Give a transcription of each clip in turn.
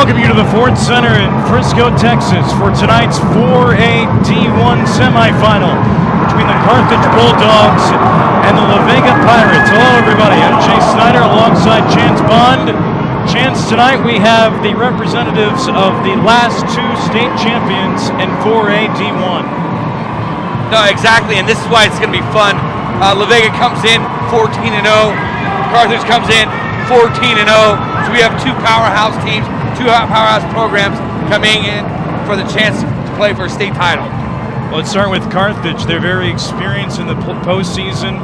welcome you to the Ford Center in Frisco, Texas for tonight's 4A D1 semifinal between the Carthage Bulldogs and the Vega Pirates. Hello everybody, I'm Jay Snyder alongside Chance Bond. Chance, tonight we have the representatives of the last two state champions in 4A D1. No, exactly, and this is why it's going to be fun. La Vega comes in 14-0, Carthage comes in 14-0, so we have two powerhouse teams, two powerhouse programs coming in for the chance to play for a state title. Well, let's start with Carthage. They're very experienced in the postseason.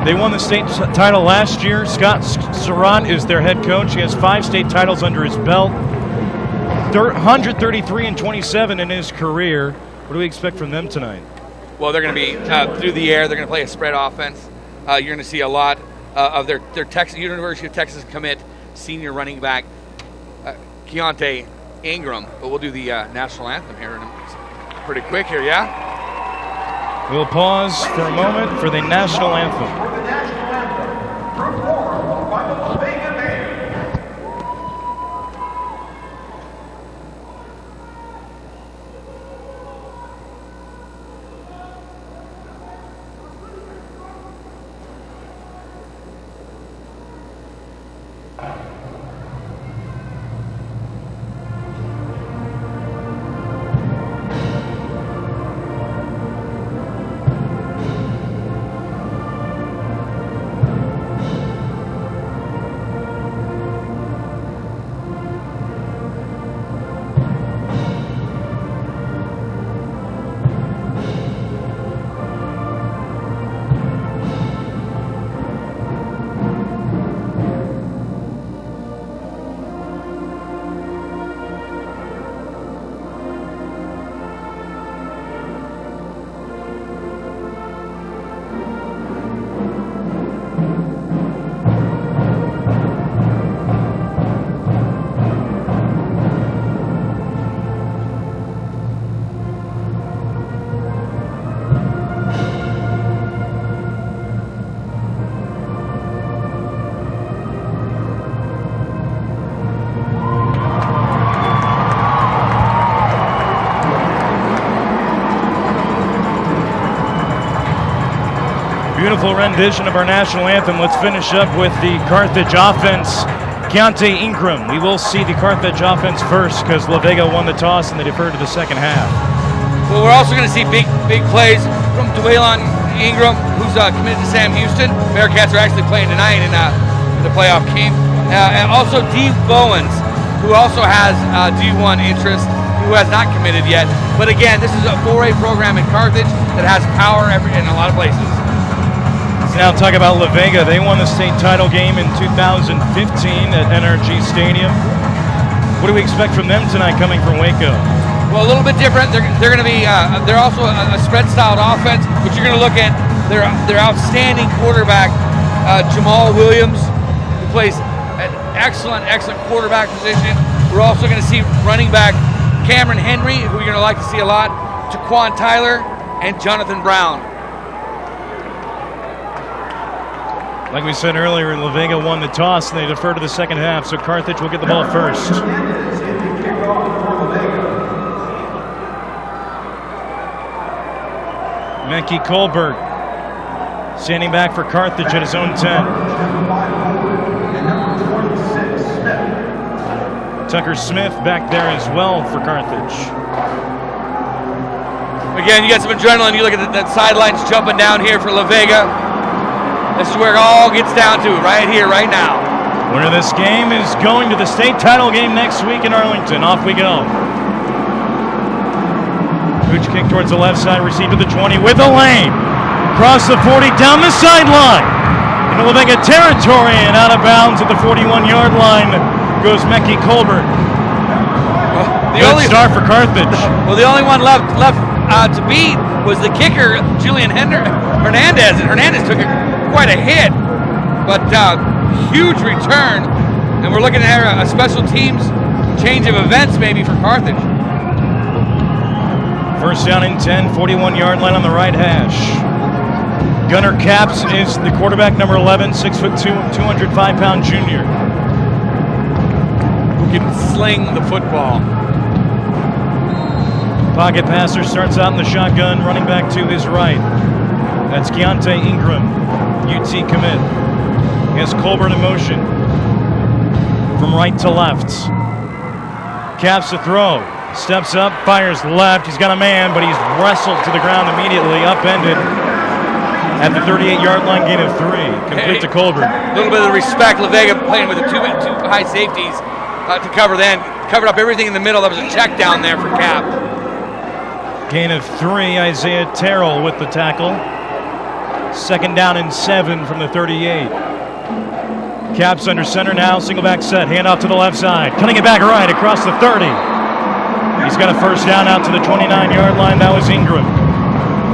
They won the state title last year. Scott Surratt is their head coach. He has 5 state titles under his belt, 133-27 in his career. What do we expect from them tonight? Well, they're going to be through the air. They're going to play a spread offense. You're going to see a lot of their University of Texas commit senior running back, Keontae Ingram. But we'll do the national anthem here pretty quick here, yeah? We'll pause for a moment for the national anthem. Performed by the Vega Band. Beautiful rendition of our national anthem. Let's finish up with the Carthage offense. Keontae Ingram. We will see the Carthage offense first because La Vega won the toss and they deferred to the second half. Well, we're also going to see big plays from Dwaylon Ingram, who's committed to Sam Houston. Bearcats are actually playing tonight in the playoff game. And also D. Bowens, who also has D1 interest, who has not committed yet. But again, this is a 4A program in Carthage that has power in a lot of places. Now talk about La Vega. They won the state title game in 2015 at NRG Stadium. What do we expect from them tonight coming from Waco? Well, a little bit different. They're going to be. They're also a spread-styled offense, but you're going to look at their outstanding quarterback, Jamal Williams, who plays an excellent quarterback position. We're also going to see running back Cameron Henry, who you're going to like to see a lot, Jaquan Tyler, and Jonathan Brown. Like we said earlier, La Vega won the toss and they defer to the second half, so Carthage will get the ball first. Menke Colbert standing back for Carthage at his own 10. Tucker Smith back there as well for Carthage. Again, you got some adrenaline. You look at that sidelines jumping down here for La Vega. This is where it all gets down to, right here, right now. Winner of this game is going to the state title game next week in Arlington. Off we go. Hooch kick towards the left side, received to the 20 with a lane. Across the 40, down the sideline. Into La Vega territory and out of bounds at the 41-yard line goes Menke Colbert. Good start for Carthage. Well, the only one left to beat was the kicker, Julian Hernandez, and Hernandez took quite a hit, but huge return, and we're looking at a special teams change of events maybe for Carthage. First down and 10, 41-yard line on the right hash. Gunnar Capps is the quarterback, number 11, 6'2", 205-pound junior. can sling the football. Pocket passer starts out in the shotgun, running back to his right. That's Keontae Ingram, UT commit. He has Colburn in motion. From right to left. Caps to throw. Steps up, fires left. He's got a man, but he's wrestled to the ground immediately, upended at the 38-yard line, gain of 3. Complete to Colburn. A little bit of respect. La Vega playing with the two high safeties to cover then. Covered up everything in the middle. That was a check down there for Cap. Gain of 3, Isaiah Terrell with the tackle. 2nd down and 7 from the 38. Caps under center now, single back set, handoff to the left side, cutting it back right across the 30. He's got a 1st down out to the 29-yard line. That was Ingram.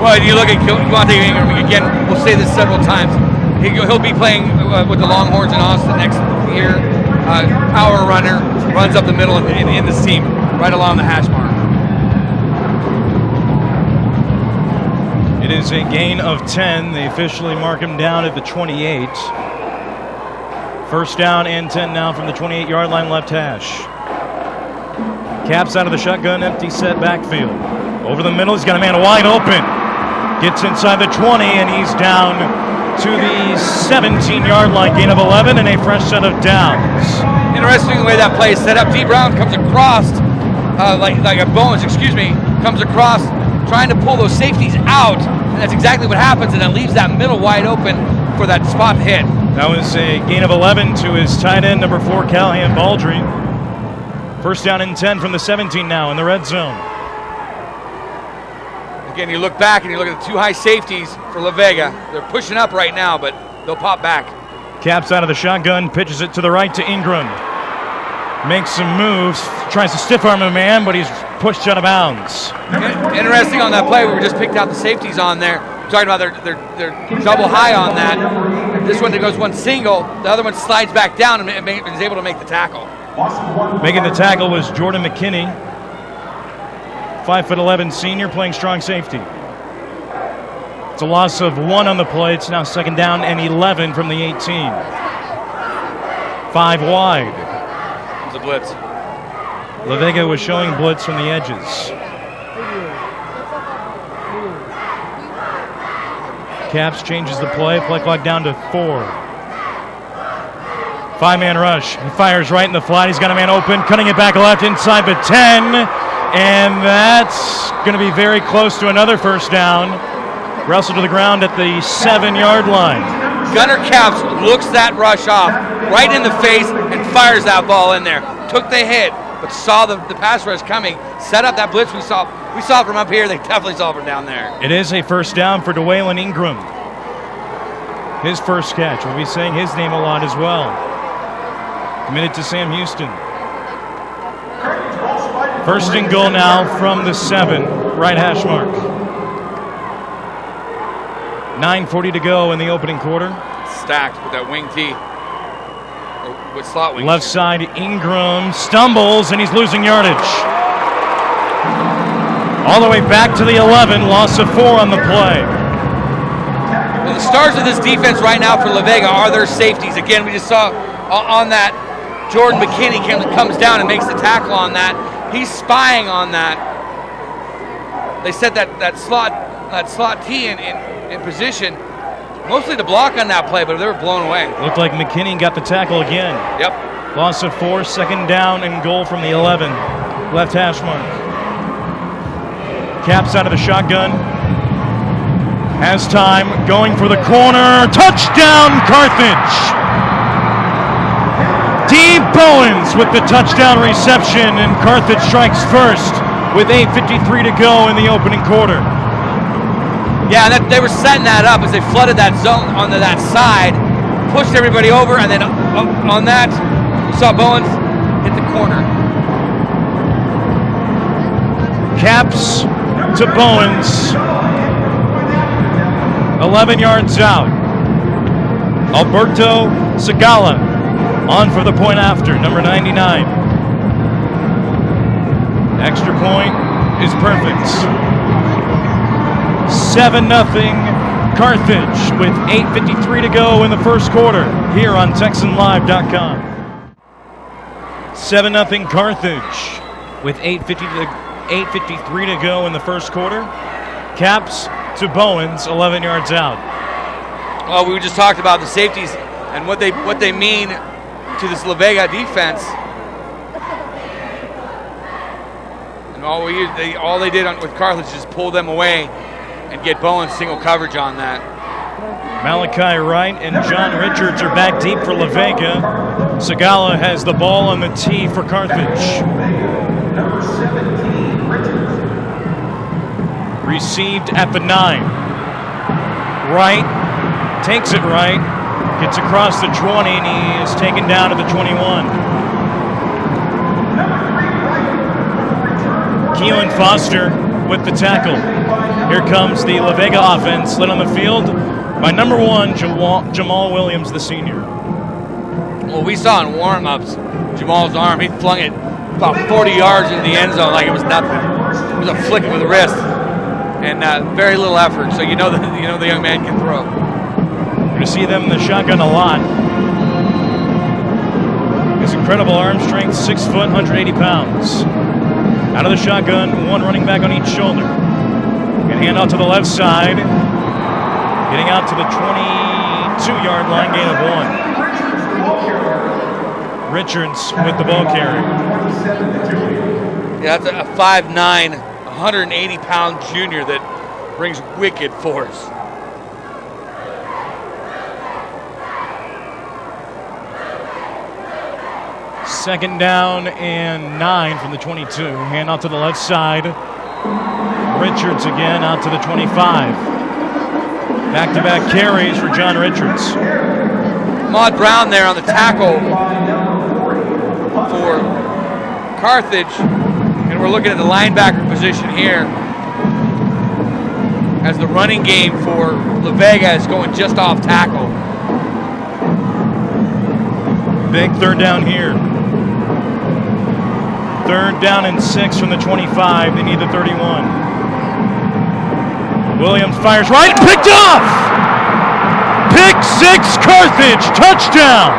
Well, you look at Keontae Ingram again. We'll say this several times. He'll be playing with the Longhorns in Austin next year. Power runner, runs up the middle in the seam, right along the hash mark. It is a gain of 10. They officially mark him down at the 28. 1st down and 10 now from the 28-yard line, left hash. Caps out of the shotgun, empty set backfield. Over the middle, he's got a man wide open. Gets inside the 20, and he's down to the 17-yard line, gain of 11, and a fresh set of downs. Interesting the way that play is set up. D. Brown comes across, like a Bowens, comes across, trying to pull those safeties out, and that's exactly what happens, and it leaves that middle wide open for that spot hit. That was a gain of 11 to his tight end, number 4, Callahan Baldry. 1st down and 10 from the 17 now in the red zone. Again, you look back and you look at the 2 high safeties for La Vega. They're pushing up right now, but they'll pop back. Caps out of the shotgun, pitches it to the right to Ingram. Makes some moves, tries to stiff arm a man, but he's pushed out of bounds. Interesting on that play, we just picked out the safeties on there. We're talking about they're double high on that. This one goes one single, the other one slides back down and is able to make the tackle. Making the tackle was Jordan McKinney, 5'11" senior, playing strong safety. It's a loss of 1 on the play. It's now 2nd down and 11 from the 18. 5 wide. It's a blitz. La Vega was showing blitz from the edges. Caps changes the play clock down to 4. 5-man rush. He fires right in the flat. He's got a man open, cutting it back left inside the 10. And that's going to be very close to another 1st down. Wrestled to the ground at the 7-yard line. Gunner Caps looks that rush off right in the face and fires that ball in there. Took the hit, but saw the pass rush coming. Set up that blitz we saw from up here. They definitely saw from down there. It is a 1st down for DeWaylen Ingram. His first catch. We'll be saying his name a lot as well. Committed to Sam Houston. 1st and goal now from the 7, right hash mark. 9:40 to go in the opening quarter. Stacked with that wing tee. Or with slot wing. Left side, Ingram stumbles, and he's losing yardage. All the way back to the 11, loss of 4 on the play. Well, the stars of this defense right now for La Vega are their safeties. Again, we just saw on that, Jordan McKinney comes down and makes the tackle on that. He's spying on that. They set that slot T in position, mostly to block on that play, but they were blown away. Looked like McKinney got the tackle again. Yep. Loss of 4, 2nd down and goal from the 11, left hash mark. Caps out of the shotgun. Has time, going for the corner. Touchdown, Carthage! D. Bowens with the touchdown reception, and Carthage strikes first with 8:53 to go in the opening quarter. Yeah, they were setting that up as they flooded that zone onto that side, pushed everybody over, and then on that, you saw Bowens hit the corner. Caps to Bowens. 11 yards out. Alberto Segala on for the point after, number 99. Extra point is perfect. 7-0 Carthage with 8:53 to go in the first quarter here on TexanLive.com. 7-0 Carthage with 8:53 to go in the first quarter. Caps to Bowens, 11 yards out. Well, we just talked about the safeties and what they mean to this La Vega defense. And all they did with Carthage is pull them away and get Bowens single coverage on that. Malachi Wright and John Richards are back deep for La Vega. Segala has the ball on the tee for Carthage. Number 17, Richards. Received at the 9. Wright takes it right, gets across the 20, and he is taken down to the 21. Keelan Foster with the tackle. Here comes the La Vega offense, led on the field by number 1, Jamal Williams, the senior. Well, we saw in warm-ups Jamal's arm. He flung it about 40 yards into the end zone like it was nothing. It was a flick with the wrist, and very little effort. So you know the young man can throw. You're going to see them in the shotgun a lot. His incredible arm strength, 6 foot, 180 pounds. Out of the shotgun, one running back on each shoulder. And hand out to the left side. Getting out to the 22-yard line, gain of 1. Richards with the ball carry. Yeah, that's a 5'9", 180-pound junior that brings wicked force. Second down and 9 from the 22. Hand out to the left side. Richards again out to the 25. Back-to-back carries for John Richards. Maud Brown there on the tackle for Carthage. And we're looking at the linebacker position here as the running game for La Vega is going just off tackle. Big third down here. Third down and 6 from the 25. They need the 31. Williams fires right and picked off! Pick 6, Carthage, touchdown!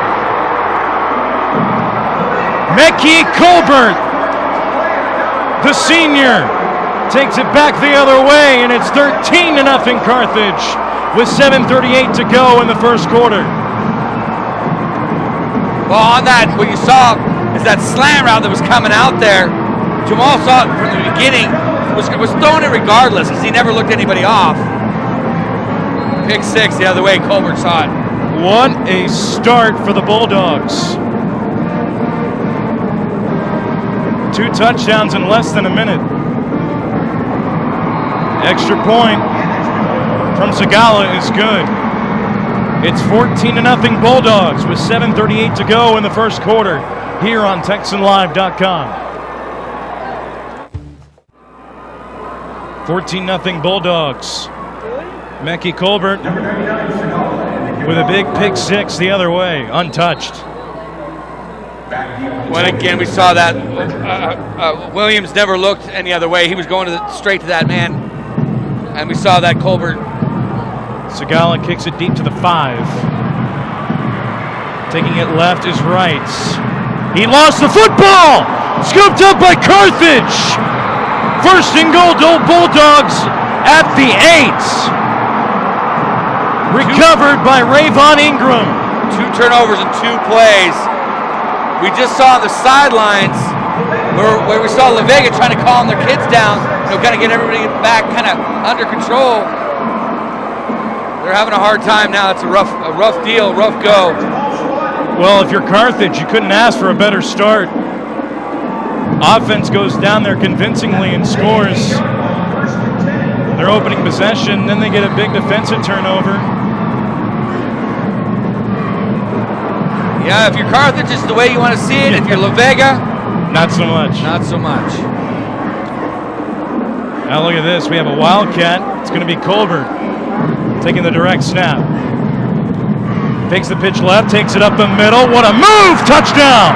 Mekhi Colbert, the senior, takes it back the other way, and it's 13-0 Carthage with 7:38 to go in the first quarter. Well, on that, what you saw is that slant route that was coming out there. Jamal saw it from the beginning, was throwing it regardless because he never looked anybody off. Pick 6 the other way, Colbert saw it. What a start for the Bulldogs. 2 touchdowns in less than a minute. Extra point from Segala is good. It's 14-0 Bulldogs with 7:38 to go in the first quarter here on TexanLive.com. 14-0 Bulldogs. Mekhi Colbert with a big pick 6 the other way, untouched. When again we saw that Williams never looked any other way. He was going straight to that man, and we saw that Colbert. Segala kicks it deep to the 5. Taking it left is Wright. He lost the football! Scooped up by Carthage! First and goal, Bulldogs at the 8. Recovered by Rayvon Ingram. 2 turnovers in 2 plays. We just saw on the sidelines where we saw La Vega trying to calm their kids down, kind of get everybody back kind of under control. They're having a hard time now. It's a rough deal, rough go. Well, if you're Carthage, you couldn't ask for a better start. Offense goes down there convincingly and scores their opening possession. Then they get a big defensive turnover. Yeah, if you're Carthage, it's the way you want to see it. If you're La Vega, not so much. Not so much. Now look at this. We have a Wildcat. It's going to be Colbert taking the direct snap. Takes the pitch left, takes it up the middle. What a move! Touchdown!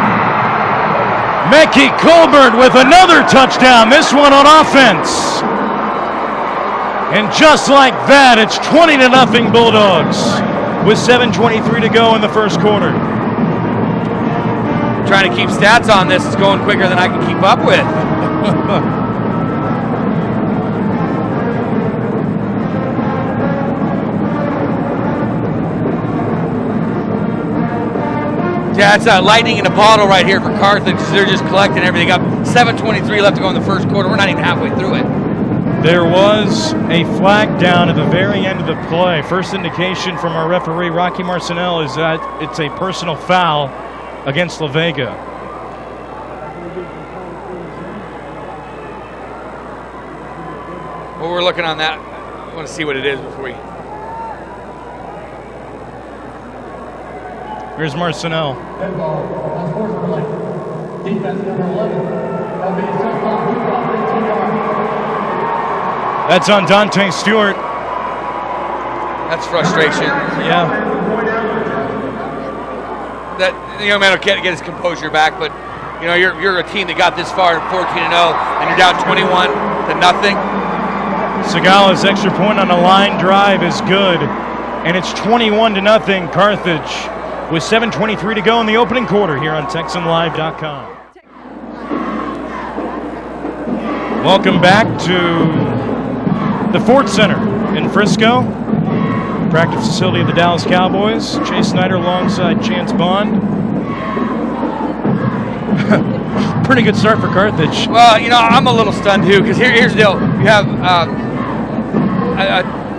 Mekhi Colbert with another touchdown. This one on offense. And just like that, it's 20-0 Bulldogs with 7:23 to go in the first quarter. trying to keep stats on this. It's going quicker than I can keep up with. Yeah, it's lightning in a bottle right here for Carthage. They're just collecting everything up. 7:23 left to go in the first quarter. We're not even halfway through it. There was a flag down at the very end of the play. First indication from our referee, Rocky Marcinell, is that it's a personal foul against La Vega. Well, we're looking on that. I want to see what it is before we... Here's Marcinell. Dead ball, unsportsmanlike. Defense number 11. That'll be self-foul, kickoff, 18 yards. That's on Dante Stewart. That's frustration. Yeah. That the young man will get his composure back, but you know you're a team that got this far, 14-0, and you're down 21-0. Segala's extra point on a line drive is good, and it's 21-0 Carthage with 7:23 to go in the opening quarter here on TexanLive.com. Welcome back to the Ford Center in Frisco, practice facility of the Dallas Cowboys. Chase Snyder alongside Chance Bond. Pretty good start for Carthage. Well, you know, I'm a little stunned too, because here's the deal. You have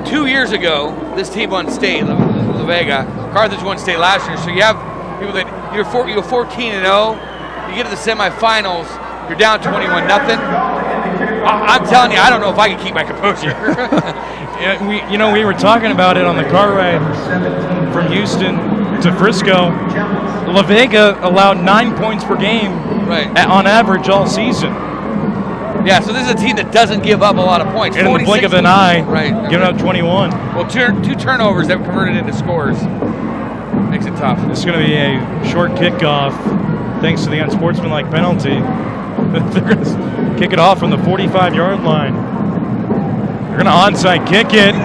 2 years ago, this team won state, La Vega. Carthage won state last year, so you have people that you're 14-0. You get to the semifinals, you're down 21-0. I'm telling you, I don't know if I can keep my composure. Yeah, we were talking about it on the car ride from Houston to Frisco. La Vega allowed 9 points per game on average all season. Yeah, so this is a team that doesn't give up a lot of points. And in the blink of an eye, giving up 21. Well, two turnovers that converted into scores. Makes it tough. It's going to be a short kickoff thanks to the unsportsmanlike penalty. They're going to kick it off from the 45-yard line. They're going to onside kick it.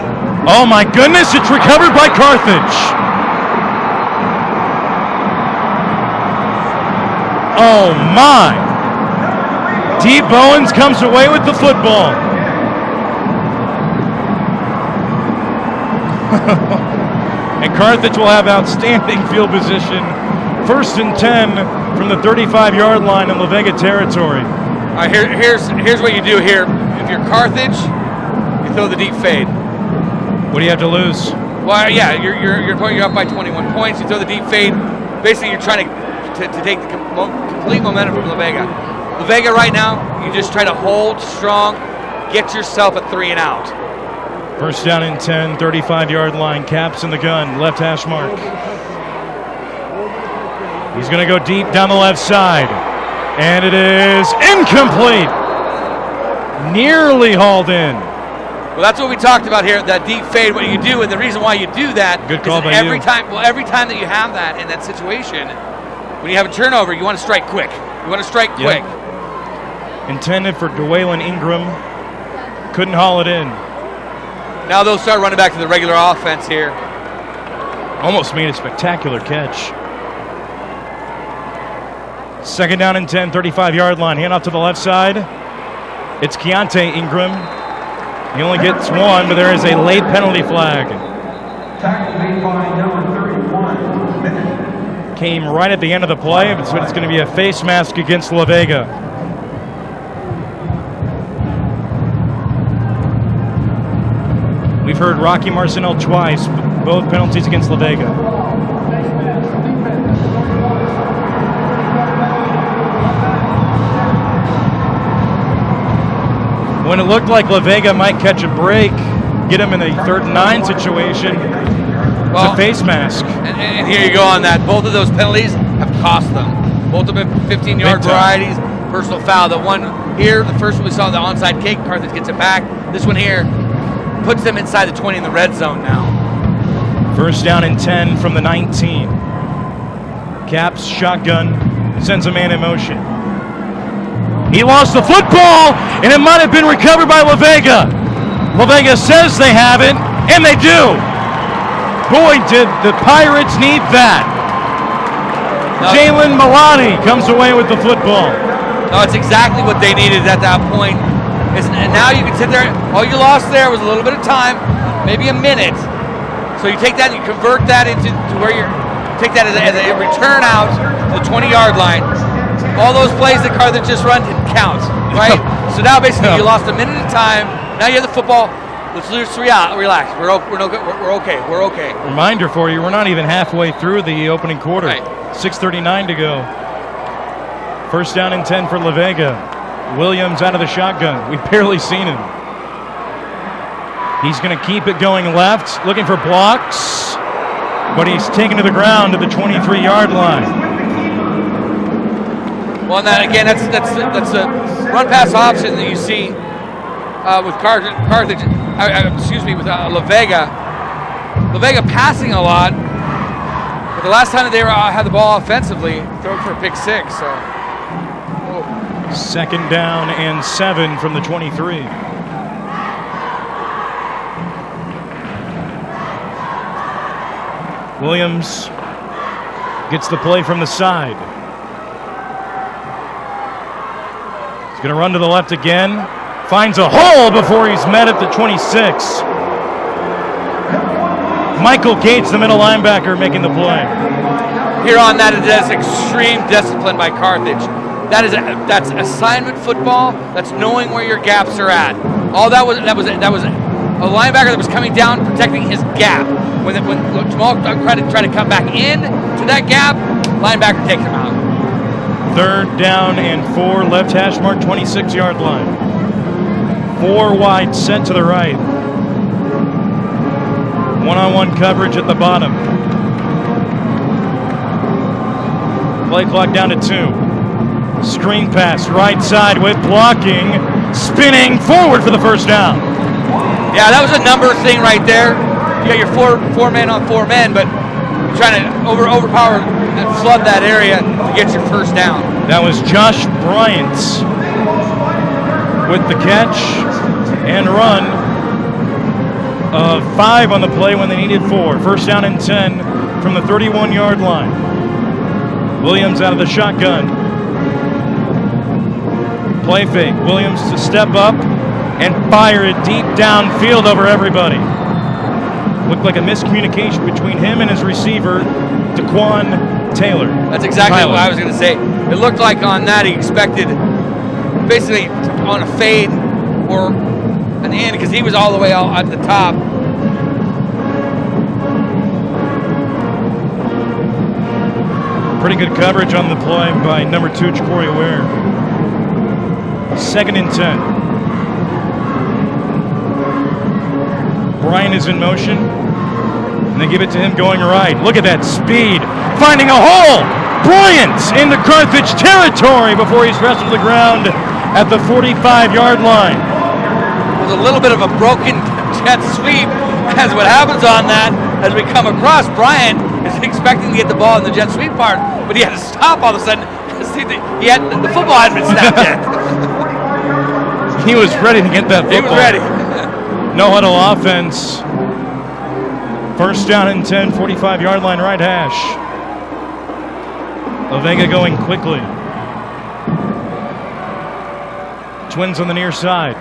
Oh my goodness, it's recovered by Carthage. Oh my. D. Bowens comes away with the football. And Carthage will have outstanding field position. 1st and 10 from the 35-yard line in La Vega territory. All right, here's what you do here. If you're Carthage, you throw the deep fade. What do you have to lose? Well, yeah, you're up by 21 points. You throw the deep fade. Basically, you're trying to take the complete momentum from La Vega. La Vega right now, you just try to hold strong, get yourself a 3 and out. 1st down and 10, 35-yard line, Caps in the gun, left hash mark. He's going to go deep down the left side, and it is incomplete. Nearly hauled in. Well, that's what we talked about here, that deep fade, what you do, and the reason why you do that Good call is by every you. time that you have that in that situation, when you have a turnover, you want to strike quick. You want to strike quick. Yep. Intended for Dwaylen Ingram. Couldn't haul it in. Now they'll start running back to the regular offense here. Almost made a spectacular catch. 2nd down and 10, 35-yard line. Hand off to the left side. It's Keontae Ingram. He only gets one, but there is a late penalty flag. Tackle made by number 31, Bennett. Came right at the end of the play, but it's going to be a face mask against La Vega. We've heard Rocky Marcinell twice, both penalties against La Vega. When it looked like La Vega might catch a break, get him in a 3rd and 9 situation, it's a face mask. And here you go on that. Both of those penalties have cost them. Both of them 15-yard varieties, personal foul. The one here, the first one we saw, the onside kick, Carthage gets it back. This one here puts them inside the 20 in the red zone now. 1st down and 10 from the 19. Caps shotgun, sends a man in motion. He lost the football, and it might have been recovered by La Vega. La Vega says they have it, and they do. Boy, did the Pirates need that. Jalen Malani comes away with the football. No, it's exactly what they needed at that point. And now you can sit there. All you lost there was a little bit of time, maybe a minute. So you take that and you convert that into where you're. Take that as a return out to the 20-yard line. All those plays that Carthage just run didn't count, right? So now basically you lost a minute of time. Now you have the football. Let's relax. We're okay. We're okay. Reminder for you, we're not even halfway through the opening quarter. Right. 6:39 to go. First down and 10 for La Vega. Williams out of the shotgun. We've barely seen him. He's going to keep it going left, looking for blocks, but he's taken to the ground at the 23-yard line. Well, and that again, that's a run-pass option that you see with Carthage. With La Vega. La Vega passing a lot, but the last time that they had the ball offensively, throw for a pick six. So. Second down and 7 from the 23. Williams gets the play from the side. He's going to run to the left again. Finds a hole before he's met at the 26. Michael Gates, the middle linebacker, making the play. Here on that, it is extreme discipline by Carthage. That's assignment football. That's knowing where your gaps are at. All that was a linebacker that was coming down, protecting his gap. When Jamal tried to come back in to that gap, linebacker takes him out. Third down and 4, left hash mark, 26-yard line. 4 wide, set to the right. One-on-one coverage at the bottom. Play clock down to 2. Screen pass, right side with blocking. Spinning forward for the first down. Yeah, that was a number thing right there. You got your four men on 4 men, but you're trying to overpower and flood that area to get your first down. That was Josh Bryant with the catch and run of 5 on the play when they needed 4. First down and 10 from the 31-yard line. Williams out of the shotgun. Play fake. Williams to step up and fire it deep downfield over everybody. Looked like a miscommunication between him and his receiver, Daquan Taylor. That's exactly what I was going to say. It looked like on that he expected basically on a fade or an in because he was all the way out at the top. Pretty good coverage on the play by number 2, Ja'Cory Ware. Second and 10. Brian is in motion, and they give it to him going right. Look at that speed, finding a hole. Bryant into Carthage territory before he's wrestled to the ground at the 45-yard line. There's a little bit of a broken jet sweep as what happens on that as we come across. Bryant is expecting to get the ball in the jet sweep part, but he had to stop all of a sudden because the football hadn't been snapped yet. He was ready to get that football. He was ready. No huddle offense. First down and 10, 45-yard line, right hash. La Vega going quickly. Twins on the near side.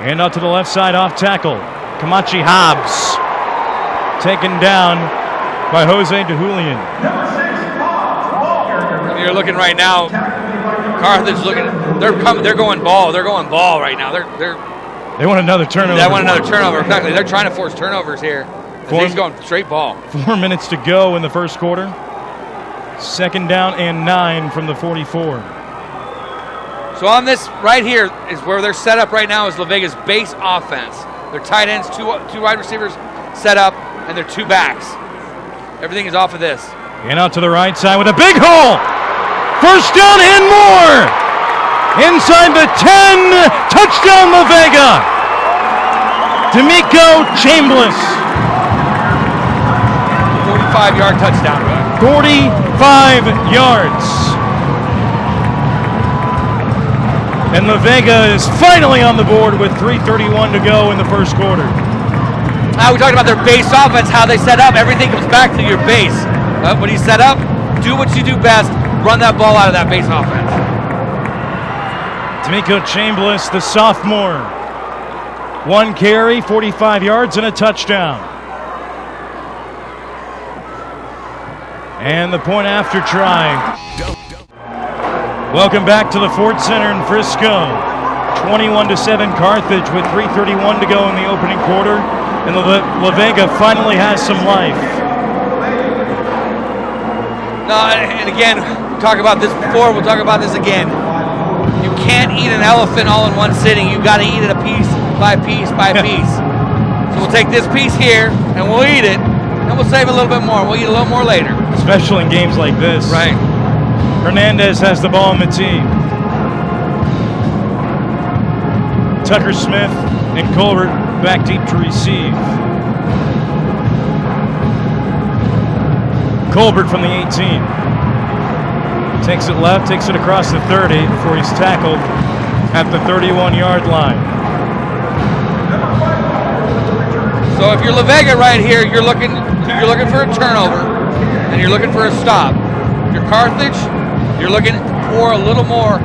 And out to the left side, off tackle. Kamachi Hobbs. Taken down by Jose DeJulian. You're looking right now. Carthage looking. They're going ball. They're going ball right now. They want another turnover. They want another turnover. Exactly. They're trying to force turnovers here. He's going straight ball. 4 minutes to go in the first quarter. Second down and 9 from the 44. So on this right here is where they're set up right now is La Vega's base offense. Their tight ends, two wide receivers set up, and their 2 backs. Everything is off of this. And out to the right side with a big hole. First down and more. Inside the 10. Touchdown La Vega. D'Amico Chambliss. 45-yard touchdown. 45 yards. And La Vega is finally on the board with 3:31 to go in the first quarter. Now we talked about their base offense, how they set up. Everything comes back to your base. But when he's set up, do what you do best. Run that ball out of that base offense. D'Amico Chambliss, the sophomore. 1 carry, 45 yards, and a touchdown. And the point after try. Welcome back to the Ford Center in Frisco. 21-7 Carthage with 3:31 to go in the opening quarter. And La Vega finally has some life. No, and again, we talked about this before, we'll talk about this again. You can't eat an elephant all in one sitting. You've got to eat it a piece by piece by piece. So we'll take this piece here, and we'll eat it, and we'll save a little bit more. We'll eat a little more later. Especially in games like this. Right. Hernandez has the ball on the team. Tucker Smith and Colbert back deep to receive. Colbert from the 18. Takes it left, takes it across the 30 before he's tackled at the 31-yard line. So if you're La Vega right here, you're looking for a turnover and you're looking for a stop. If you're Carthage, you're looking for a little more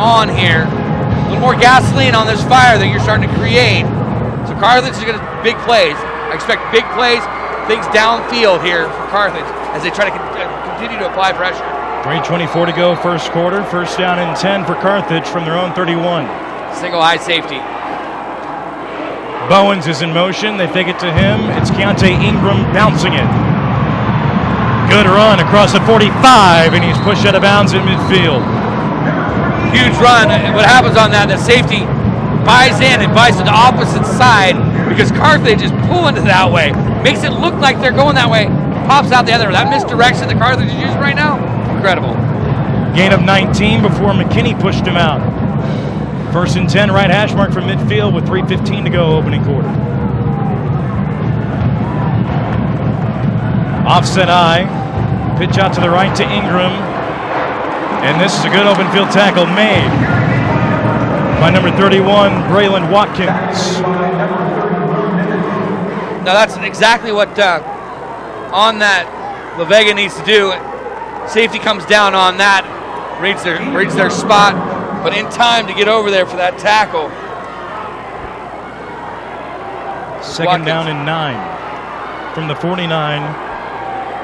on here, a little more gasoline on this fire that you're starting to create. So Carthage is going to big plays. I expect big plays, things downfield here for Carthage as they try to continue to apply pressure. 3:24 to go first quarter. First down and 10 for Carthage from their own 31. Single high safety. Bowens is in motion. They fake it to him. It's Keontae Ingram bouncing it. Good run across the 45, and he's pushed out of bounds in midfield. Huge run. What happens on that, the safety buys in and buys to the opposite side because Carthage is pulling it that way. Makes it look like they're going that way. Pops out the other. That misdirection that Carthage is using right now, incredible. Gain of 19 before McKinney pushed him out. First and 10, right hash mark from midfield with 3:15 to go opening quarter. Offset eye. Pitch out to the right to Ingram. And this is a good open field tackle made by number 31, Braylon Watkins. Now that's exactly what on that La Vega needs to do. Safety comes down on that, reads their spot, but in time to get over there for that tackle. Second Watkins. down and 9 from the 49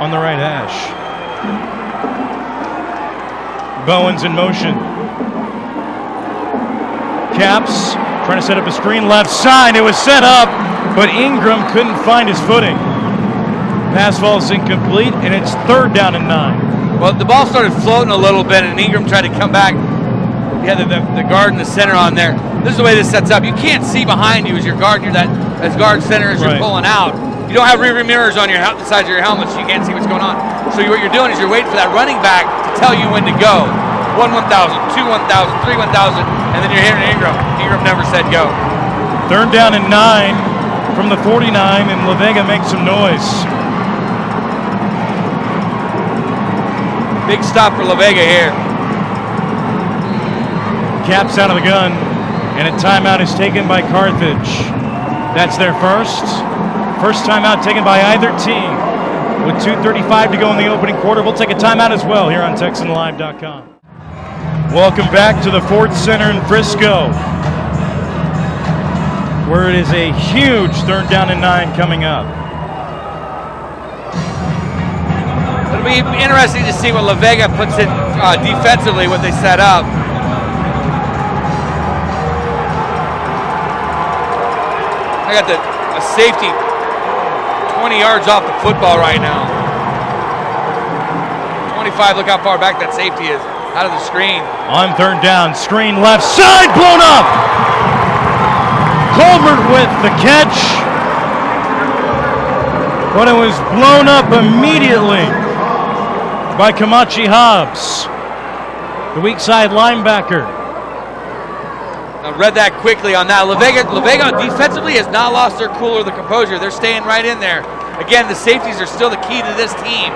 on the right hash. Bowens in motion. Caps trying to set up a screen left side. It was set up, but Ingram couldn't find his footing. Pass falls incomplete, and it's third down and 9. Well, the ball started floating a little bit, and Ingram tried to come back. He had the guard in the center on there. This is the way this sets up. You can't see behind you as your guard. You're that as guard center as you're pulling out. You don't have rear mirrors on the sides of your helmet, so you can't see what's going on. So what you're doing is you're waiting for that running back to tell you when to go. 1-1,000, 2-1,000, 3-1,000, and then you're hearing Ingram. Ingram never said go. Third down and 9 from the 49, and La Vega makes some noise. Big stop for La Vega here. Caps out of the gun, and a timeout is taken by Carthage. That's their first timeout taken by either team. With 2:35 to go in the opening quarter, we'll take a timeout as well here on TexanLive.com. Welcome back to the Ford Center in Frisco, where it is a huge third down and 9 coming up. It'll be interesting to see what La Vega puts in defensively, what they set up. I got a safety 20 yards off the football right now. 25, look how far back that safety is, out of the screen. On third down, screen left side, blown up! Colbert with the catch, but it was blown up immediately by Kamachi Hobbs, the weak side linebacker. I read that quickly on that. La Vega defensively has not lost their cool or the composure. They're staying right in there. Again, the safeties are still the key to this team,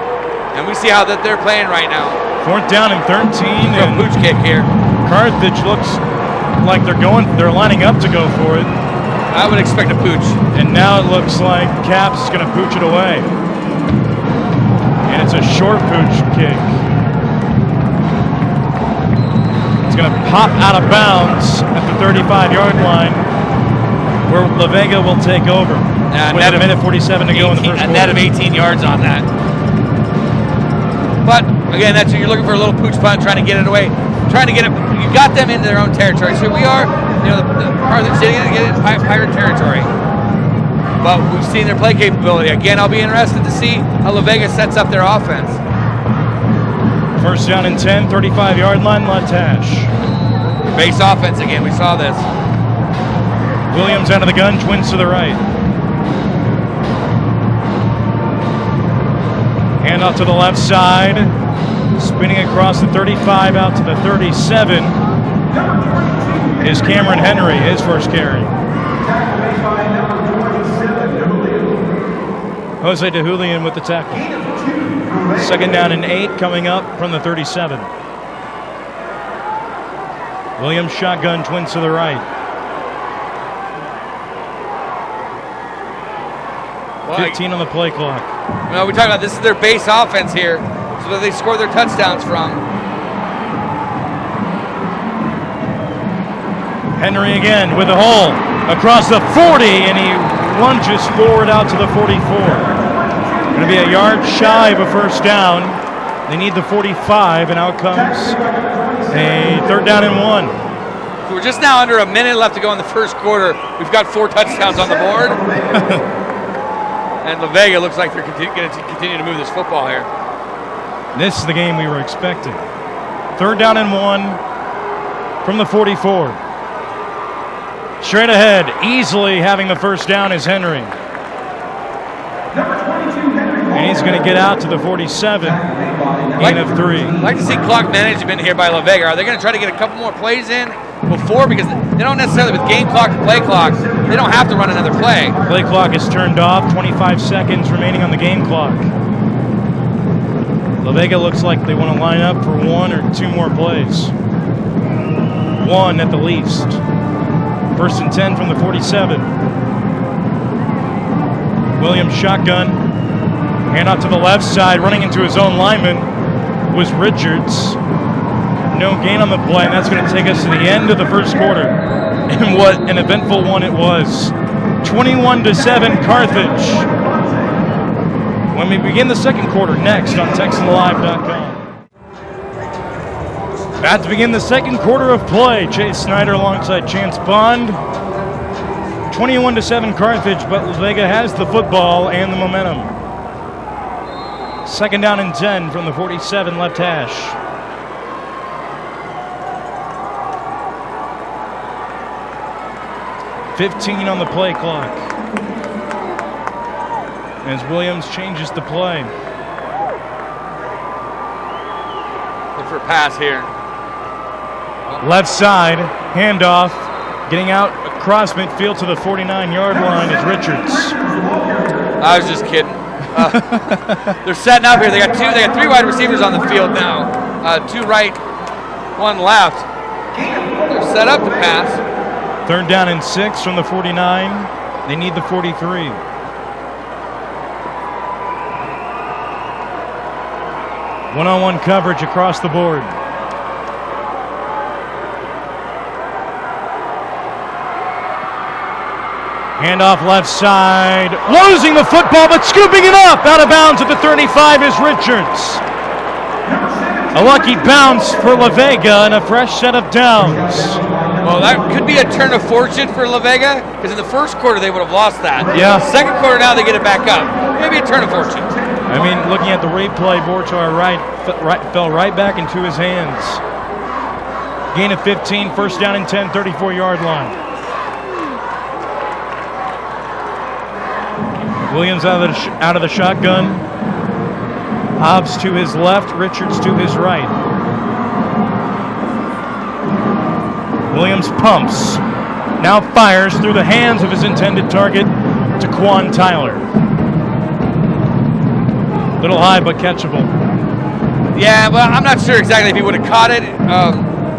and we see how that they're playing right now. Fourth down and 13, A and pooch kick here. Carthage looks like they're lining up to go for it. I would expect a pooch. And now it looks like Caps is going to pooch it away. And it's a short pooch kick. It's going to pop out of bounds at the 35-yard line, where La Vega will take over. With a minute 47 to go in the first quarter. A net of 18 yards on that. But again, that's you're looking for a little pooch punt, trying to get it away, trying to get it. You got them into their own territory. So we are, the Carthage City to get it in Pirate territory. But we've seen their play capability. Again, I'll be interested to see how La Vega sets up their offense. First down and 10, 35-yard line, left hash. Base offense again. We saw this. Williams out of the gun, twins to the right. Hand off to the left side, spinning across the 35 out to the 37 is Cameron Henry, his first carry. Jose DeJulian with the tackle. Second down and 8 coming up from the 37. Williams shotgun, twins to the right. 15 on the play clock. We talked about this is their base offense here, so that they score their touchdowns from. Henry again with a hole across the 40, and he lunges forward out to the 44. Going to be a yard shy of a first down. They need the 45, and out comes a third down and 1. We're just now under a minute left to go in the first quarter. We've got 4 touchdowns on the board. And La Vega looks like they're going to continue to move this football here. This is the game we were expecting. Third down and 1 from the 44. Straight ahead, easily having the first down is Henry. And he's going to get out to the 47. Gain of 3. I'd like to see clock management here by La Vega. Are they going to try to get a couple more plays in before? Because they don't necessarily, with game clock and play clock, they don't have to run another play. Play clock is turned off, 25 seconds remaining on the game clock. La Vega looks like they want to line up for 1 or 2 more plays. 1 at the least. First and 10 from the 47. Williams shotgun. Hand off to the left side, running into his own lineman was Richards. No gain on the play, and that's going to take us to the end of the first quarter. And what an eventful one it was. 21-7 Carthage. When we begin the second quarter next on TexanLive.com. About to begin the second quarter of play. Chase Snyder alongside Chance Bond. 21-7 Carthage, but La Vega has the football and the momentum. Second down and 10 from the 47 left hash. .15 on the play clock. As Williams changes the play. Look for a pass here. Left side, handoff. Getting out across midfield to the 49-yard line is Richards. I was just kidding. They're setting up here. They got 3 wide receivers on the field now. 2 right, 1 left. They're set up to pass. Third down and 6 from the 49. They need the 43. One-on-one coverage across the board. Handoff left side, losing the football, but scooping it up. Out of bounds at the 35 is Richards. A lucky bounce for La Vega and a fresh set of downs. Well, that could be a turn of fortune for La Vega, because in the first quarter they would have lost that. Yeah. Second quarter now they get it back up. Maybe a turn of fortune. I mean, looking at the replay, board to our right, fell right back into his hands. Gain of 15, first down and 10, 34-yard line. Williams out of the shotgun. Hobbs to his left, Richards to his right. Williams pumps, now fires through the hands of his intended target to Quan Tyler. Little high, but catchable. Yeah, well, I'm not sure exactly if he would have caught it.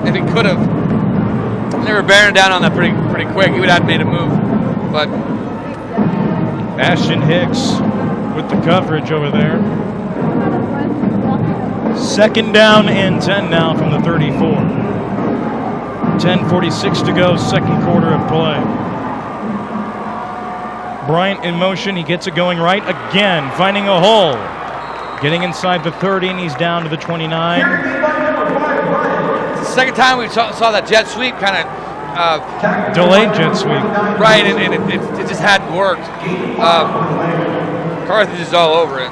If he could have. They were bearing down on that pretty quick. He would have made a move. But Ashton Hicks with the coverage over there. Second down and 10 now from the 34. 10:46 to go, second quarter of play. Bryant in motion, he gets it going right again, finding a hole. Getting inside the 30, and he's down to the 29. It's the second time we saw that jet sweep kind of Delayed jet sweep. right, and it just hadn't worked. Carthage is all over it.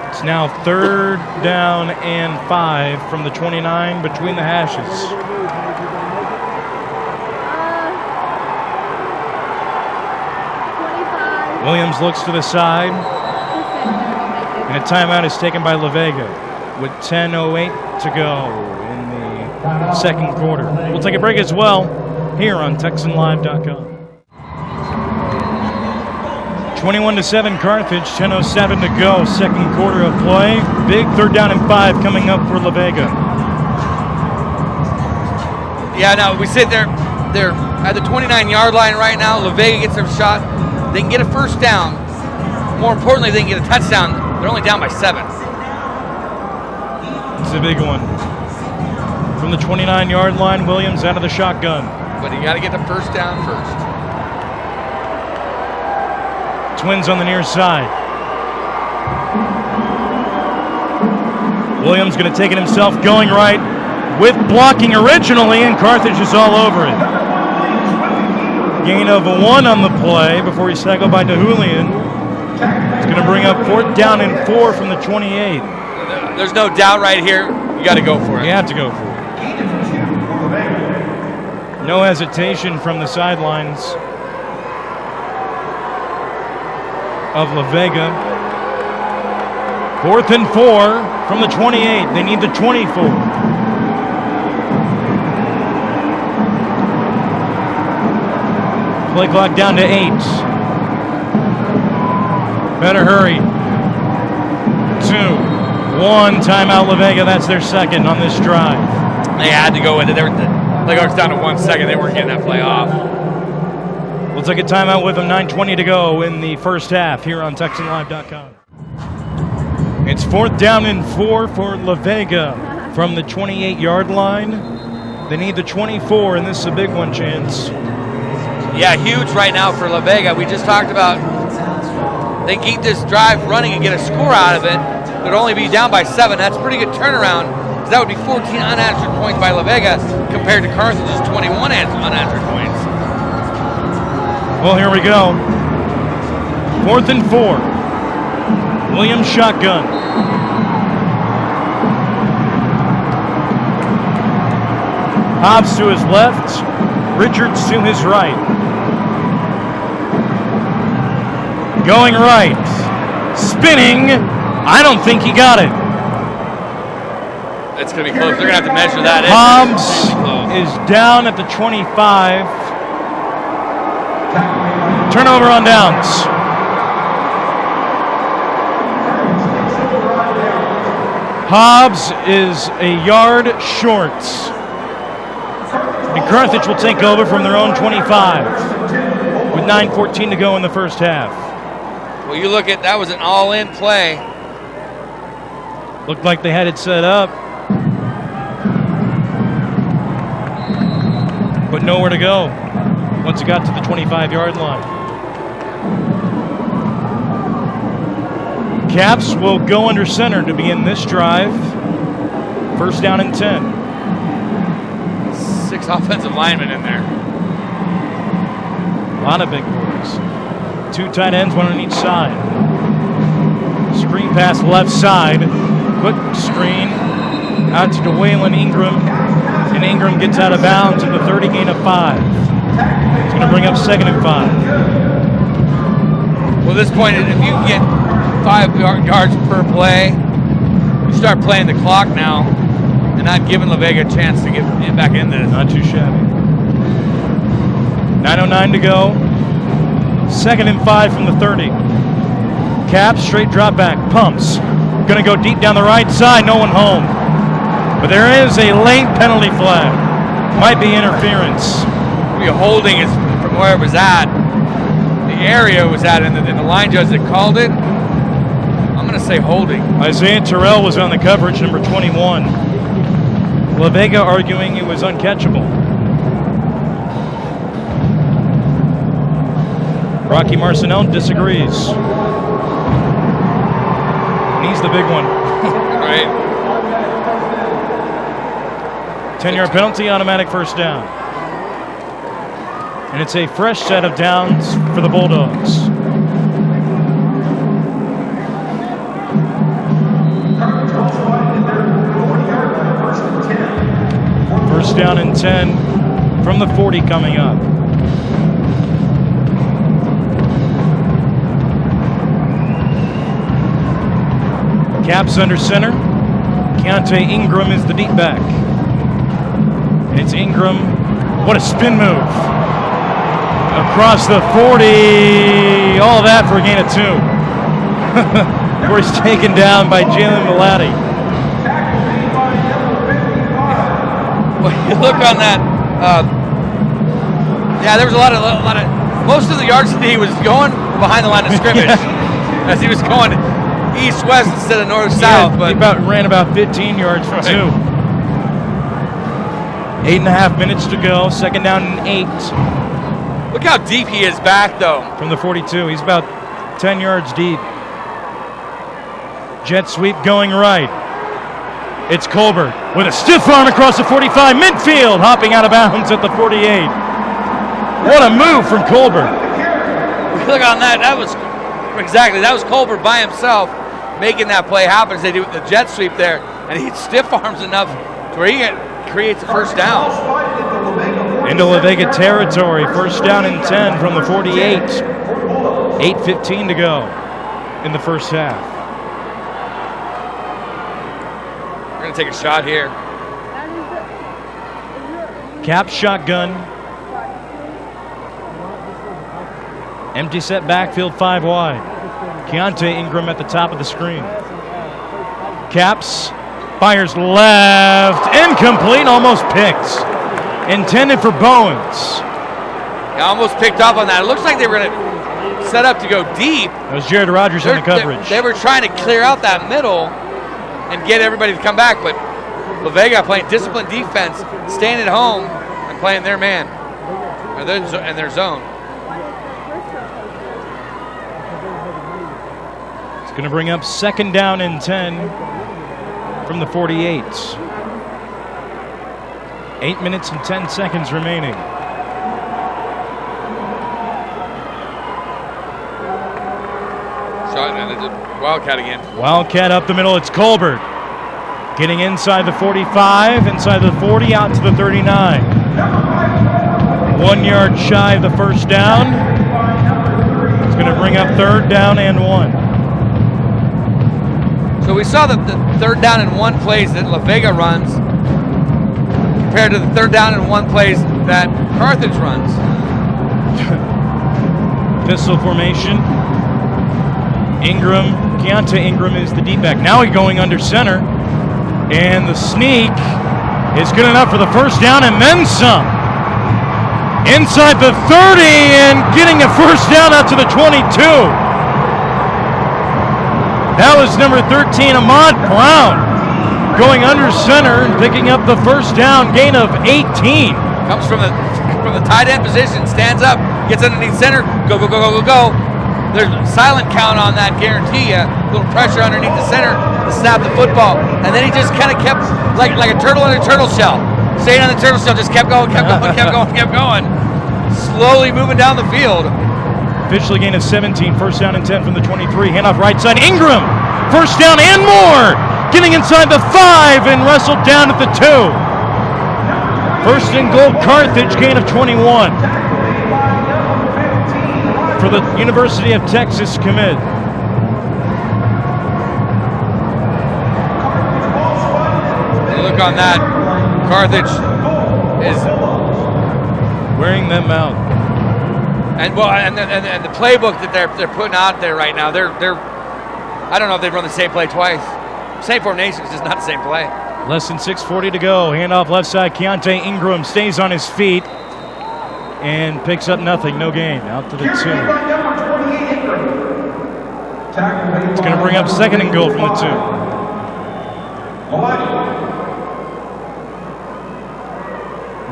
It's now third down and 5 from the 29 between the hashes. Williams looks to the side, and a timeout is taken by La Vega with 10:08 to go in the second quarter. We'll take a break as well here on TexanLive.com. 21-7 Carthage, 10:07 to go, second quarter of play. Big third down and 5 coming up for La Vega. Yeah, no, we sit there. They're at the 29-yard line right now. La Vega gets their shot. They can get a first down. More importantly, they can get a touchdown. They're only down by 7. It's a big one. From the 29-yard line, Williams out of the shotgun. But you got to get the first down first. Twins on the near side. Williams going to take it himself, going right with blocking originally, and Carthage is all over it. Gain of 1 on the play before he's tackled by DeJulian. It's going to bring up fourth down and 4 from the 28. There's no doubt right here. You got to go for it. You have to go for it. No hesitation from the sidelines of La Vega. Fourth and 4 from the 28. They need the 24. Play clock down to 8. Better hurry. 2, 1, timeout La Vega. That's their second on this drive. They had to go with it. The play clock's down to 1 second. They weren't getting that play off. We'll take a timeout with them. 9:20 to go in the first half here on TexanLive.com. It's fourth down and 4 for La Vega from the 28-yard line. They need the 24, and this is a big one, Chance. Yeah, huge right now for La Vega. We just talked about they keep this drive running and get a score out of it. They'd only be down by 7. That's a pretty good turnaround, because that would be 14 unanswered points by La Vega compared to Carthage's 21 unanswered points. Well, here we go. Fourth and 4. Williams shotgun. Hobbs to his left. Richards to his right. Going right. Spinning. I don't think he got it. It's going to be close. They're going to have to measure that in. Hobbs is down at the 25. Turnover on downs. Hobbs is a yard short. And Carthage will take over from their own 25 with 9:14 to go in the first half. Well, you look at that was an all-in play. Looked like they had it set up, but nowhere to go once it got to the 25-yard line. Caps will go under center to begin this drive. First down and 10. 6 offensive linemen in there. A lot of big boys. 2 tight ends, 1 on each side. Screen pass left side. Quick screen out to DeWaylen Ingram. And Ingram gets out of bounds at the 30, gain of 5. It's going to bring up second and 5. Well, at this point, if you get 5 yards per play, you start playing the clock now and not giving La Vega a chance to get back in this. Not too shabby. 9:09 to go. Second and 5 from the 30. Cap, straight drop back, pumps. Going to go deep down the right side, no one home. But there is a late penalty flag. Might be interference. The holding is from where it was at. The area it was at, and the line judge that called it, I'm going to say holding. Isaiah Terrell was on the coverage, number 21. La Vega arguing it was uncatchable. Rocky Marcinell disagrees. He's the big one. Right. 10-yard penalty, automatic first down. And it's a fresh set of downs for the Bulldogs. First down and 10 from the 40 coming up. Caps under center. Keontae Ingram is the deep back. And it's Ingram. What a spin move. Across the 40. All that for a gain of 2. Where he's taken down by Jalen Malati. Well, you look on that. Yeah, there was a lot of. Most of the yards that he was going behind the line of scrimmage, as he was going east-west instead of north-south. Yeah, but he ran about 15 yards from 2. 8.5 minutes to go. Second down and 8. Look how deep he is back, though. From the 42. He's about 10 yards deep. Jet sweep going right. It's Colbert with a stiff arm across the 45. Midfield, hopping out of bounds at the 48. What a move from Colbert. Look on that. That was Colbert by himself making that play happen as they do with the jet sweep there. And he stiff arms enough to where he creates a first down. Into La Vega territory. First down and 10 from the 48. 8:15 to go in the first half. We're going to take a shot here. Cap shotgun. Empty set backfield, 5 wide. Keontae Ingram at the top of the screen. Caps fires left. Incomplete, almost picked. Intended for Bowens. I almost picked up on that. It looks like they were going to set up to go deep. That was Jared Rogers in the coverage. They were trying to clear out that middle and get everybody to come back, but La Vega playing disciplined defense, staying at home and playing their man and their zone. It's going to bring up second down and 10 from the 48. 8 minutes and 10 seconds remaining. Shot and it's a Wildcat again. Wildcat up the middle. It's Colbert. Getting inside the 45, inside the 40, out to the 39. 1 yard shy of the first down. It's going to bring up third down and 1. So we saw the third down and 1 plays that La Vega runs compared to the third down and 1 plays that Carthage runs. Pistol formation. Ingram, Keontae Ingram is the deep back. Now he's going under center. And the sneak is good enough for the first down and then some. Inside the 30 and getting a first down out to the 22. That was number 13, Ahmad Brown, going under center and picking up the first down, gain of 18. Comes from the tight end position, stands up, gets underneath center, go, go, go, go, go, go. There's a silent count on that, guarantee you. A little pressure underneath the center to snap the football. And then he just kind of kept, like a turtle in a turtle shell. Staying on the turtle shell, just kept going, kept going, kept going, kept going. Slowly moving down the field. Officially gain of 17, first down and 10 from the 23. Handoff right side, Ingram, first down and more. Getting inside the 5 and wrestled down at the 2. First and goal, Carthage, gain of 21. For the University of Texas commit. Look on that. Carthage is wearing them out. And the playbook that they're putting out there right now, they're I don't know if they've run the same play twice. Same formation, it's just not the same play. Less than 6:40 to go. Handoff left side. Keontae Ingram stays on his feet and picks up nothing. No gain. Out to the 2. It's going to bring up second and goal from the 2.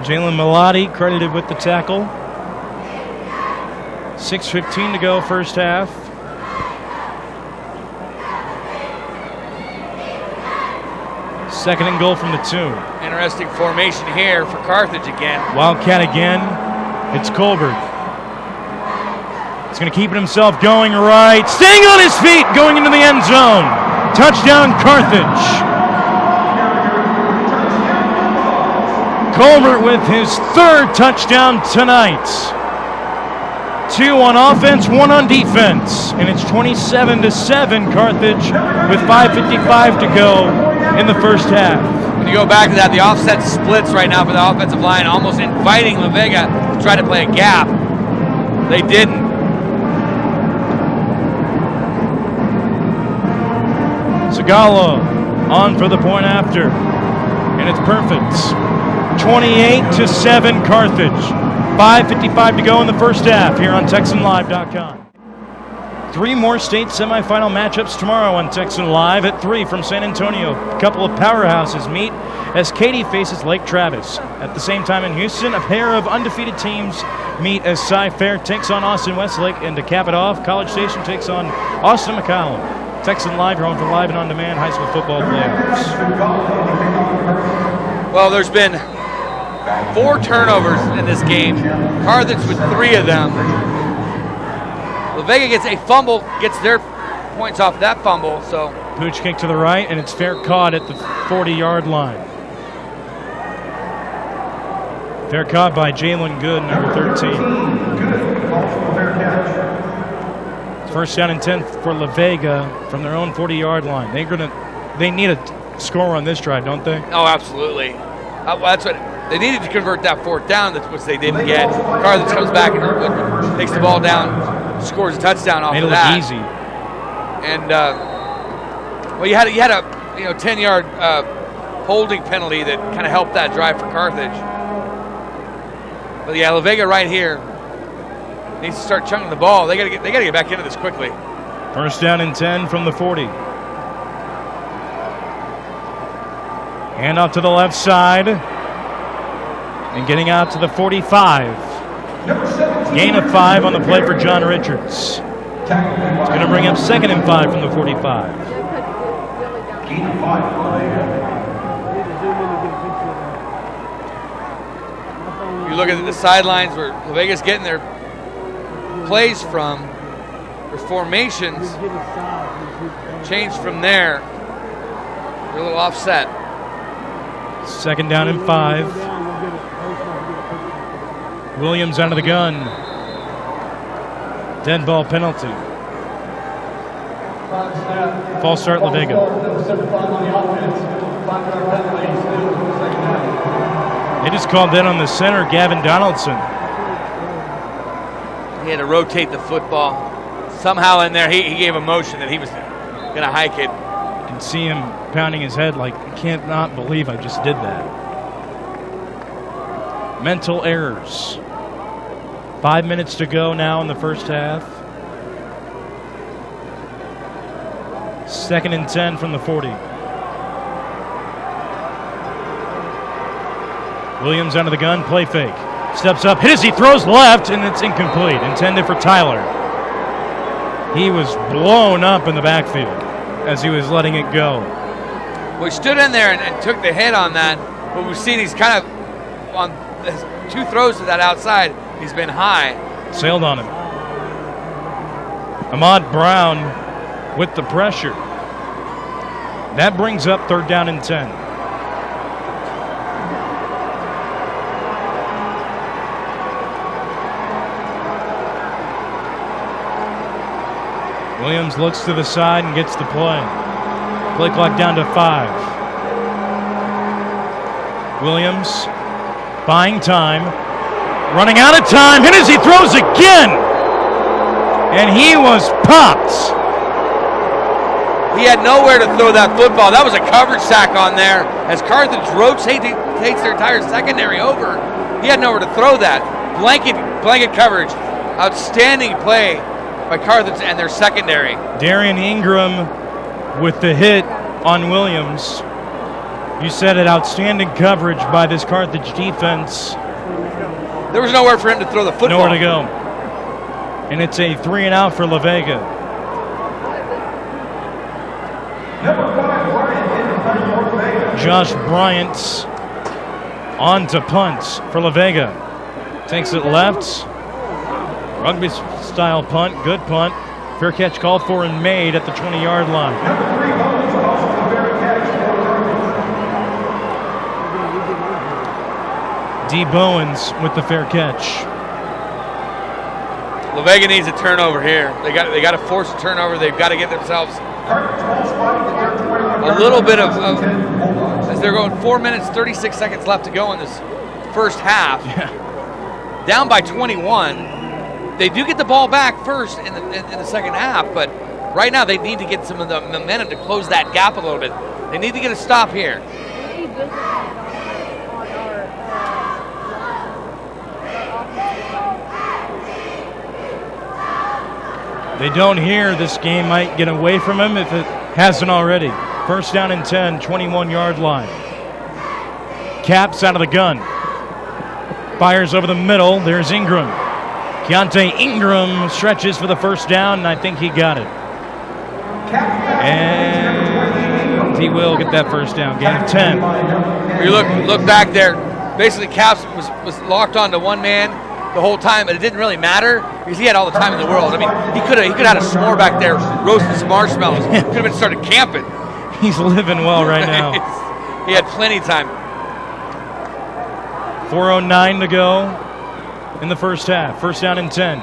Jalen Malati credited with the tackle. 6:15 to go first half. Second and goal from the 2. Interesting formation here for Carthage again. Wildcat again. It's Colbert. He's going to keep it himself going right. Staying on his feet, going into the end zone. Touchdown, Carthage. Colbert with his 3rd touchdown tonight. 2 on offense, 1 on defense. And it's 27-7 Carthage with 5:55 to go in the first half. When you go back to that, the offset splits right now for the offensive line, almost inviting La Vega to try to play a gap. They didn't. Sigala on for the point after. And it's perfect. 28-7 Carthage. 5:55 to go in the first half here on TexanLive.com. 3 more state semifinal matchups tomorrow on Texan Live at 3 from San Antonio. A couple of powerhouses meet as Katy faces Lake Travis. At the same time in Houston, a pair of undefeated teams meet as Cy-Fair takes on Austin Westlake, and to cap it off, College Station takes on Austin McCallum. Texan Live, your home for live and on-demand high school football playoffs. Well, there's been 4 turnovers in this game. Carthage with 3 of them. La Vega gets a fumble, gets their points off that fumble. So Pooch kick to the right, and it's fair caught at the 40-yard line. Fair caught by Jalen Good, number 13. First down and 10 for La Vega from their own 40-yard line. They need a score on this drive, don't they? Oh, absolutely. That's what they needed to convert that 4th down, which they didn't get. Carthage comes back and takes the ball down, scores a touchdown off of that. Made it look easy. And well, you had a 10-yard holding penalty that kind of helped that drive for Carthage. But yeah, La Vega right here needs to start chunking the ball. They got to get back into this quickly. First down and 10 from the 40. Hand off to the left side. And getting out to the 45. Gain of 5 on the play for John Richards. It's going to bring up second and 5 from the 45. Gain of 5. You look at the sidelines where La Vega's getting their plays from, their formations changed from there. They're a little offset. Second down and 5. Williams out of the gun. Dead ball penalty. False start, La Vega. They just called that on the center, Gavin Donaldson. He had to rotate the football. Somehow in there, he gave a motion that he was going to hike it. You can see him pounding his head like, I can't not believe I just did that. Mental errors. 5 minutes to go now in the first half. Second and 10 from the 40. Williams out of the gun, play fake. Steps up, hit as he throws left, and it's incomplete. Intended for Tyler. He was blown up in the backfield as he was letting it go. Well, he stood in there and took the hit on that, but we've seen he's kind of on 2 throws to that outside. He's been high. Sailed on him. Ahmad Brown with the pressure. That brings up third down and 10. Williams looks to the side and gets the play. Play clock down to 5. Williams buying time. Running out of time. Hit as he throws again. And he was popped. He had nowhere to throw that football. That was a coverage sack on there. As Carthage takes their entire secondary over, he had nowhere to throw that. Blanket coverage. Outstanding play by Carthage and their secondary. Darian Ingram with the hit on Williams. You said it, outstanding coverage by this Carthage defense. There was nowhere for him to throw the football. Nowhere to go. And it's a 3 and out for La Vega. Josh Bryant on to punt for La Vega. Takes it left. Rugby style punt, good punt. Fair catch called for and made at the 20-yard line. D. Bowens with the fair catch. La Vega needs a turnover here. They got to force a turnover. They've got to get themselves a little bit of as they're going 4 minutes, 36 seconds left to go in this first half. Yeah. Down by 21. They do get the ball back first in the second half, but right now they need to get some of the momentum to close that gap a little bit. They need to get a stop here. They don't hear this game might get away from him if it hasn't already. First down and 10, 21-yard line. Caps out of the gun. Fires over the middle. There's Ingram. Keontae Ingram stretches for the first down, and I think he got it. And he will get that first down. Gain of 10. You look back there. Basically, Caps was locked onto one man the whole time, but it didn't really matter because he had all the time in the world. I mean, he could have had a s'more back there, roasting some marshmallows. Could have been started camping. He's living well right now. He had plenty of time. 4:09 to go in the first half. First down and 10.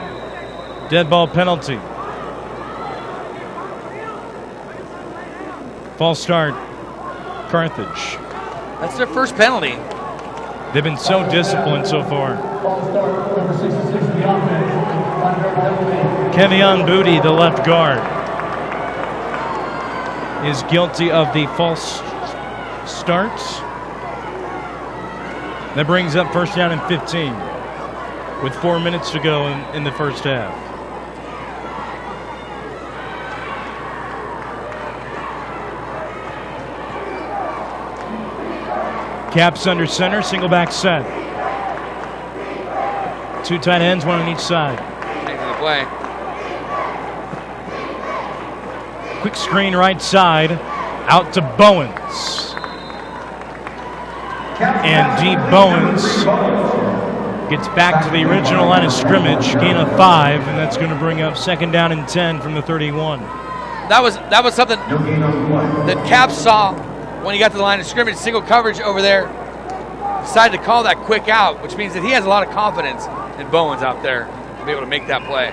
Dead ball penalty. False start, Carthage. That's their first penalty. They've been so disciplined so far. Kevion Booty, the left guard, is guilty of the false start. That brings up first down and 15 with 4 minutes to go in the first half. Caps under center, single back set. Two tight ends, one on each side. Taking the play. Quick screen right side, out to Bowens. And D. Bowens gets back to the original line of scrimmage, gain of 5, and that's going to bring up second down and 10 from the 31. That was something that Caps saw when he got to the line of scrimmage. Single coverage over there. Decided to call that quick out, which means that he has a lot of confidence in Bowens out there to be able to make that play.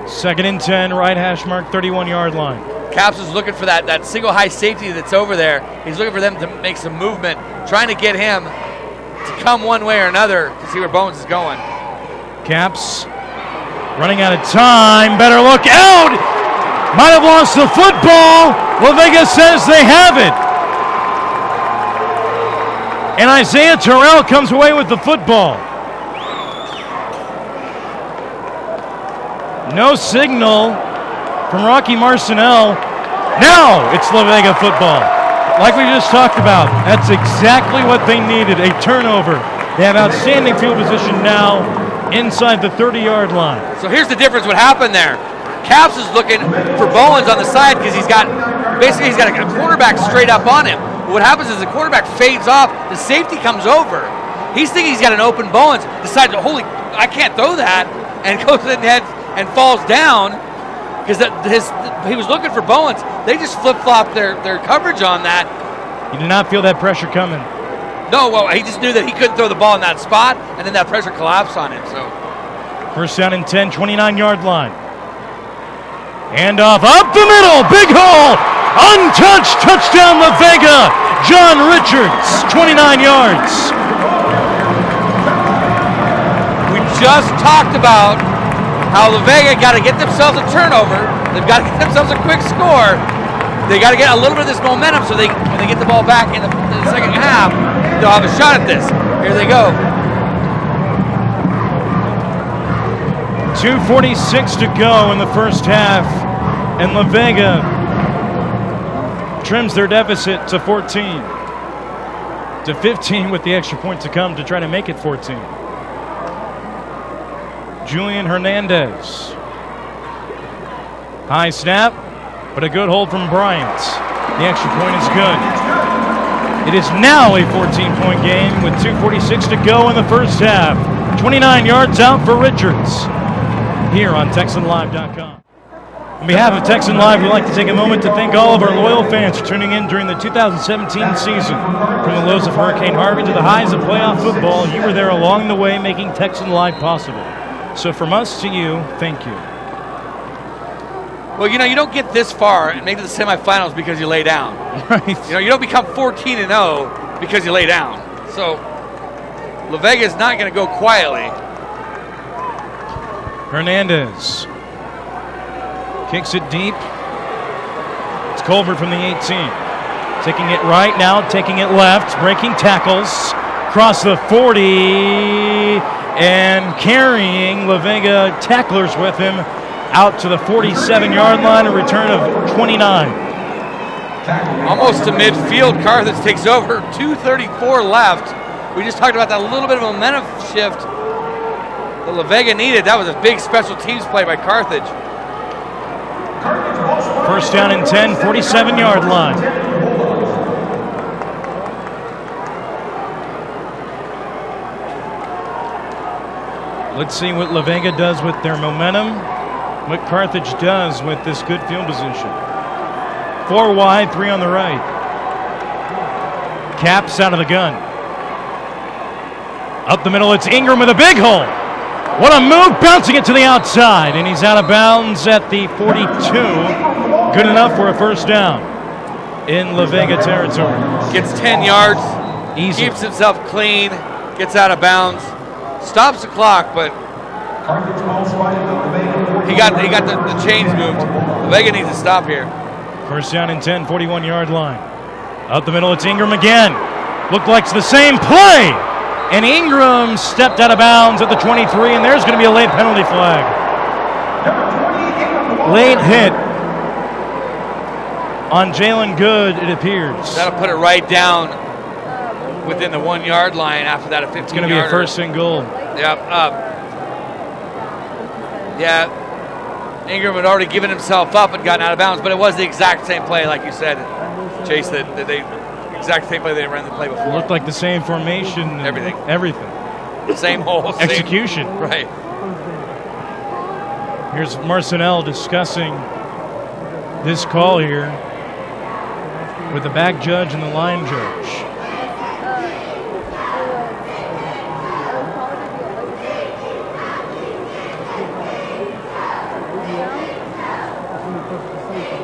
Second and 10, right hash mark, 31-yard line. Caps is looking for that single high safety that's over there. He's looking for them to make some movement, trying to get him to come one way or another to see where Bowens is going. Caps running out of time. Better look out. Might have lost the football. La Vega says they have it. And Isaiah Terrell comes away with the football. No signal from Rocky Marcinell. Now it's La Vega football. Like we just talked about, that's exactly what they needed, a turnover. They have outstanding field position now inside the 30-yard line. So here's the difference what happened there. Caps is looking for Bowens on the side because he's got a quarterback straight up on him. But what happens is the quarterback fades off, the safety comes over. He's thinking he's got an open Bowens, decides, I can't throw that, and goes ahead and falls down because he was looking for Bowens. They just flip-flopped their coverage on that. You did not feel that pressure coming. No, well, he just knew that he couldn't throw the ball in that spot, and then that pressure collapsed on him. So first down and 10, 29-yard line. Hand off up the middle, big hole, untouched, touchdown La Vega. John Richards, 29 yards. We just talked about how La Vega got to get themselves a turnover. They've got to get themselves a quick score. They got to get a little bit of this momentum so when they get the ball back in the second half, they'll have a shot at this. Here they go. 2:46 to go in the first half, and La Vega trims their deficit to 14. To 15 with the extra point to come to try to make it 14. Julian Hernandez. High snap, but a good hold from Bryant. The extra point is good. It is now a 14-point game with 2:46 to go in the first half. 29 yards out for Richards here on TexanLive.com. On behalf of Texan Live, we'd like to take a moment to thank all of our loyal fans for tuning in during the 2017 season. From the lows of Hurricane Harvey to the highs of playoff football, you were there along the way making Texan Live possible. So from us to you, thank you. Well, you don't get this far and make it to the semifinals because you lay down. Right. You don't become 14-0 because you lay down. So La Vega is not going to go quietly. Hernandez kicks it deep. It's Colbert from the 18. Taking it right now, taking it left, breaking tackles, across the 40, and carrying La Vega tacklers with him out to the 47-yard line, a return of 29. Almost to midfield, Carthage takes over, 2:34 left. We just talked about that little bit of a momentum shift that La Vega needed. That was a big special teams play by Carthage. First down and 10, 47-yard line. Let's see what La Vega does with their momentum, what Carthage does with this good field position. 4 wide, 3 on the right. Caps out of the gun. Up the middle, it's Ingram with a big hole. What a move, bouncing it to the outside, and he's out of bounds at the 42. Good enough for a first down in La Vega territory. Gets 10 yards, Easy. keeps himself clean, gets out of bounds, stops the clock, but he got the chains moved. La Vega needs to stop here. First down and 10, 41-yard line. Up the middle, it's Ingram again. Looked like it's the same play. And Ingram stepped out of bounds at the 23, and there's going to be a late penalty flag. Late hit on Jalen Good, it appears. That'll put it right down within the 1 yard line after that, a 15-yarder. It's going to be a first and goal. Yep. Yeah. Ingram had already given himself up and gotten out of bounds, but it was the exact same play, like you said, Chase, that they exact same play they ran the play before. It looked like the same formation. Everything. Same hole. Execution. Right. Here's Marcinell discussing this call here with the back judge and the line judge.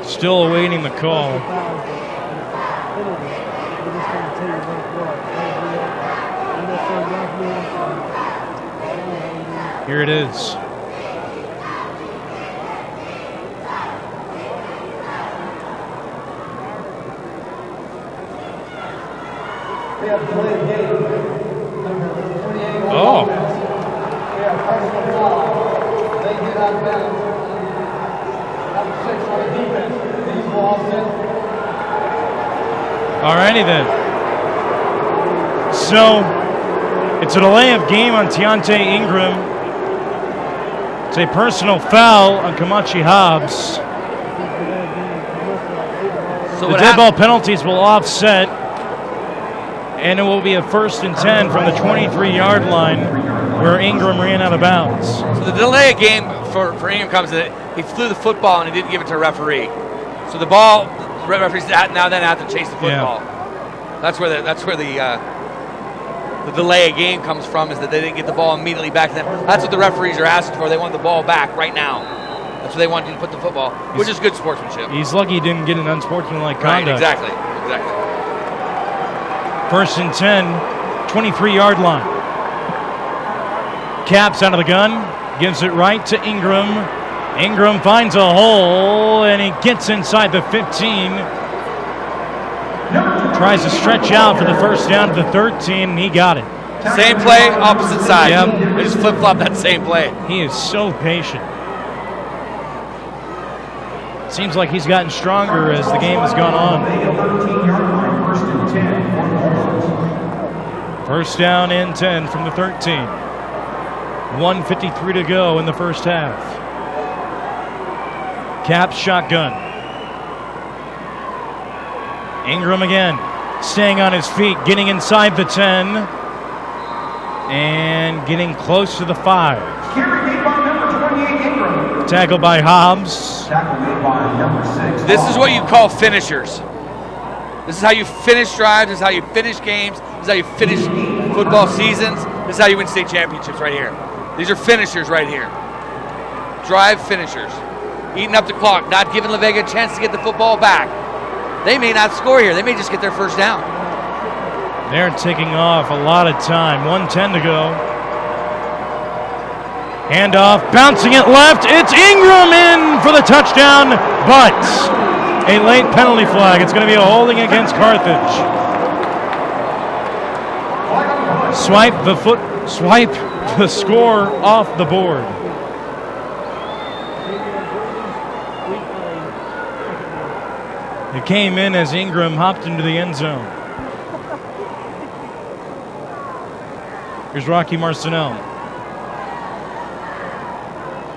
Still awaiting the call. Here it is. Oh. Alrighty then. So it's a delay of game on Tiante Ingram. It's a personal foul on Kamachi Hobbs. So the dead ball penalties will offset, and it will be a first and 10 from the 23-yard line where Ingram ran out of bounds. So the delay of game for Ingram comes in. He flew the football and he didn't give it to a referee. So the ball, the referees now then have to chase the football. Yeah. That's where the delay of game comes from, is that they didn't get the ball immediately back to them. That's what the referees are asking for. They want the ball back right now. That's where they want you to put the football, which is good sportsmanship. He's lucky he didn't get an unsportsmanlike conduct. Right, exactly. First and 10, 23-yard line. Caps out of the gun, gives it right to Ingram. Ingram finds a hole, and he gets inside the 15. Tries to stretch out for the first down to the 13, and he got it. Same play, opposite side. Yep. They just flip-flop that same play. He is so patient. Seems like he's gotten stronger as the game has gone on. 13-yard line, 1st and 10. First down and 10 from the 13. 1:53 to go in the first half. Caps shotgun. Ingram again, staying on his feet, getting inside the 10, and getting close to the 5. Carry made by number 28, Ingram. Tackled by Hobbs. Tackle made by number 6. This is what you call finishers. This is how you finish drives. This is how you finish games. This is how you finish football seasons. This is how you win state championships right here. These are finishers right here. Drive finishers. Eating up the clock, not giving La Vega a chance to get the football back. They may not score here. They may just get their first down. They're taking off a lot of time. 1:10 to go. Handoff, bouncing it left. It's Ingram in for the touchdown, but a late penalty flag. It's going to be a holding against Carthage. Swipe the score off the board. It came in as Ingram hopped into the end zone. Here's Rocky Marcinell.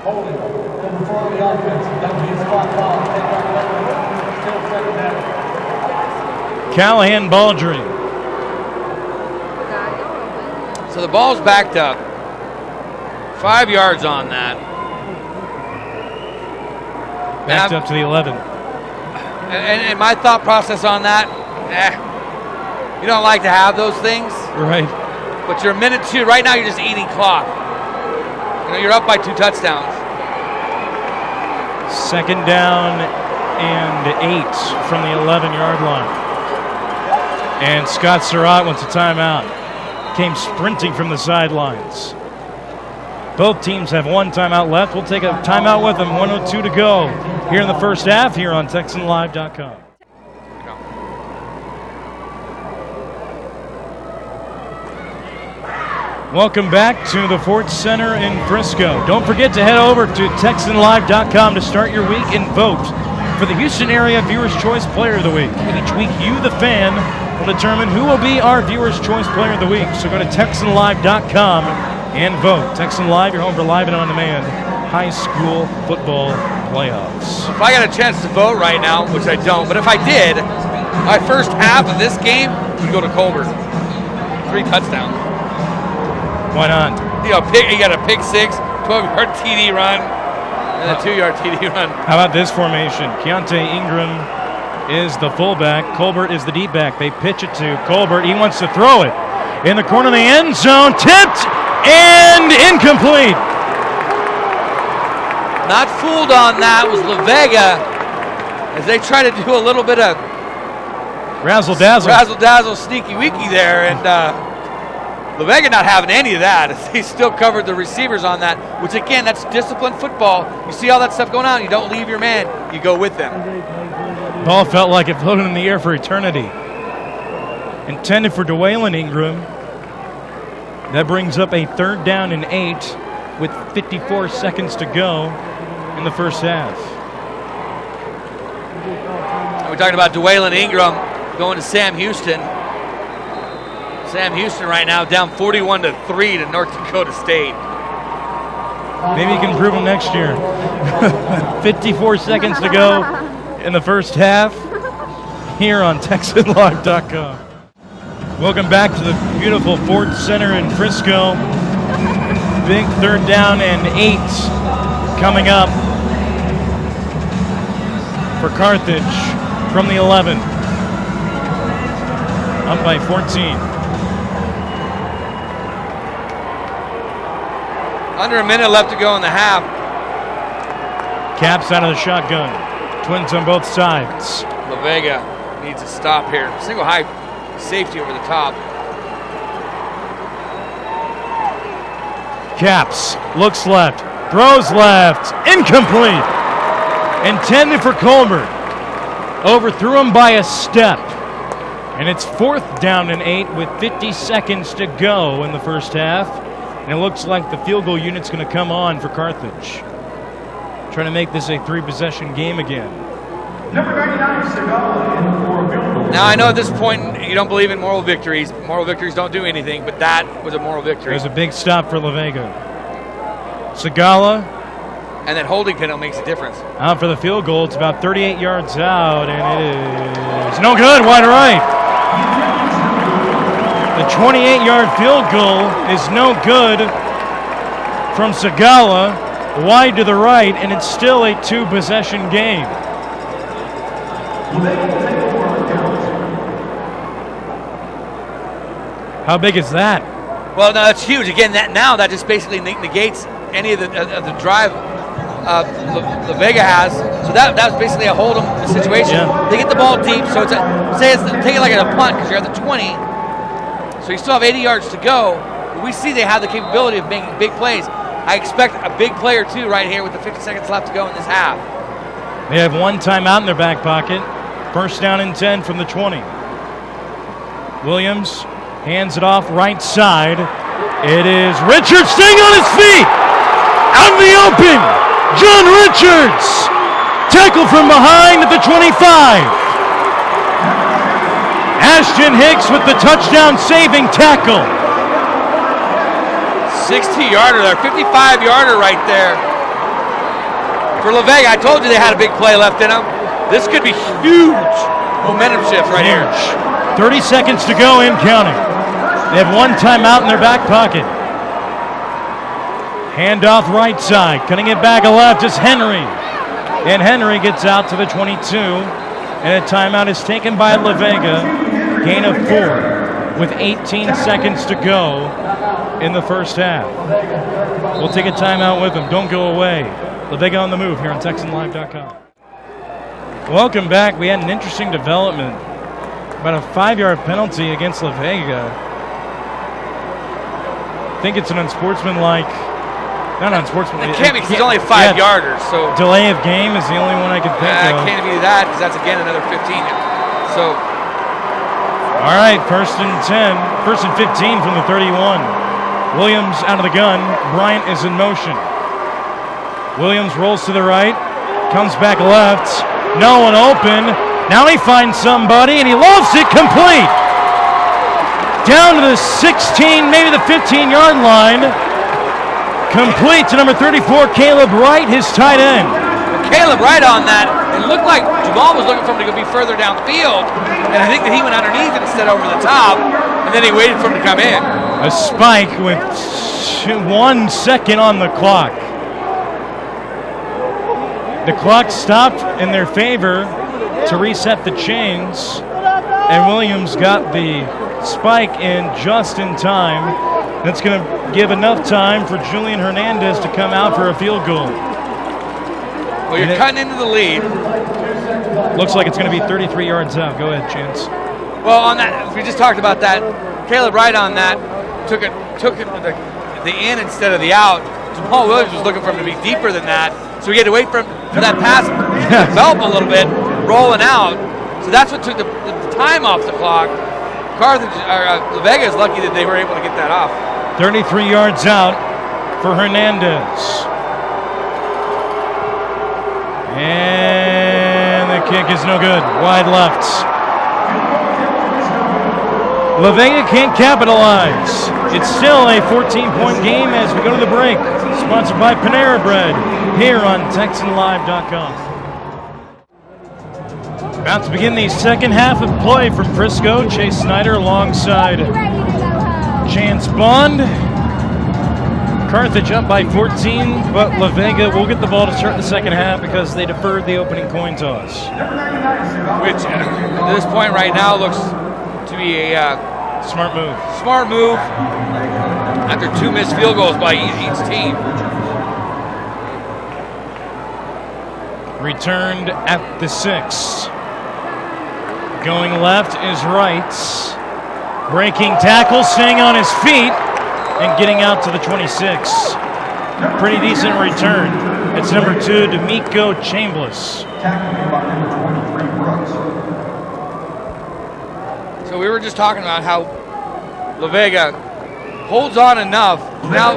Holding. Number 4 on the offense. That would be a spot foul. Take back 11. Still second down. Callahan Baldry. So the ball's backed up. 5 yards on that. Backed up to the 11. And my thought process on that, you don't like to have those things. Right. But you're a minute 2. Right now you're just eating clock. You know, you're up by 2 touchdowns. Second down and 8 from the 11-yard line. And Scott Surratt wants a timeout. Came sprinting from the sidelines. Both teams have one timeout left. We'll take a timeout with them. 1:02 to go here in the first half here on TexanLive.com. Welcome back to the Ford Center in Frisco. Don't forget to head over to TexanLive.com to start your week and vote for the Houston Area Viewers' Choice Player of the Week. Each week, you, the fan, will determine who will be our Viewers' Choice Player of the Week. So go to TexanLive.com and vote. Texan Live, your home for live and on-demand high school football playoffs. If I got a chance to vote right now, which I don't, but if I did, my first half of this game would go to Colbert. 3 touchdowns. Why not? You know, you got a pick 6, 12-yard TD run, and a 2-yard TD run. How about this formation? Keontae Ingram is the fullback. Colbert is the deep back. They pitch it to Colbert. He wants to throw it. In the corner of the end zone, tipped and incomplete. Not fooled on that was La Vega as they try to do a little bit of razzle-dazzle, sneaky-weaky there, and La Vega not having any of that. They still covered the receivers on that, which again, that's disciplined football. You see all that stuff going on, you don't leave your man, you go with them. Ball felt like it floated in the air for eternity. Intended for Dwaylen Ingram. That brings up a 3rd down and 8 with 54 seconds to go in the first half. We're talking about Dwaylen Ingram going to Sam Houston. Sam Houston right now down 41-3 to North Dakota State. Maybe you can prove them next year. 54 seconds to go in the first half here on TexanLive.com. Welcome back to the beautiful Ford Center in Frisco. Big 3rd down and 8 coming up for Carthage from the 11. Up by 14. Under a minute left to go in the half. Caps out of the shotgun. Twins on both sides. La Vega needs a stop here. Single high safety over the top. Caps looks left, throws left, incomplete. Intended for Colbert. Overthrew him by a step. And it's 4th down and 8 with 50 seconds to go in the first half. And it looks like the field goal unit's going to come on for Carthage. Trying to make this a 3-possession game again. Number 99, Segala, in for a field goal. Now, I know at this point you don't believe in moral victories. Moral victories don't do anything, but that was a moral victory. It was a big stop for La Vega. Segala And that holding penalty makes a difference. out for the field goal. It's about 38 yards out, and it is no good. Wide right. The 28-yard field goal is no good from Segala, wide to the right, and it's still a 2-possession game. How big is that? Well, no, it's huge. Again, that just basically negates any of the drive La Vega has. So that was basically a hold 'em situation. Yeah. They get the ball deep, so take it like a punt because you're at the 20. So you still have 80 yards to go. But we see they have the capability of making big plays. I expect a big play or two right here with the 50 seconds left to go in this half. They have one timeout in their back pocket. 1st down and 10 from the 20. Williams hands it off right side. It is Richards staying on his feet. Out in the open. John Richards. Tackle from behind at the 25. Ashton Hicks with the touchdown saving tackle. 60-yarder there, 55-yarder right there. For La Vega, I told you they had a big play left in them. This could be huge momentum shift right here. 30 seconds to go and counting. They have one timeout in their back pocket. Handoff right side. Cutting it back left is Henry. And Henry gets out to the 22. And a timeout is taken by La Vega. Gain of 4 with 18 seconds to go in the first half. We'll take a timeout with them. Don't go away. La Vega on the move here on TexanLive.com. Welcome back. We had an interesting development. About a 5-yard penalty against La Vega. I think it's an unsportsmanlike. Not unsportsmanlike. It can't be because he's only a 5-yarder. So delay of game is the only one I can think of. It can't be that because that's again another 15. So. All right, 1st and 10. 1st and 15 from the 31. Williams out of the gun. Bryant is in motion. Williams rolls to the right. Comes back left. No one open. Now he finds somebody, and he lofts it complete. Down to the 16, maybe the 15-yard line. Complete to number 34, Caleb Wright, his tight end. Caleb Wright on that. It looked like Jamal was looking for him to go be further downfield, and I think that he went underneath it instead over the top, and then he waited for him to come in. A spike with 1 second on the clock. The clock stopped in their favor to reset the chains, and Williams got the spike in just in time. That's going to give enough time for Julian Hernandez to come out for a field goal. Well, you're cutting into the lead. Looks like it's going to be 33 yards out. Go ahead, Chance. Well, on that, we just talked about that. Caleb Wright on that took it the in instead of the out. Jamal Williams was looking for him to be deeper than that, so he had to wait for that pass to develop a little bit, rolling out. So that's what took the time off the clock. Carthage, La Vega is lucky that they were able to get that off. 33 yards out for Hernandez. And the kick is no good. Wide left. La Vega can't capitalize. It's still a 14-point game as we go to the break. Sponsored by Panera Bread here on TexanLive.com. About to begin the second half of play from Frisco. Chase Snyder alongside Chance Bond. Carthage up by 14, but La Vega will get the ball to start the second half because they deferred the opening coin toss. Which, at this point right now, looks to be a smart move. Smart move after 2 missed field goals by each team. Returned at the 6. Going left is Wright. Breaking tackle, staying on his feet, and getting out to the 26. Pretty decent return. It's number 2, D'Amico Chambliss. So So we were just talking about how La Vega holds on enough. Now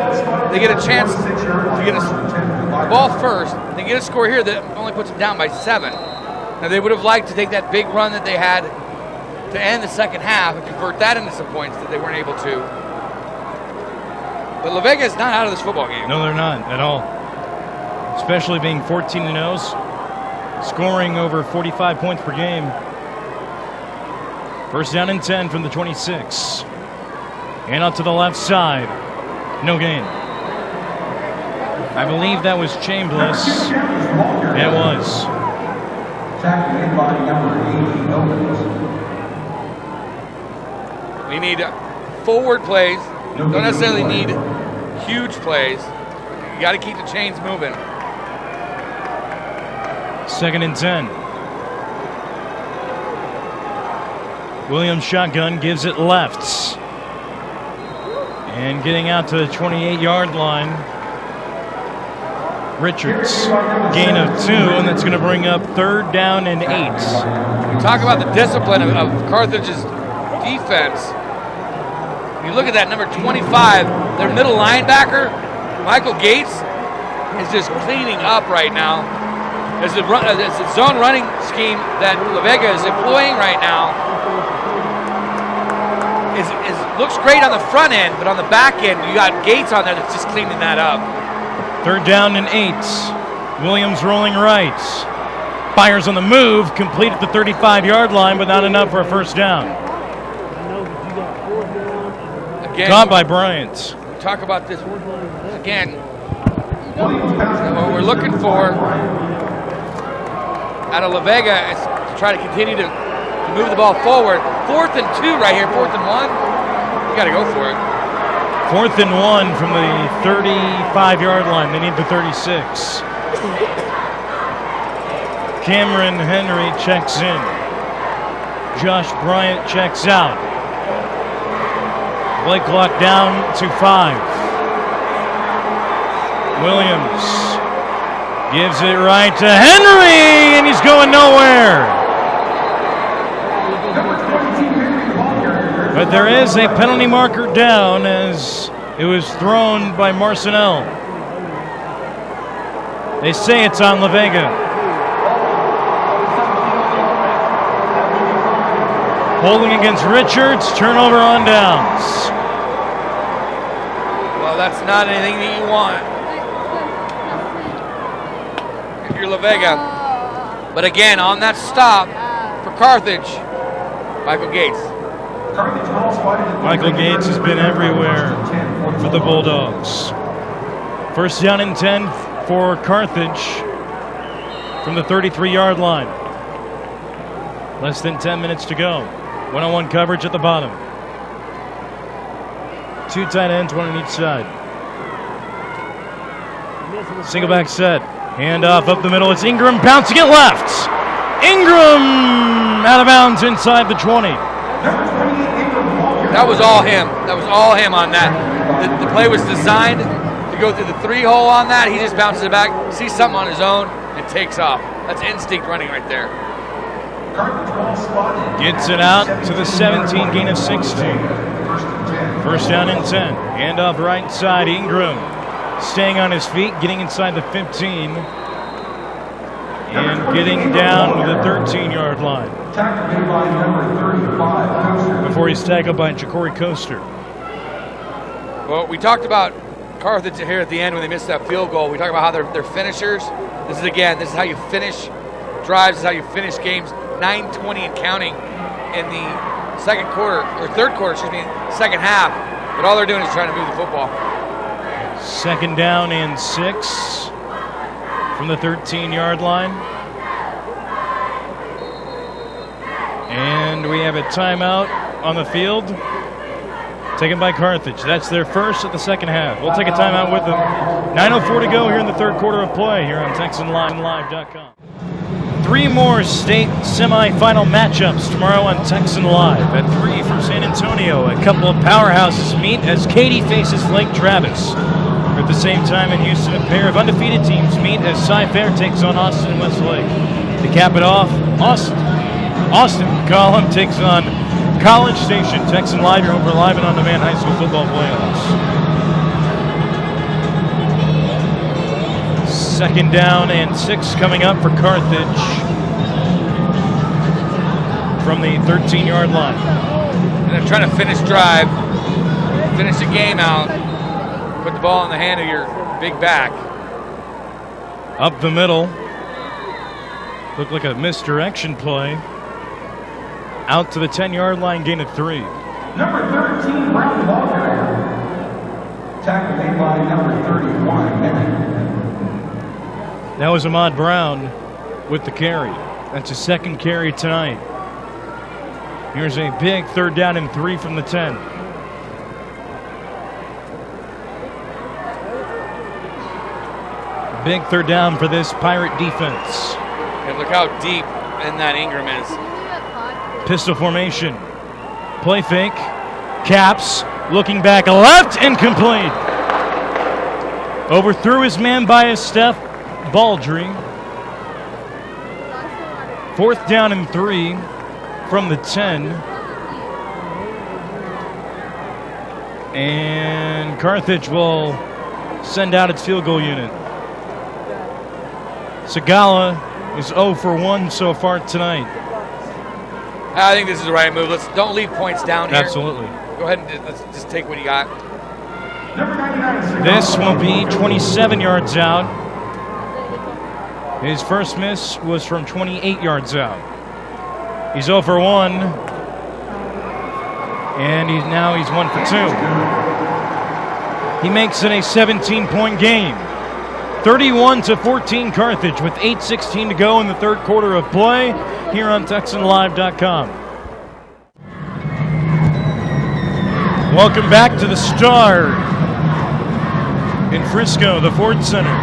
they get a chance to get a ball first. They get a score here that only puts them down by 7. Now they would have liked to take that big run that they had to end the second half and convert that into some points that they weren't able to. But La Vega is not out of this football game. No, they're not at all. Especially being 14-0, scoring over 45 points per game. First down and 10 from the 26. And out to the left side. No gain. I believe that was Chambliss. It was. Tackling in by number 80, Owens. We need forward plays. Don't necessarily need huge plays. You got to keep the chains moving. Second and 10. Williams shotgun gives it left. And getting out to the 28-yard line. Richards, gain of 2, and that's going to bring up third down and 8. We talk about the discipline of Carthage's defense. You look at that number 25, their middle linebacker, Michael Gates, is just cleaning up right now. It's a zone running scheme that La Vega is employing right now. It looks great on the front end, but on the back end, you got Gates on there that's just cleaning that up. Third down and 8. Williams rolling right. Fires on the move, complete at the 35-yard line, but not enough for a first down. Again, caught by Bryant. We talk about this again. What we're looking for out of La Vega is to try to continue to move the ball forward. 4th and 2 right here, 4th and 1. You got to go for it. 4th and 1 from the 35-yard line. They need the 36. Cameron Henry checks in. Josh Bryant checks out. Play clock down to 5. Williams gives it right to Henry, and he's going nowhere. But there is a penalty marker down as it was thrown by Marcinelle. They say it's on La Vega. Holding against Richards, turnover on downs. Well, that's not anything that you want if you're La Vega. But again, on that stop for Carthage, Michael Gates. Michael Gates has been everywhere for the Bulldogs. First down and 10 for Carthage from the 33-yard line. Less than 10 minutes to go. One-on-one coverage at the bottom. 2 tight ends, 1 on each side. Single back set. Hand off up the middle. It's Ingram bouncing it left. Ingram out of bounds inside the 20. That was all him. That was all him on that. The play was designed to go through the 3-hole on that. He just bounces it back, sees something on his own, and takes off. That's instinct running right there. Gets it out to the 17, gain of 16. First down and 10. Hand off right side, Ingram. Staying on his feet, getting inside the 15. And getting down to the 13-yard line. Before he's tackled by Ja'Cory Coaster. Well, we talked about Carthage here at the end when they missed that field goal. We talked about how they're finishers. This is how you finish drives. This is how you finish games. 9:20 and counting in the third quarter, second half. But all they're doing is trying to move the football. Second down and 6 from the 13-yard line. And we have a timeout on the field taken by Carthage. That's their first of the second half. We'll take a timeout with them. 9:04 to go here in the third quarter of play here on TexanLive.com. 3 more state semifinal matchups tomorrow on Texan Live. At 3 from San Antonio, a couple of powerhouses meet as Katy faces Lake Travis. At the same time in Houston, a pair of undefeated teams meet as Cy-Fair takes on Austin and Westlake. To cap it off, Austin Column takes on College Station, Texan Live, you're over live and on-demand high school football playoffs. Second down and 6 coming up for Carthage from the 13-yard line. And they're trying to finish drive, finish the game out, put the ball in the hand of your big back. Up the middle. Looked like a misdirection play. Out to the 10-yard line, gain of 3. Number 13, Brown Walker. Tackle made by number 31, That was Ahmad Brown with the carry. That's his second carry tonight. Here's a big 3rd down and 3 from the 10. Big 3rd down for this Pirate defense. And look how deep in that Ingram is. Pistol formation. Play fake. Caps. Looking back left. Incomplete. Overthrew his man by a step. Baldry. 4th down and 3 from the 10. And Carthage will send out its field goal unit. Segala is 0 for 1 so far tonight. I think this is the right move. Don't leave points down here. Absolutely. Go ahead and let's just take what you got. This will be 27 yards out. His first miss was from 28 yards out. He's 0 for 1. And he's 1 for 2. He makes it a 17-point game. 31-14 Carthage with 8:16 to go in the 3rd quarter of play here on TexanLive.com. Welcome back to the Star in Frisco, the Ford Center.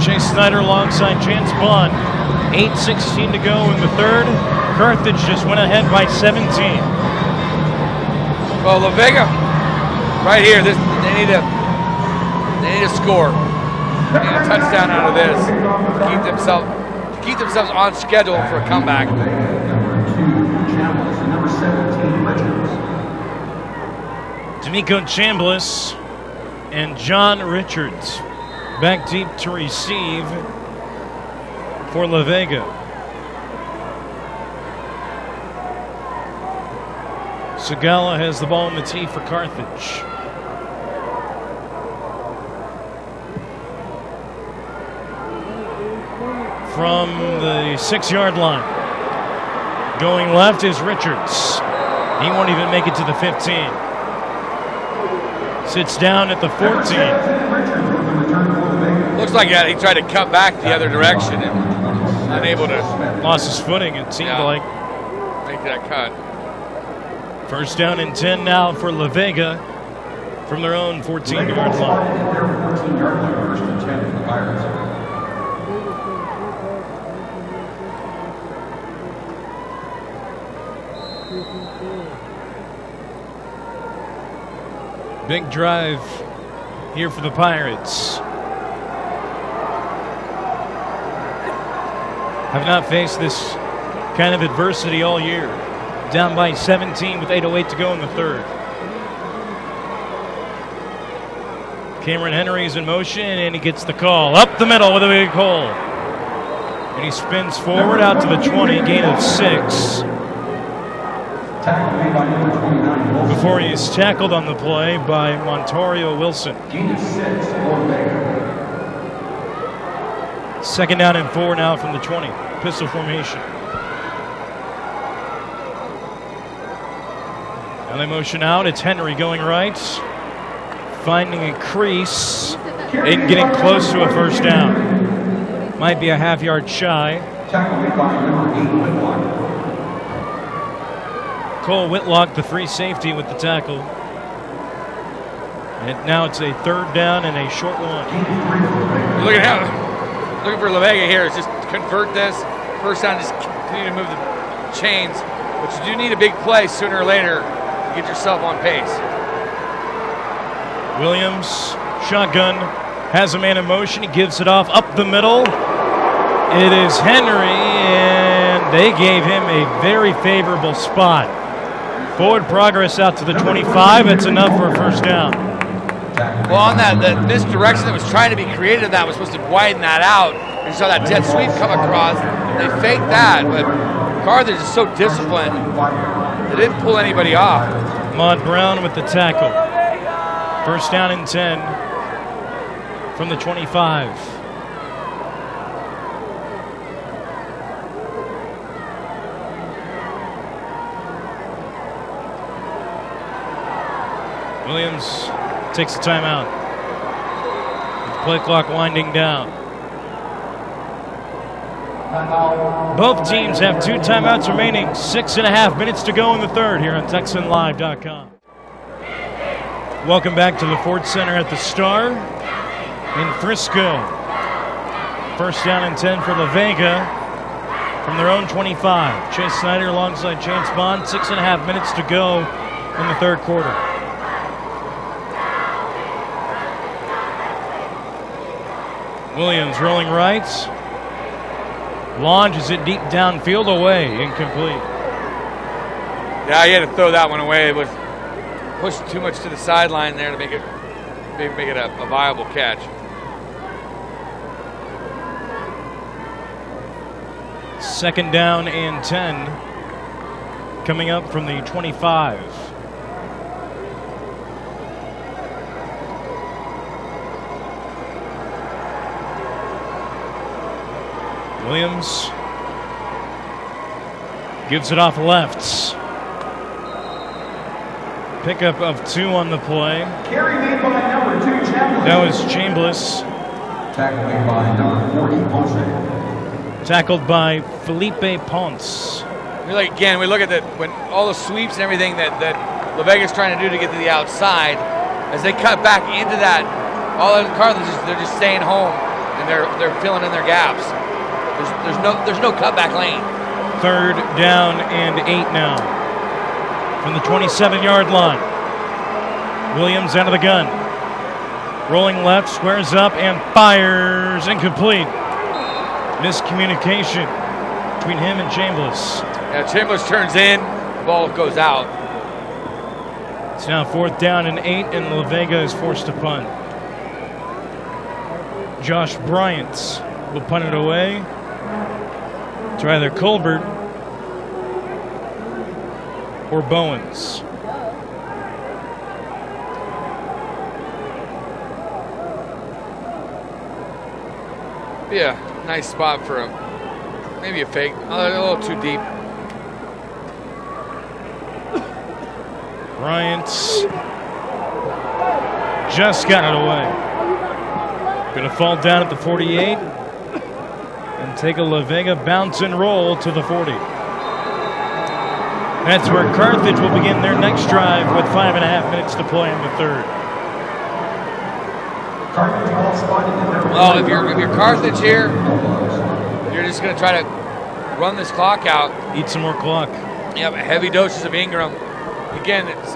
Chase Snyder alongside Chance Bond. 8:16 to go in the 3rd. Carthage just went ahead by 17. Well, La Vega, right here, they need a score. They need a touchdown out of this to keep themselves on schedule for a comeback. D'Amico Chambliss and John Richards back deep to receive for La Vega. Segala has the ball in the tee for Carthage. From the 6-yard line. Going left is Richards. He won't even make it to the 15. Sits down at the 14. Looks like he tried to cut back the other direction and unable to. Lost his footing, it seemed like. Make that cut. 1st down and 10 now for La Vega from their own 14-yard line. Big drive here for the Pirates. Have not faced this kind of adversity all year. Down by 17 with 8:08 to go in the 3rd. Cameron Henry's in motion and he gets the call. Up the middle with a big hole. And he spins forward out to the 20, gain of 6. Before he is tackled on the play by Montario Wilson. 2nd down and 4 now from the 20. Pistol formation. Now they motion out. It's Henry going right. Finding a crease and getting close to a 1st down. Might be a half-yard shy. Cole Whitlock, the free safety, with the tackle. And now it's a 3rd down and a short one. Looking for La Vega here is just convert this. 1st down, just continue to move the chains. But you do need a big play sooner or later to get yourself on pace. Williams, shotgun, has a man in motion. He gives it off up the middle. It is Henry, and they gave him a very favorable spot. Forward progress out to the 25. That's enough for a first down. Well, on that misdirection that was trying to be created, that was supposed to widen that out. You saw that jet sweep come across. They faked that, but Carthage is so disciplined. They didn't pull anybody off. Ahmad Brown with the tackle. First down and 10 from the 25. Williams takes a timeout. With play clock winding down. Both teams have 2 timeouts remaining. 6.5 minutes to go in the third here on TexanLive.com. Welcome back to the Ford Center at the Star in Frisco. First down and 10 for La Vega from their own 25. Chase Snyder alongside Chance Bond. 6.5 minutes to go in the third quarter. Williams rolling right. Launches it deep downfield away. Incomplete. Yeah, he had to throw that one away. It was pushed too much to the sideline there to make it a viable catch. Second down and 10 coming up from the 25. Williams gives it off left. Pickup of 2 on the play. Carry made by number 2, Chambliss. That was Chambliss. Tackle made by number 40, Ponce. Tackled by Felipe Ponce. We look at when all the sweeps and everything that La Vega's trying to do to get to the outside. As they cut back into that, all the Carthage, they're just staying home and they're filling in their gaps. There's no cutback lane. Third down and 8 now from the 27-yard line. Williams out of the gun. Rolling left, squares up, and fires. Incomplete. Miscommunication between him and Chambliss. Yeah, Chambliss turns in, the ball goes out. It's now fourth down and 8, and La Vega is forced to punt. Josh Bryant will punt it away to either Colbert or Bowens. Yeah, nice spot for maybe a fake, a little too deep. Bryant just got it away. Gonna fall down at the 48 and take a La Vega bounce and roll to the 40. That's where Carthage will begin their next drive with 5.5 minutes to play in the third. Well, if you're Carthage here, you're just gonna try to run this clock out. Eat some more clock. Yeah, heavy doses of Ingram. Again, it's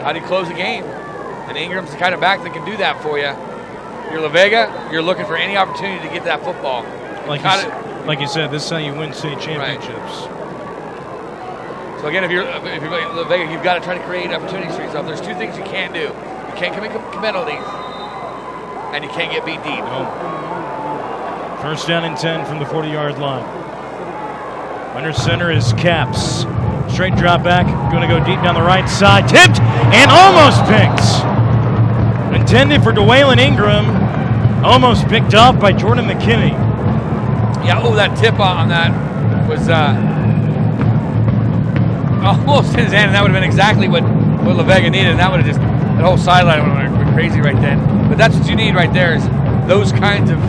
how do you close a game? And Ingram's the kind of back that can do that for you. You're La Vega, you're looking for any opportunity to get that football. Like you said, this is how you win state championships. Right. So again, if you're La Vega, you've got to try to create opportunities for yourself. There's 2 things you can't do. You can't commit penalties, and you can't get beat deep. No. First down and 10 from the 40-yard line. Under center is Caps. Straight drop back, going to go deep down the right side. Tipped and almost picked. Intended for DeWaylen Ingram. Almost picked off by Jordan McKinney. Yeah, that tip on that was almost in his hand, and that would have been exactly what La Vega needed, and that would have that whole sideline would have been crazy right then. But that's what you need right there, is those kinds of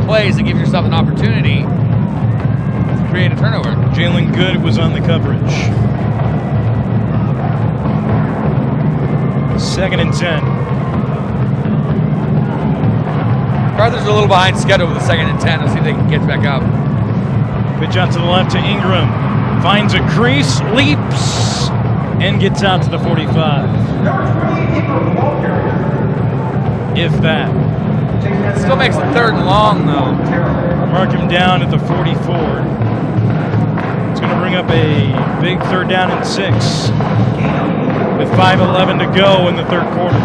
plays that give yourself an opportunity to create a turnover. Jalen Good was on the coverage. Second and 10. Carthage is a little behind schedule with the second and 10. Let's see if they can get back up. Pitch out to the left to Ingram. Finds a crease, leaps, and gets out to the 45. If that. Still makes it third and long, though. Mark him down at the 44. It's going going to bring up a big 3rd down and 6 with 5:11 to go in the 3rd quarter.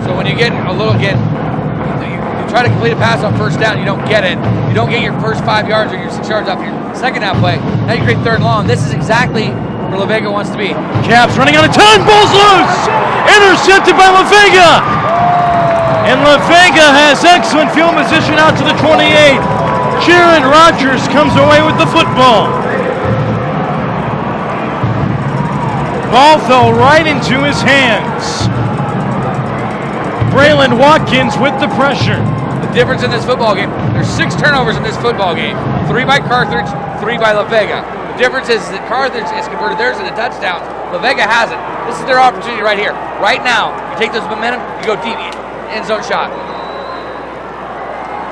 So when you get a little, again, you try to complete a pass on 1st down, you don't get it. You don't get your first 5 yards or your 6 yards off your 2nd down play. Now you create 3rd and long. This is exactly where La Vega wants to be. Caps running out of time, ball's loose! Intercepted by La Vega! And La Vega has excellent field position out to the 28. Jaron Rogers comes away with the football. Ball fell right into his hands. Braylon Watkins with the pressure. The difference in this football game, there's 6 turnovers in this football game. 3 by Carthage, 3 by La Vega. The difference is that Carthage has converted theirs into touchdowns. La Vega hasn't. This is their opportunity right here. Right now, you take those momentum, you go deep, end zone shot.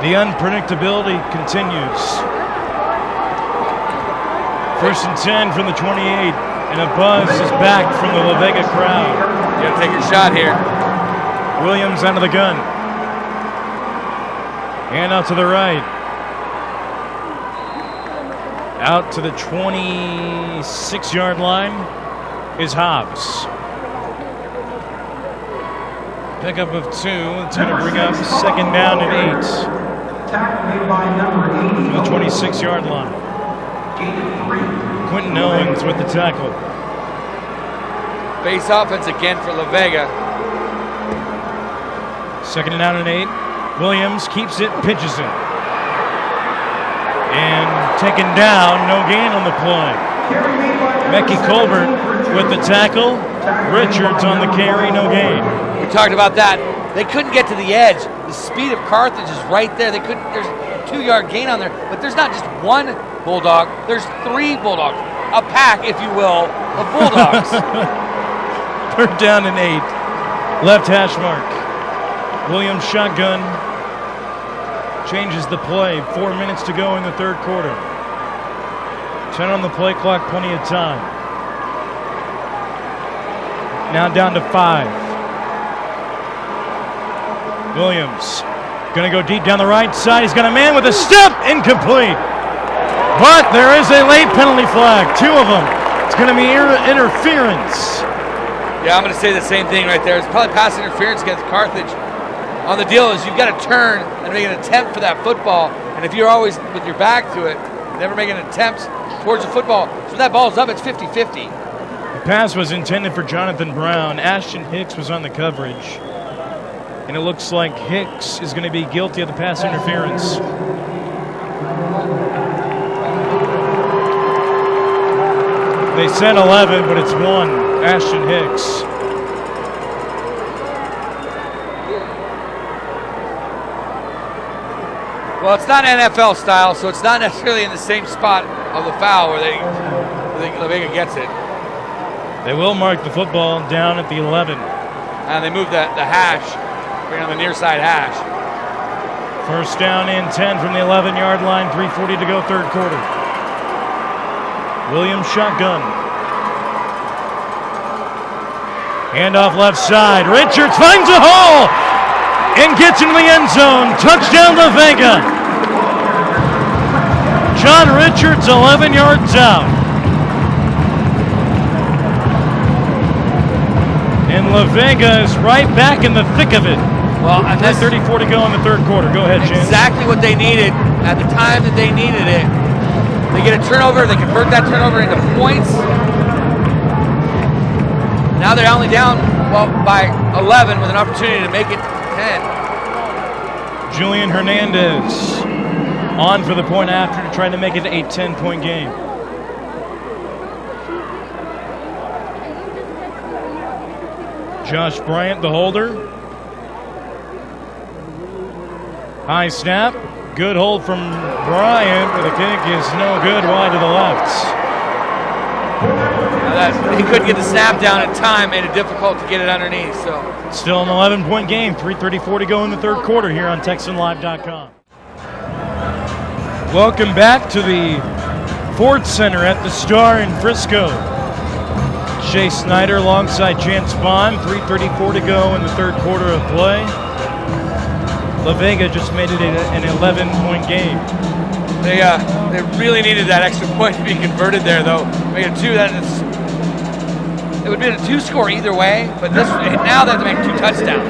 The unpredictability continues. 1st and 10 from the 28, and a buzz is back from the La Vega crowd. You gotta take your shot here. Williams out of the gun. And out to the right. Out to the 26-yard line is Hobbs. Pickup of 2. It's going to bring up 2nd down and 8. Tackle made by number 80. The 26-yard line. Quentin Owens with the tackle. Base offense again for La Vega. 2nd down and 8. Williams keeps it, pitches it. And taken down, no gain on the play. Becky Colbert with the tackle. Richards on the carry, no gain. We talked about that. They couldn't get to the edge. The speed of Carthage is right there. They couldn't. There's a 2-yard gain on there, but there's not just one Bulldog. There's 3 Bulldogs. A pack, if you will, of Bulldogs. 3rd down and 8. Left hash mark. Williams shotgun. Changes the play. 4 minutes to go in the 3rd quarter. 10 on the play clock, plenty of time. Now down to 5. Williams gonna go deep down the right side. He's got a man with a step, incomplete. But there is a late penalty flag, 2 of them. It's gonna be interference. Yeah, I'm gonna say the same thing right there. It's probably pass interference against Carthage. On the deal is you've got to turn and make an attempt for that football. And if you're always with your back to it, never making an attempt towards the football, so that ball's up, it's 50-50. The pass was intended for Jonathan Brown. Ashton Hicks was on the coverage. And it looks like Hicks is going to be guilty of the pass interference. They said 11, but it's 1. Ashton Hicks. Well, it's not NFL style, so it's not necessarily in the same spot of the foul where La Vega gets it. They will mark the football down at the 11. And they move the hash, bring on the near side hash. 1st down and 10 from the 11-yard line, 3:40 to go, 3rd quarter. Williams shotgun. Handoff left side. Richards finds a hole and gets into the end zone. Touchdown La Vega. John Richards 11 yards out. And La Vega is right back in the thick of it. Well, and that's 34 to go in the 3rd quarter. Go ahead, James. Exactly what they needed at the time that they needed it. They get a turnover, they convert that turnover into points. Now they're only down by 11 with an opportunity to make it 10. Julian Hernandez on for the point after to try to make it a 10-point game. Josh Bryant, the holder. High snap. Good hold from Bryant, but the kick is no good, wide to the left. He couldn't get the snap down in time, made it difficult to get it underneath. So still an 11-point game, 3:34 to go in the 3rd quarter here on TexanLive.com. Welcome back to the Ford Center at the Star in Frisco. Shea Snyder alongside Chance Bond, 3:34 to go in the 3rd quarter of play. La Vega just made it an 11-point game. They really needed that extra point to be converted there, though. Make it 2. It would have been a 2-score either way, but now they have to make 2 touchdowns.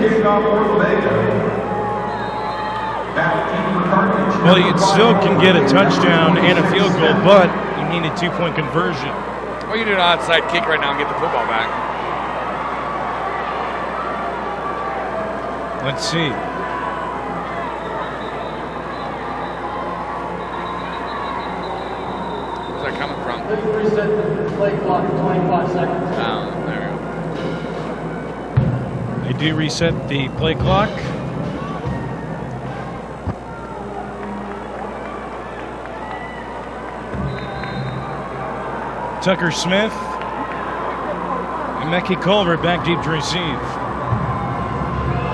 Well, you still can get a touchdown and a field goal, but you need a 2-point conversion. Or you do an onside kick right now and get the football back. Let's see. Where's that coming from? Let's reset the play clock to 25 seconds. Oh, there we go. They do reset the play clock. Tucker Smith and Mekhi Culver back deep to receive.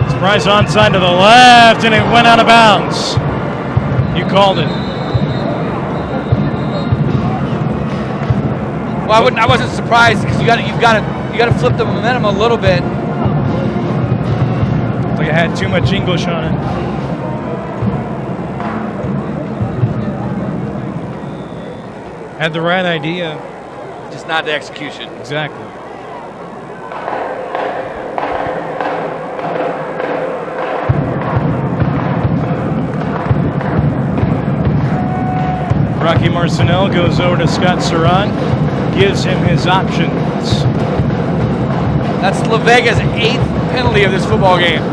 Surprise onside to the left, and it went out of bounds. You called it. Well, I wasn't surprised because you got to flip the momentum a little bit. It's like I had too much English on it. Had the right idea. Just not the execution. Exactly. Rocky Marcinelle goes over to Scott Surratt, gives him his options. That's La Vega's 8th penalty of this football game.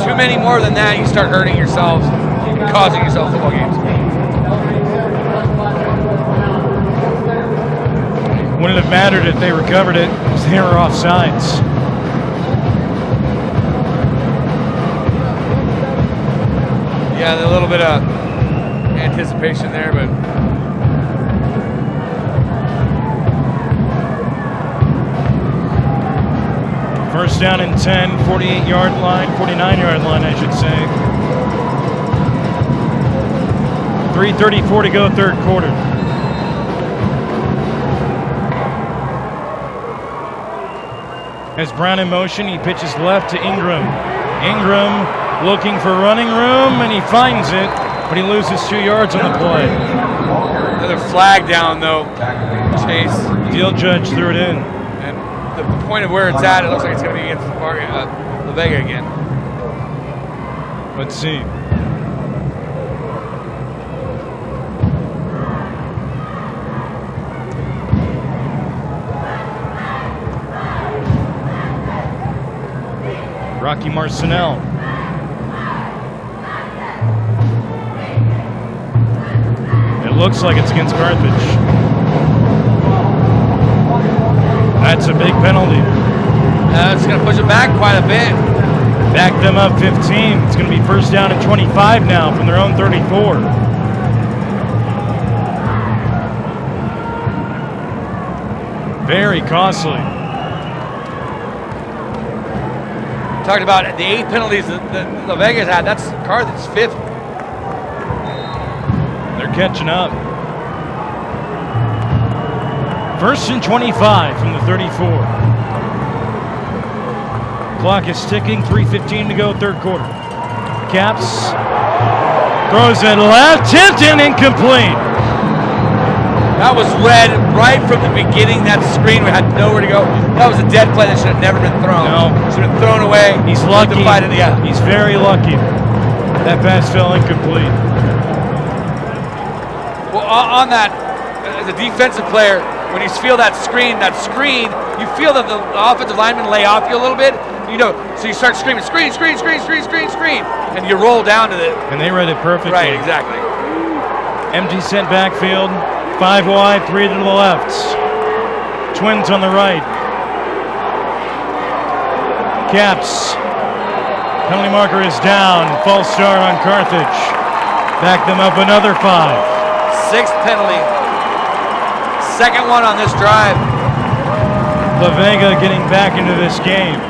Too many more than that, you start hurting yourselves and causing yourself football games. Wouldn't have mattered if they recovered it because they were offsides. Yeah, a little bit of anticipation there, but first down and 10, 48-yard line, 49-yard line, I should say. 3:34 to go, third quarter. As Brown in motion, he pitches left to Ingram. Ingram looking for running room, and he finds it, but he loses 2 yards on the play. Another flag down, though. Chase. Deal judge threw it in. And the point of where it's at, it looks like it's going to be against La Vega again. Let's see. Rocky Marcinelle. It looks like it's against Carthage. That's a big penalty. It's going to push it back quite a bit. Back them up 15. It's going to be first down and 25 now from their own 34. Very costly. Talked about the 8 penalties that La Vega's had. That's Carthage's 5th. They're catching up. First and 25 from the 34. Clock is ticking, 3:15 to go, third quarter. Caps throws it left, tipped and incomplete. That was read right from the beginning. That screen had nowhere to go. That was a dead play that should have never been thrown. No. Should have been thrown away. He's lucky. Yeah. He's very lucky. That pass fell incomplete. Well, on that, as a defensive player, when you feel that screen, you feel that the offensive lineman lay off you a little bit. You know, so you start screaming, screen, and you roll down to the. And they read it perfectly. Right, exactly. Empty set backfield, 5 wide, 3 to the left. Twins on the right. Caps. Penalty marker is down. False start on Carthage. Back them up another 5. 6th penalty. Second one on this drive. La Vega getting back into this game.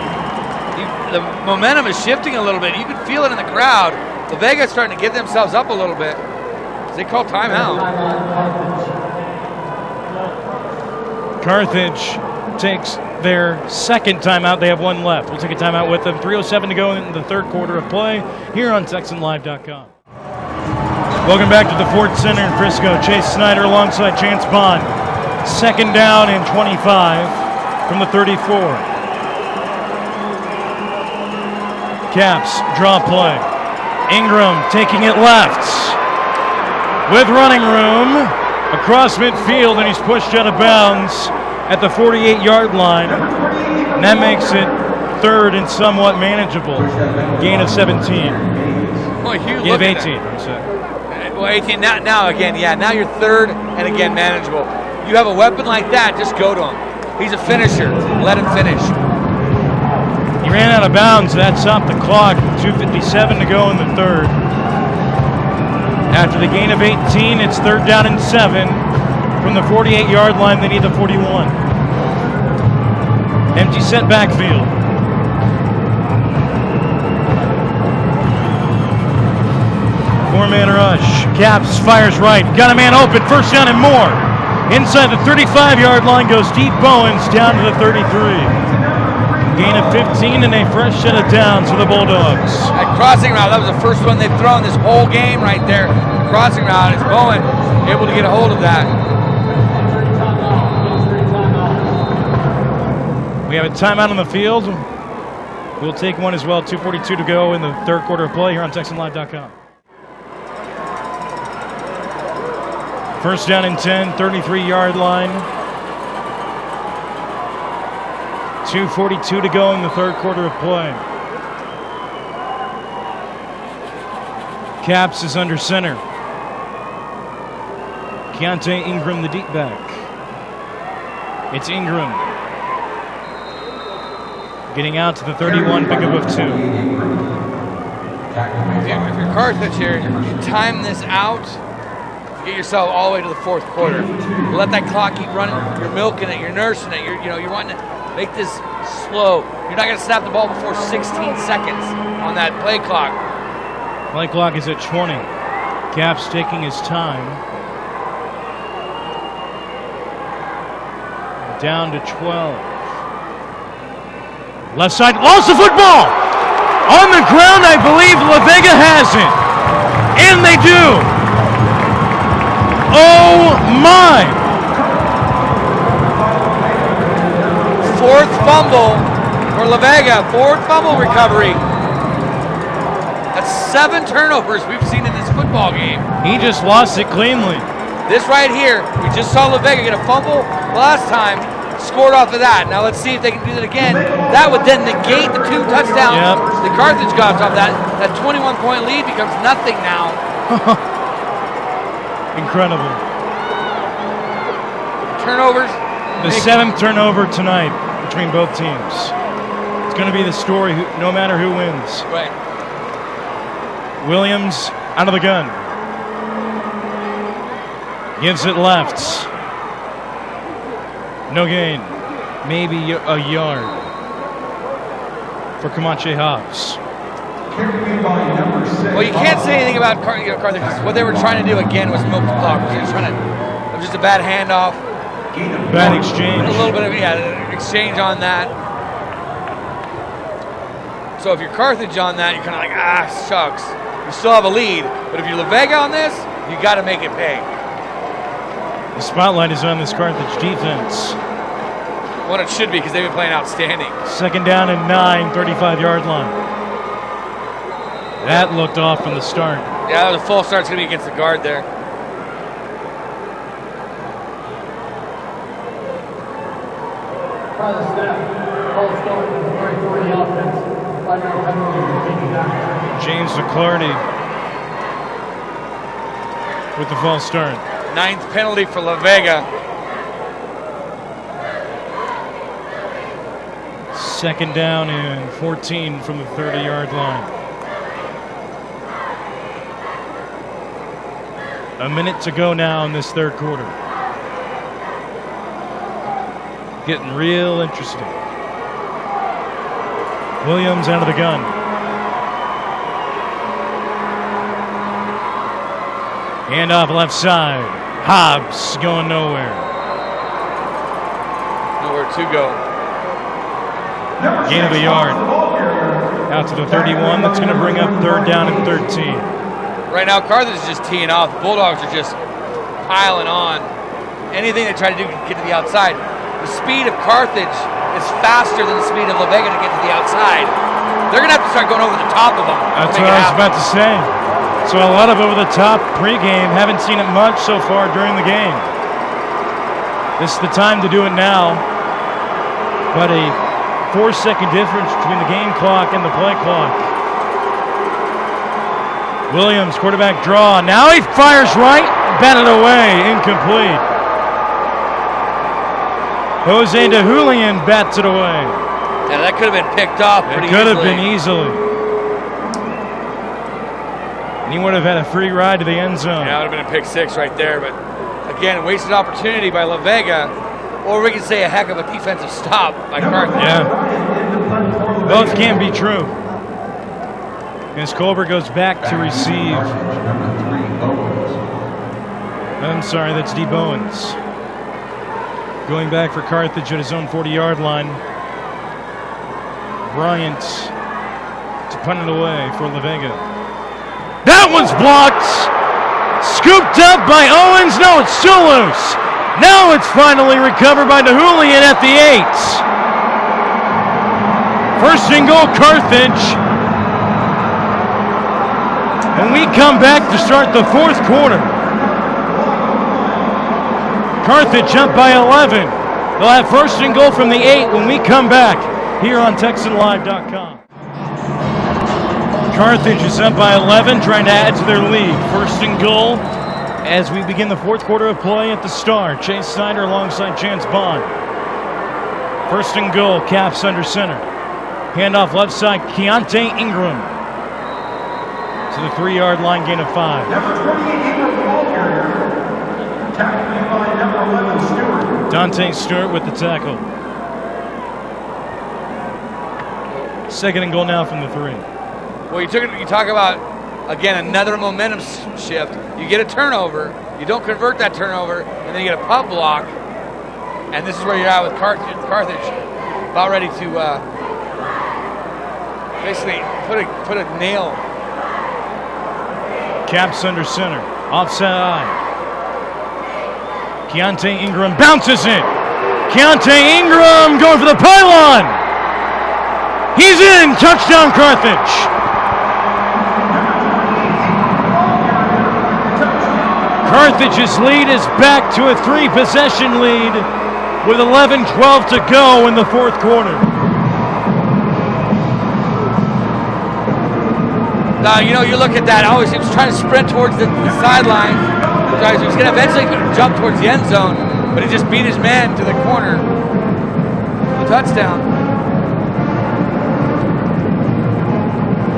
The momentum is shifting a little bit. You can feel it in the crowd. La Vega's starting to get themselves up a little bit. They call timeout. Carthage takes their second timeout. They have one left. We'll take a timeout with them. 3:07 to go in the third quarter of play here on TexanLive.com. Welcome back to the Ford Center in Frisco. Chase Snyder alongside Chance Bond. Second down and 25 from the 34. Caps draw play. Ingram taking it left with running room across midfield, and he's pushed out of bounds at the 48-yard line. And that makes it third and somewhat manageable. Gain of 17. Well, you Gain look of 18. at it. Well, 18 now again, yeah. Now you're third and again manageable. You have a weapon like that, just go to him. He's a finisher. Let him finish. He ran out of bounds. That's up the clock. 2:57 to go in the third. After the gain of 18, it's third down and 7. From the 48-yard line, they need the 41. Empty set backfield. Four-man rush. Caps fires right. Got a man open. First down and more. Inside the 35-yard line goes Steve Bowens down to the 33. Gain of 15 and a fresh set of downs for the Bulldogs. That crossing route, that was the first one they've thrown this whole game right there. Crossing route, it's Bowen able to get a hold of that. We have a timeout on the field. We'll take one as well. 2:42 to go in the third quarter of play here on TexanLive.com. First down and 10, 33-yard line. 2:42 to go in the third quarter of play. Caps is under center. Keontae Ingram, the deep back. It's Ingram. Getting out to the 31, pickup of 2. If you're Carthage here, you time this out, get yourself all the way to the fourth quarter. Let that clock keep running. You're milking it. You're nursing it. You're wanting to make this slow. You're not going to snap the ball before 16 seconds on that play clock. Play clock is at 20. Caps taking his time. Down to 12. Left side, lost the football! On the ground, I believe La Vega has it. And they do. Oh my! Fourth fumble for La Vega. Fourth fumble recovery. That's 7 turnovers we've seen in this football game. He just lost it cleanly. This right here, we just saw La Vega get a fumble last time, scored off of that. Now let's see if they can do that again. That would then negate the 2 touchdowns the Carthage got off that. That 21-point lead becomes nothing now. Incredible. Turnovers. The 7th turnover tonight between both teams. It's going to be the story no matter who wins. Right. Williams out of the gun. Gives it left. No gain. Maybe a yard for Comanche Hobbs. Well, you can't say anything about Carthage. What they were trying to do again was milk the clock. It was just a bad handoff. Bad exchange. A little bit of exchange on that. So if you're Carthage on that, you're kind of like, shucks. You still have a lead, but if you're La Vega on this, you got to make it pay. The spotlight is on this Carthage defense. What it should be, because they've been playing outstanding. Second down and 9, 35-yard line. That looked off from the start. Yeah, the full start's going to be against the guard there. By the snap, false start for the offense. 5-yard penalty for taking down. James McClarty with the false start. 9th penalty for La Vega. Second down and 14 from the 30-yard line. A minute to go now in this third quarter. Getting real interesting. Williams out of the gun. Handoff left side. Hobbs going nowhere. No nowhere to go. Gain of a yard. Out to the 31. That's going to bring up 3rd down and 13. Right now, Carthage is just teeing off. The Bulldogs are just piling on. Anything they try to do to get to the outside. The speed of Carthage is faster than the speed of La Vega to get to the outside. They're going to have to start going over the top of them. That's what I was about to say. So a lot of over-the-top pregame. Haven't seen it much so far during the game. This is the time to do it now. But a 4-second difference between the game clock and the play clock. Williams, quarterback draw. Now he fires right, batted away, incomplete. Jose DeJulian bats it away. Yeah, that could have been picked off pretty easily. It could have been easily. And he would have had a free ride to the end zone. Yeah, it would have been a pick 6 right there. But again, wasted opportunity by La Vega, or we could say a heck of a defensive stop by Carthage. Yeah. Both can be true. As Colbert goes back to receive. I'm sorry, that's D. Bowens. Going back for Carthage at his own 40-yard line. Bryant to punt it away for La Vega. That one's blocked! Scooped up by Owens. No, it's still loose. Now it's finally recovered by DeJulian at the 8. First and goal, Carthage. And we come back to start the 4th quarter. Carthage up by 11. They'll have first and goal from the 8 when we come back here on TexanLive.com. Carthage is up by 11, trying to add to their lead. First and goal as we begin the 4th quarter of play at the Star. Chase Snyder alongside Chance Bond. First and goal, Caps under center. Handoff left side, Keontae Ingram. To the 3-yard line, gain of 5. Number 28, Ingram, the ball carrier. Tackling by number 11, Stewart. Dante Stewart with the tackle. Second and goal now from the 3. Well, you talk about, again, another momentum shift. You get a turnover, you don't convert that turnover, and then you get a punt block. And this is where you're at with Carthage about ready to basically put a nail. Caps under center. Offset eye. Keontae Ingram bounces it. Keontae Ingram going for the pylon. He's in. Touchdown, Carthage. Carthage's lead is back to a 3-possession lead with 11-12 to go in the 4th quarter. Now, you look at that. Always he was trying to sprint towards the sideline. He was going to eventually jump towards the end zone, but he just beat his man to the corner. The touchdown.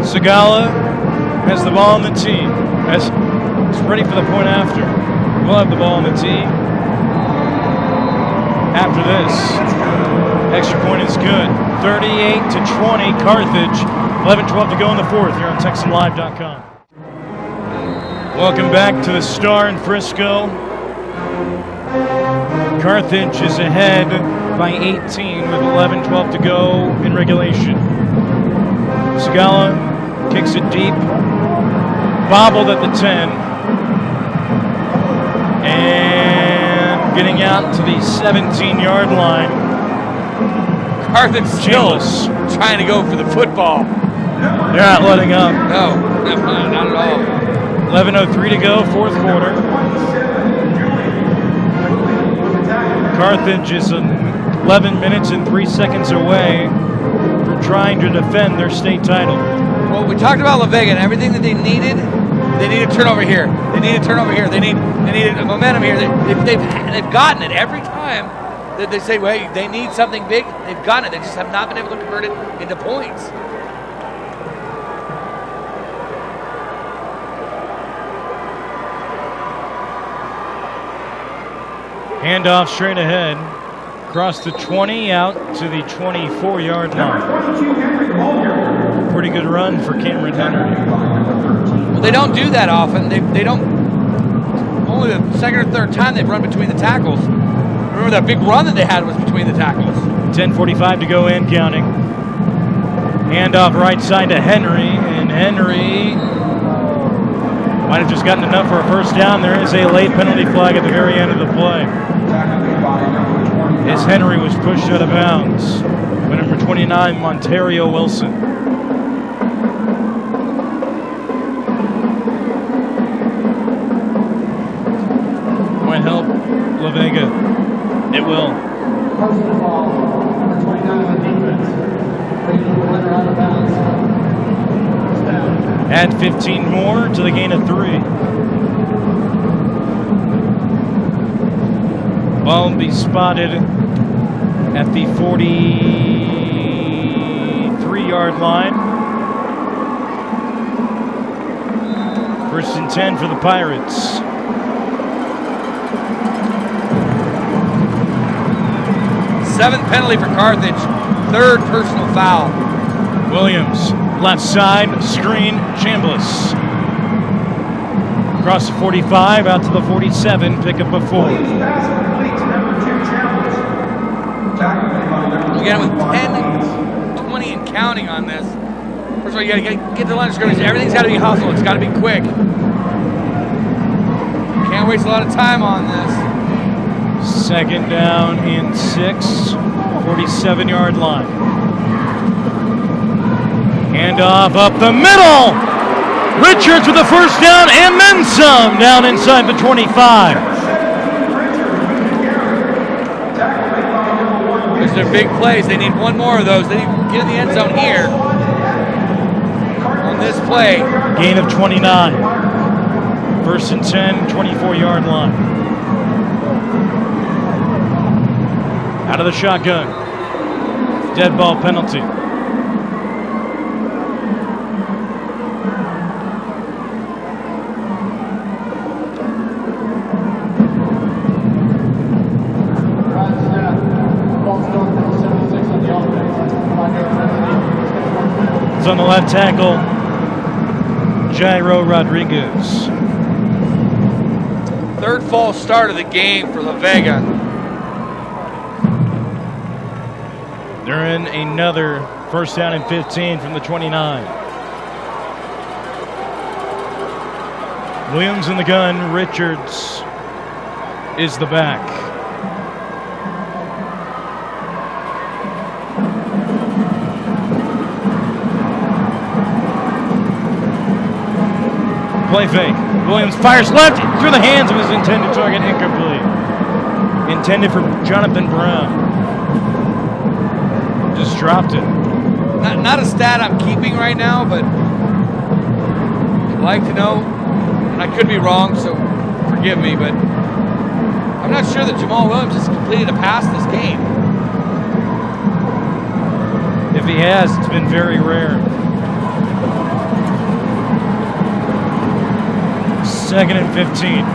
Segala has the ball on the tee. He's ready for the point after. We'll have the ball on the tee. After this, extra point is good. 38-20, Carthage. 11-12 to go in the 4th here on TexanLive.com. Welcome back to the Star in Frisco. Carthage is ahead by 18 with 11-12 to go in regulation. Segala kicks it deep. Bobbled at the 10. And getting out to the 17-yard line. Carthage still trying to go for the football. They're not letting up. No, not at all. 11:03 to go, 4th quarter. Carthage is 11 minutes and 3 seconds away from trying to defend their state title. Well, we talked about La Vega and everything that they needed. They need a turnover here. They need a turnover here. They need a momentum here. They've gotten it every time that they say, well, they need something big. They've gotten it. They just have not been able to convert it into points. Handoff straight ahead. Across the 20, out to the 24-yard line. Pretty good run for Cameron Henry. Well, they don't do that often. They don't. Only the second or third time they've run between the tackles. Remember that big run that they had was between the tackles. 10:45 to go and counting. Handoff right side to Henry, and Henry might have just gotten enough for a first down. There is a late penalty flag at the very end of the play, as Henry was pushed out of bounds by number 29, Montario Wilson. Might help La Vega. It will. Personal foul, number 29 on defense. Bringing the runner out of bounds. First down. Add 15 more to the gain of 3. Ball will be spotted at the 43-yard line. First and 10 for the Pirates. Seventh penalty for Carthage. Third personal foul. Williams, left side, screen, Chambliss. Across the 45, out to the 47, pick up a 4. Williams pass complete to number 2, Chambliss. Tackle made by number Again, with 10, 10, 20 and counting on this. First of all, you got to get the line of scrimmage. Everything's got to be hustle. It's got to be quick. Can't waste a lot of time on this. Second down and 6, 47-yard line. Handoff up the middle. Richards with the first down and then some down inside the 25. These are big plays. They need one more of those. They need to get in the end zone here on this play. Gain of 29. First and 10, 24-yard line. Out of the shotgun. Dead ball penalty. It's on the left tackle, Jairo Rodriguez. Third false start of the game for La Vega. They're in another first down and 15 from the 29. Williams in the gun, Richards is the back. Play fake. Williams fires left through the hands of his intended target, incomplete. Intended for Jonathan Brown. Just dropped it. Not a stat I'm keeping right now, but I'd like to know, and I could be wrong, so forgive me, but I'm not sure that Jamal Williams has completed a pass this game. If he has, it's been very rare. Second and 15.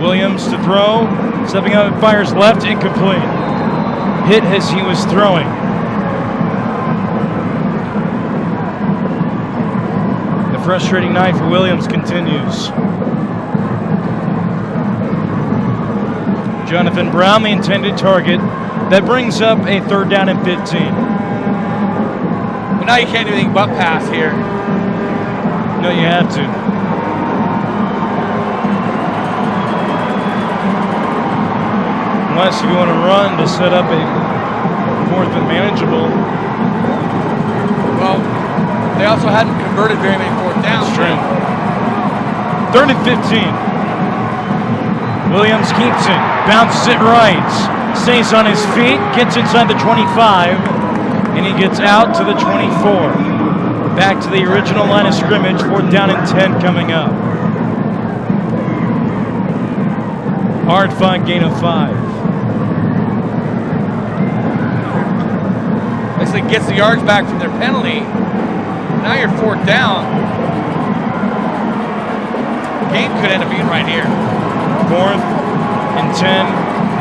Williams to throw. Stepping out, fires left, incomplete. Hit as he was throwing. The frustrating night for Williams continues. Jonathan Brown, the intended target. That brings up a third down and 15. But now you can't do anything but pass here. No, you have to. Unless you want to run to set up a fourth and manageable. Well, they also hadn't converted very many fourth downs. That's true. Third and 15. Williams keeps it, bounces it right, stays on his feet, gets inside the 25, and he gets out to the 24. Back to the original line of scrimmage, fourth down and 10 coming up. Hard fought gain of 5. Basically gets the yards back from their penalty. Now you're fourth down. The game could end up being right here. Fourth and 10,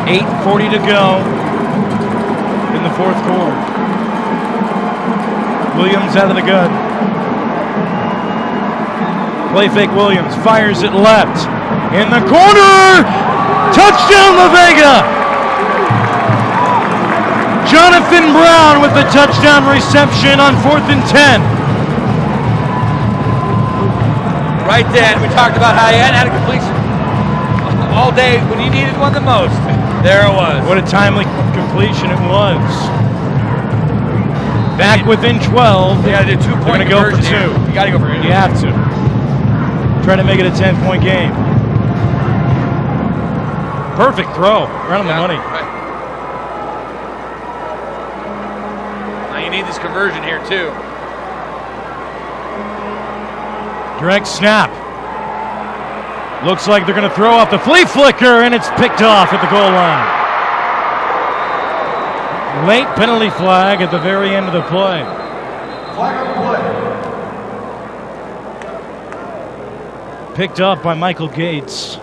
8:40 to go in the fourth quarter. Williams out of the gun. Play fake Williams, fires it left. In the corner! Touchdown, La Vega! Jonathan Brown with the touchdown reception on 4th and 10. Right then, we talked about how he hadn't had a completion all day when he needed one the most. There it was. What a timely completion it was. Back within 12. You gotta do 2-point They're gonna go for conversion 2. here. You gotta go for it. You have to. Try to make it a 10-point game. Perfect throw. Right on the money. Right. Now you need this conversion here too. Direct snap. Looks like they're going to throw off the flea flicker, and it's picked off at the goal line. Late penalty flag at the very end of the play. Flag on play. Picked up by Michael Gates.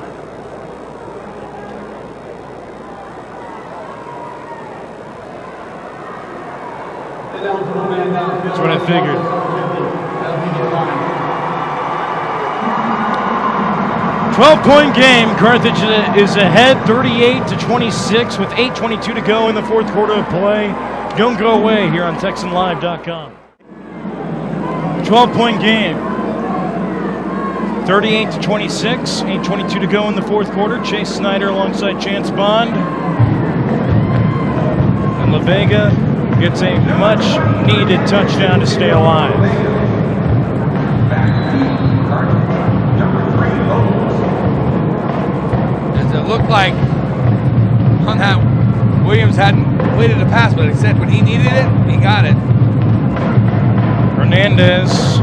That's what I figured. 12-point game. Carthage is ahead 38-26 with 8:22 to go in the fourth quarter of play. Don't go away here on TexanLive.com. 12-point game. 38-26, 8:22 to go in the fourth quarter. Chase Snyder alongside Chance Bond. And La Vega gets a much-needed touchdown to stay alive. It looked like on that Williams hadn't completed a pass, but he said when he needed it, he got it. Hernandez.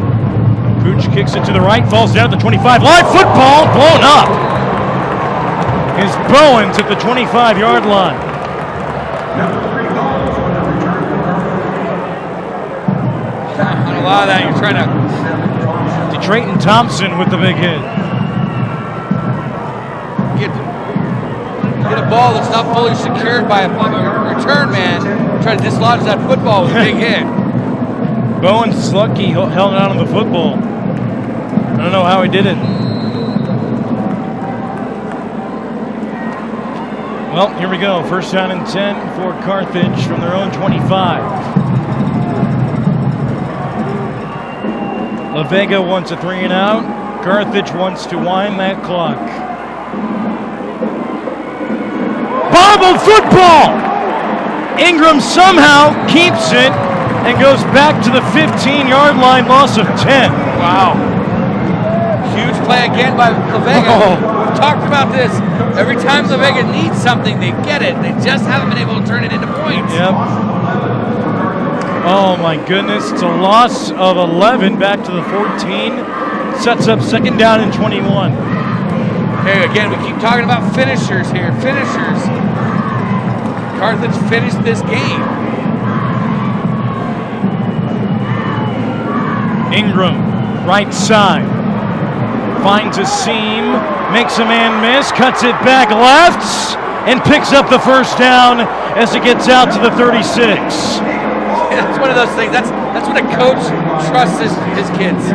Pooch kicks it to the right, falls down at the 25. Live football blown up. Is Bowens at the 25-yard line. On a lot of that, you're trying to. Detroit and Thompson with the big hit. Get a ball that's not fully secured by a return man. Try to dislodge that football with a big hit. Bowens is lucky he held on to the football. I don't know how he did it. Well, here we go. First down and 10 for Carthage from their own 25. La Vega wants a 3 and out. Carthage wants to wind that clock. Bobbled football! Ingram somehow keeps it and goes back to the 15-yard line, loss of 10. Wow. Huge play again by La Vega. We've talked about this. Every time La Vega needs something, they get it. They just haven't been able to turn it into points. Yep. Oh my goodness. It's a loss of 11 back to the 14. Sets up second down and 21. Okay, again, we keep talking about finishers here. Finishers. Carthage finished this game. Ingram, right side. Finds a seam, makes a man miss, cuts it back left, and picks up the first down as it gets out to the 36. That's one of those things. That's what a coach trusts his kids.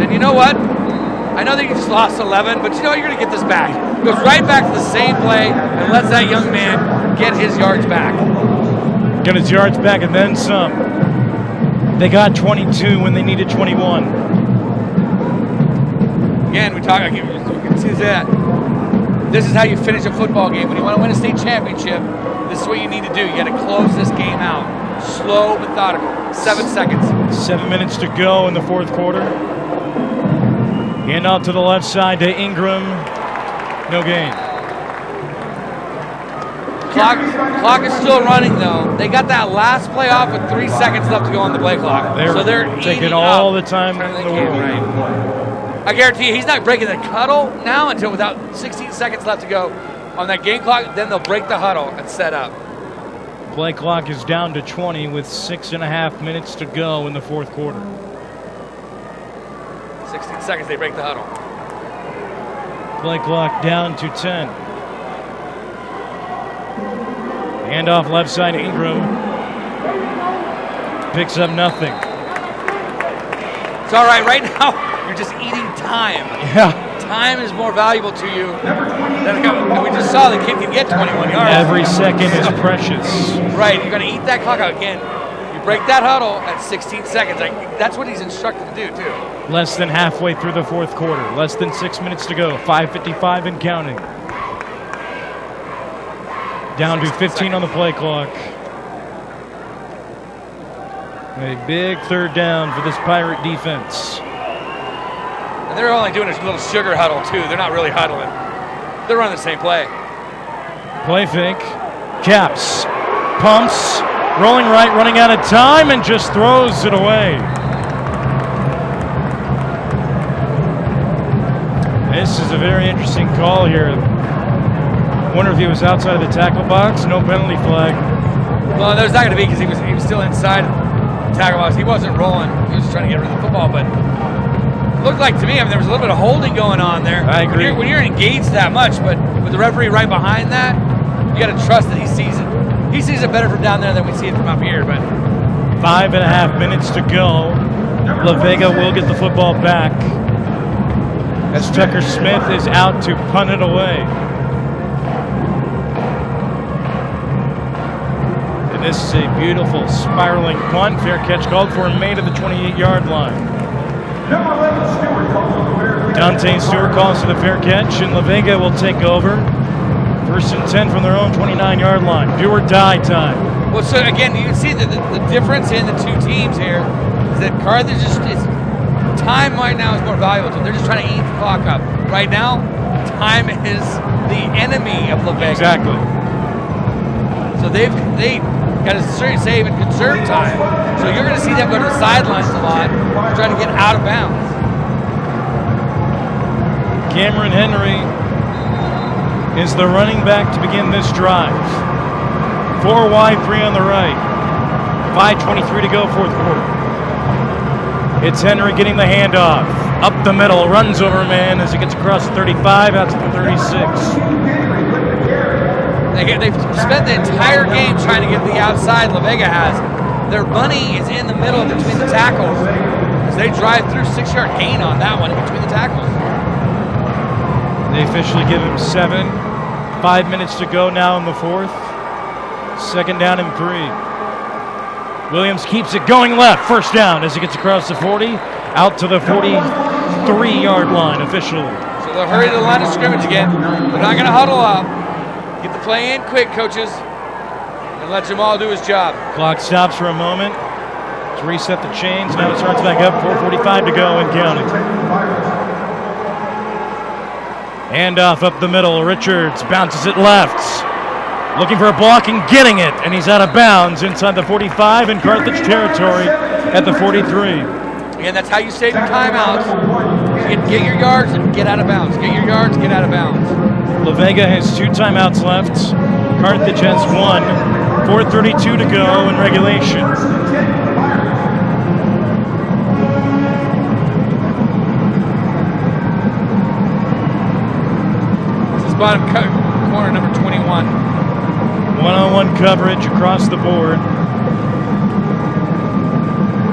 And you know what? I know that you just lost 11, but you know what? You're going to get this back. Goes right back to the same play and lets that young man get his yards back. Get his yards back and then some. They got 22 when they needed 21. Again, we can see that. This is how you finish a football game. When you want to win a state championship, this is what you need to do. You got to close this game out. Slow, methodical. 7 seconds. 7 minutes to go in the fourth quarter. Hand off to the left side to Ingram. No gain. Clock is still running, though. They got that last play off with 3 seconds left to go on the play clock. They're taking all the time in the world. Right. I guarantee you, he's not breaking the huddle now until without 16 seconds left to go on that game clock. Then they'll break the huddle and set up. Play clock is down to 20 with 6.5 minutes to go in the fourth quarter. 16 seconds, they break the huddle. Play clock down to 10. Handoff left side, Ingram. Picks up nothing. It's all right. Right now, you're just eating time. Yeah. time is more valuable to you than we just saw the kid can get 21 yards. Every second is precious. Right, you're going to eat that clock out again. You break that huddle at 16 seconds. That's what he's instructed to do, too. Less than halfway through the fourth quarter. Less than 6 minutes to go. 5:55 and counting. Down to 15 on the play clock. A big third down for this Pirate defense. And they're only doing a little sugar huddle, too. They're not really huddling. They're running the same play. Play fake. Caps. Pumps. Rolling right, running out of time, and just throws it away. This is a very interesting call here. Wonder if he was outside of the tackle box. No penalty flag. Well, there's not going to be because he was still inside the tackle box. He wasn't rolling. He was just trying to get rid of the football, but it looked like to me, there was a little bit of holding going on there. I agree. When you're engaged that much, but with the referee right behind that, you got to trust that he sees it. He sees it better from down there than we see it from up here. But 5.5 minutes to go. La Vega will get the football back as Tucker Smith is out to punt it away. And this is a beautiful spiraling punt. Fair catch called for and made at the 28-yard line. Dante Stewart calls for the fair catch, and La Vega will take over. 1st and 10 from their own 29-yard line. Do or die time. Well, so again, you can see the difference in the two teams here is that Carthage is time right now is more valuable to them. They're just trying to eat the clock up. Right now, time is the enemy of La Vega. Exactly. So they got to save and conserve time. So you're going to see them go to the sidelines a lot, trying to get out of bounds. Cameron Henry is the running back to begin this drive. 4 wide, 3 on the right. 5:23 to go, fourth quarter. It's Henry getting the handoff. Up the middle, runs over a man as he gets across the 35, out to the 36. They've spent the entire game trying to get the outside La Vega has. Their money is in the middle between the tackles as they drive through 6-yard gain on that one in between the tackles. They officially give him 7. 5 minutes to go now in the fourth. 2nd down and 3. Williams keeps it going left. First down as he gets across the 40, out to the 43-yard line officially. So they'll hurry to the line of scrimmage again. They're not going to huddle up. Get the play in quick, coaches, and let Jamal do his job. Clock stops for a moment to reset the chains. Now it starts back up. 4:45 to go and counting. Handoff up the middle. Richards bounces it left. Looking for a block and getting it. And he's out of bounds inside the 45 in Carthage territory at the 43. Again, that's how you save your timeouts. Get your yards and get out of bounds. Get your yards, get out of bounds. La Vega has 2 timeouts left. Carthage has 1. 4:32 to go in regulation. Bottom corner, number 21. One-on-one coverage across the board.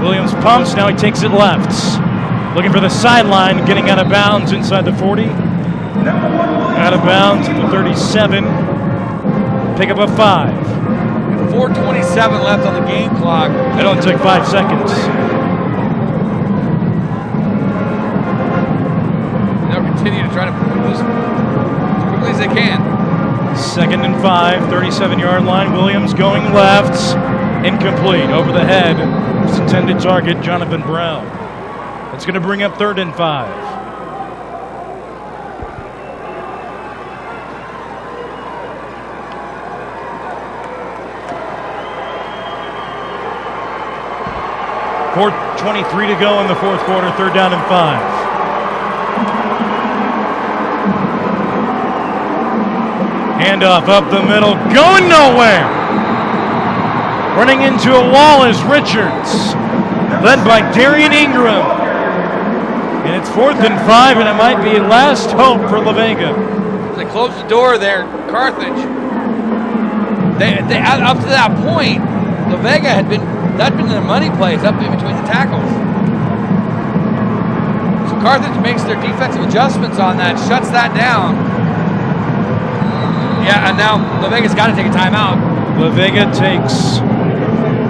Williams pumps, now he takes it left. Looking for the sideline, getting out of bounds inside the 40. Out of bounds at the 37. Pick up a 5. 4:27 left on the game clock. It only took 5 seconds. They'll continue to try to move this as they can. 2nd and 5, 37-yard line. Williams going left. Incomplete. Over the head. His intended target, Jonathan Brown. That's going to bring up 3rd and 5. .23 to go in the fourth quarter. 3rd down and 5. Handoff up the middle, going nowhere. Running into a wall is Richards, led by Darian Ingram. And it's 4th and 5, and it might be last hope for La Vega. They closed the door there, Carthage. They up to that point, La Vega had been their money plays up in between the tackles. So Carthage makes their defensive adjustments on that, shuts that down. Yeah, and now La Vega's got to take a timeout. La Vega takes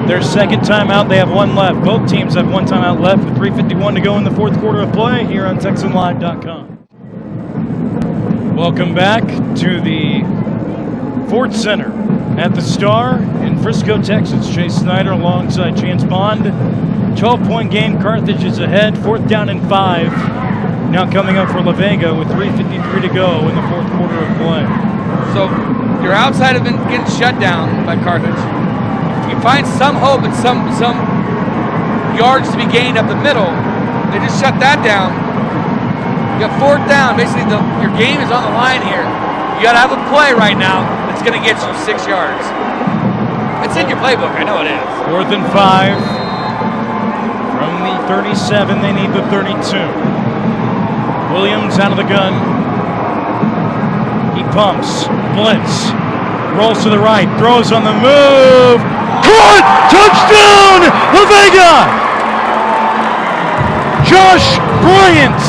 their second timeout. They have one left. Both teams have one timeout left with 3:51 to go in the fourth quarter of play here on TexanLive.com. Welcome back to the Ford Center at the Star in Frisco, Texas. Chase Snyder alongside Chance Bond. 12-point game. Carthage is ahead. 4th down and 5. Now coming up for La Vega with 3:53 to go in the fourth quarter of play. So your outside have been getting shut down by Carthage. You find some hope and some yards to be gained up the middle. They just shut that down. You got 4th down. Basically, your game is on the line here. You got to have a play right now that's going to get you 6 yards. It's in your playbook. I know it is. 4th and 5. From the 37, they need the 32. Williams out of the gun. He pumps, blitz, rolls to the right, throws on the move. Caught! Touchdown! La Vega! Josh Bryant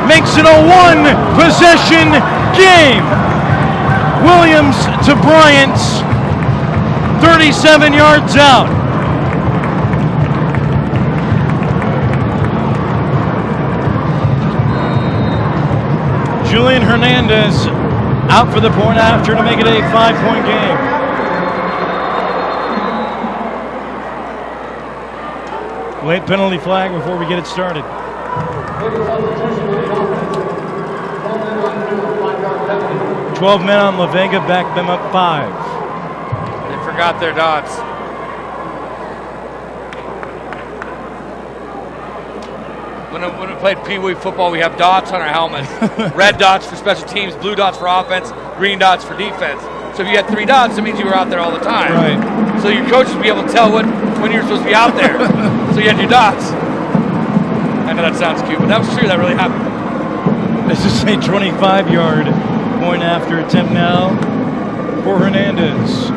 makes it a one-possession game. Williams to Bryant, 37 yards out. Julian Hernandez out for the point after to make it a 5-point game. Late penalty flag before we get it started. 12 men on La Vega, back them up 5. They forgot their dots. When we played Pee Wee football, we have dots on our helmets. Red dots for special teams, blue dots for offense, green dots for defense. So if you had 3 dots, it means you were out there all the time. Right. So your coaches would be able to tell when you were supposed to be out there. So you had your dots. I know that sounds cute, but that was true. That really happened. This is a 25-yard point after attempt now for Hernandez.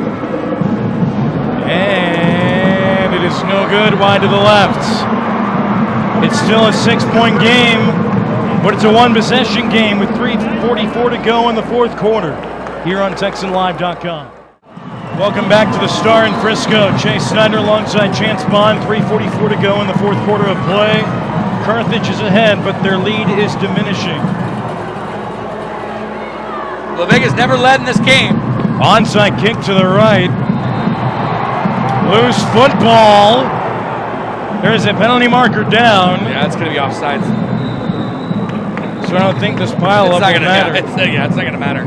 And it is no good, wide to the left. It's still a 6-point game, but it's a one-possession game with 3:44 to go in the fourth quarter here on TexanLive.com. Welcome back to the Star in Frisco. Chase Snyder alongside Chance Bond. 3:44 to go in the fourth quarter of play. Carthage is ahead, but their lead is diminishing. La Vega's never led in this game. Onside kick to the right. Loose football. There's a penalty marker down. Yeah, it's going to be offsides. So I don't think this pile up will matter. It's not going to matter.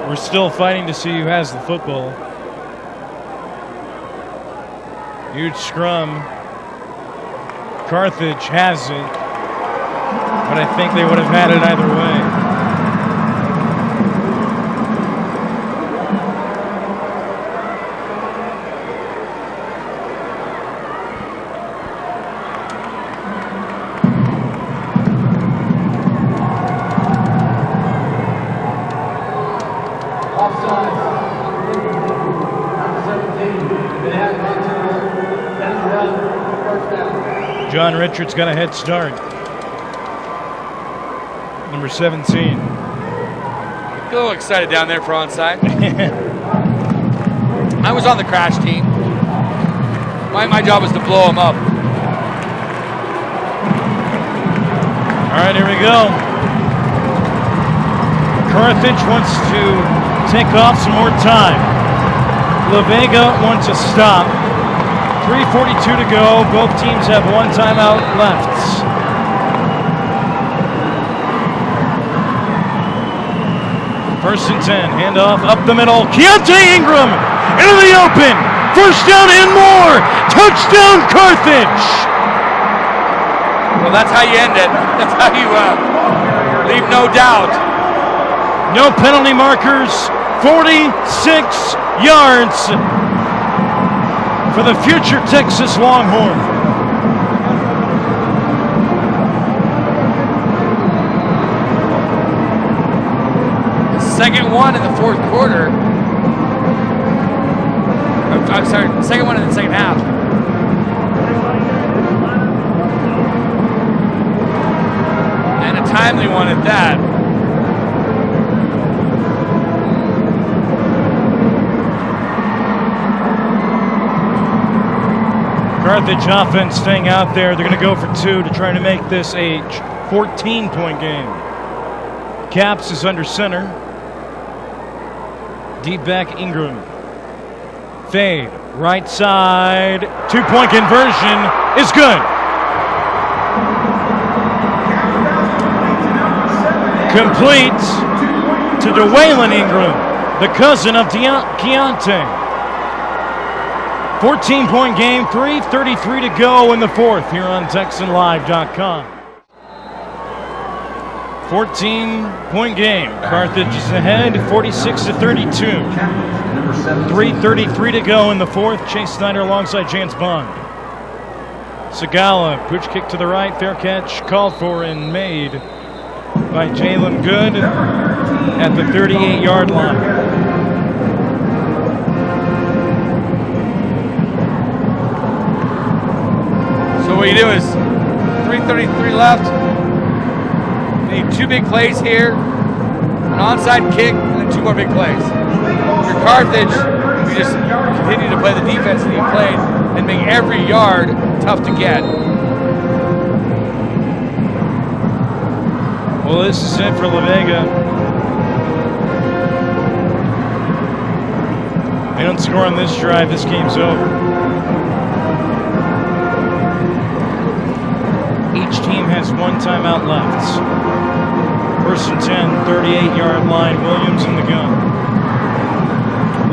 We're still fighting to see who has the football. Huge scrum. Carthage has it. But I think they would have had it either way. John Richards got a head start. Number 17. A little excited down there for onside. I was on the crash team. My job was to blow them up. All right, here we go. Carthage wants to take off some more time. La Vega wants to stop. 3:42 to go. Both teams have one timeout left. First and 10. Handoff up the middle. Keontae Ingram into the open. First down and more. Touchdown Carthage. Well, that's how you end it. That's how you leave no doubt. No penalty markers. 46 yards for the future Texas Longhorn. Second one in the fourth quarter. I'm sorry, second one in the second half. timely one at that. Carthage offense staying out there. They're going to go for 2 to try to make this a 14-point game. Caps is under center. Deep back Ingram. Fade. Right side. 2-point conversion is good. Complete to DeWaylen Ingram, the cousin of Keontae. 14-point game, 3:33 to go in the fourth here on TexanLive.com. 14-point game. Carthage is ahead, 46-32. 3:33 to go in the fourth. Chase Snyder alongside James Bond. Segala, push kick to the right, fair catch called for and made by Jalen Good at the 38-yard line. So what you do is 3:33 left. You need 2 big plays here, an onside kick, and then 2 more big plays. If you're Carthage, you just continue to play the defense that you played and make every yard tough to get. Well, this is it for La Vega. They don't score on this drive, this game's over. Each team has 1 timeout left. First and 10, 38-yard line. Williams in the gun.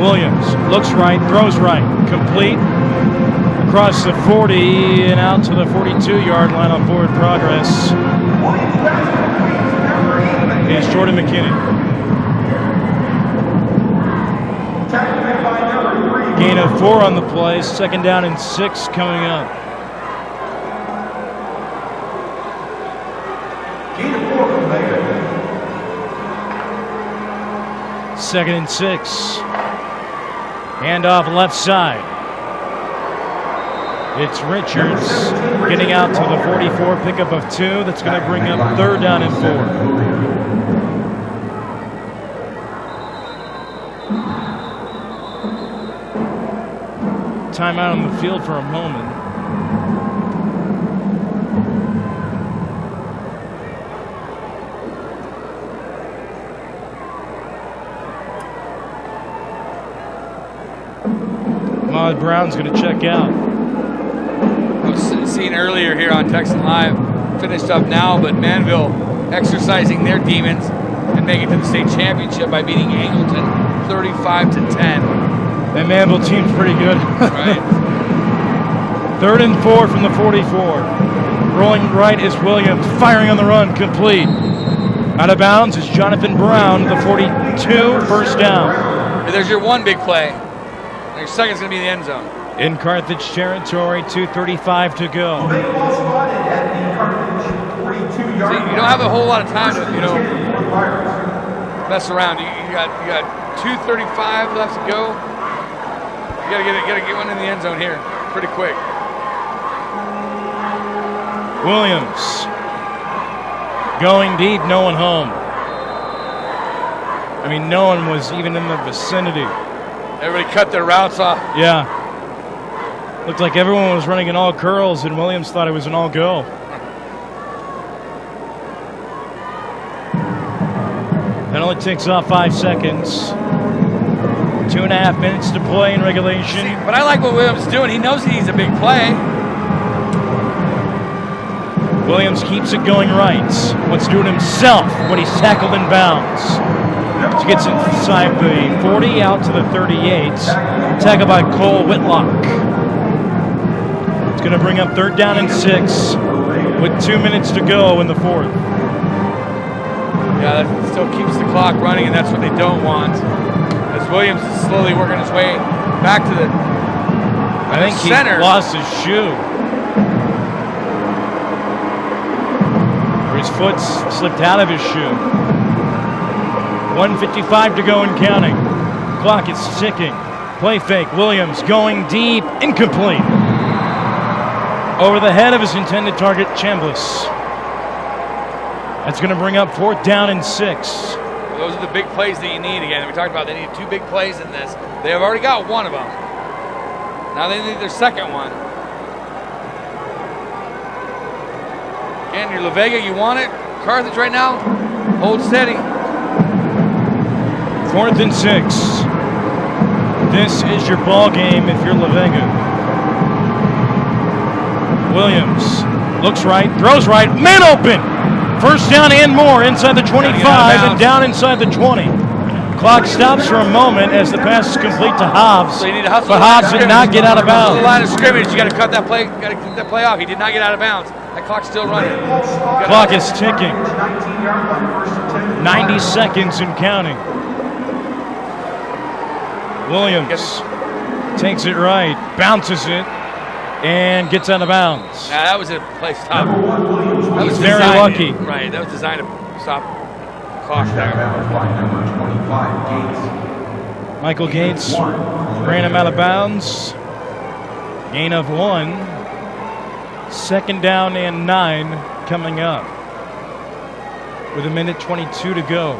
Williams looks right, throws right, complete. Across the 40 and out to the 42-yard line on forward progress. Is Jordan McKinney. Gain of 4 on the play. 2nd down and 6 coming up. Gain of 4 from Vega. 2nd and 6. Handoff left side. It's Richards getting out to the 44, pickup of 2. That's going to bring up 3rd down and 4. Timeout on the field for a moment. Ahmad Brown's going to check out. I was seeing earlier here on Texan Live, finished up now, but Manville exercising their demons and making it to the state championship by beating Angleton 35-10. That Manville team's pretty good. Right. 3rd and 4 from the 44. Rolling right is Williams, firing on the run, complete. Out of bounds is Jonathan Brown, the 42, 1st down. And there's your 1 big play. And your second's going to be in the end zone. In Carthage territory, 2:35 to go. They was spotted at the Carthage 42-yard line. You don't have a whole lot of time to, mess around. You got 2:35 left to go. You gotta get one in the end zone here, pretty quick. Williams going deep, no one home. I mean, no one was even in the vicinity. Everybody cut their routes off. Yeah. Looked like everyone was running in all curls, and Williams thought it was an all go. That only takes off 5 seconds. 2.5 minutes to play in regulation. But I like what Williams is doing. He knows he needs a big play. Williams keeps it going right. Wants to do it himself when he's tackled in bounds. He gets inside the 40, out to the 38. Tackled by Cole Whitlock. It's going to bring up 3rd down and 6 with 2 minutes to go in the 4th. Yeah, that still keeps the clock running, and that's what they don't want. As Williams is slowly working his way back to the I think center. He lost his shoe. Or his foot slipped out of his shoe. 1:55 to go and counting. Clock is ticking. Play fake. Williams going deep. Incomplete. Over the head of his intended target, Chambliss. That's going to bring up 4th down and 6. Those are the big plays that you need. Again, we talked about they need 2 big plays in this. They have already got one of them. Now they need their second one. Again, you're La Vega, you want it. Carthage right now, hold steady. 4th and 6. This is your ball game if you're La Vega. Williams looks right, throws right, man open. 1st down and more inside the 25 and down inside the 20. Clock stops for a moment as the pass is complete to Hobbs. So you need to hustle but Hobbs did not get out of bounds. The line of scrimmage, you got to cut that play. Got to keep that play off. He did not get out of bounds. That clock's still running. Clock is ticking. 90 seconds and counting. Williams takes it right, bounces it, and gets out of bounds. Now that was a play stop. That was very lucky. Right, that was designed to stop the clock there. Michael Gates ran him out of bounds. Gain of 1. 2nd down and 9 coming up with 1:22 to go.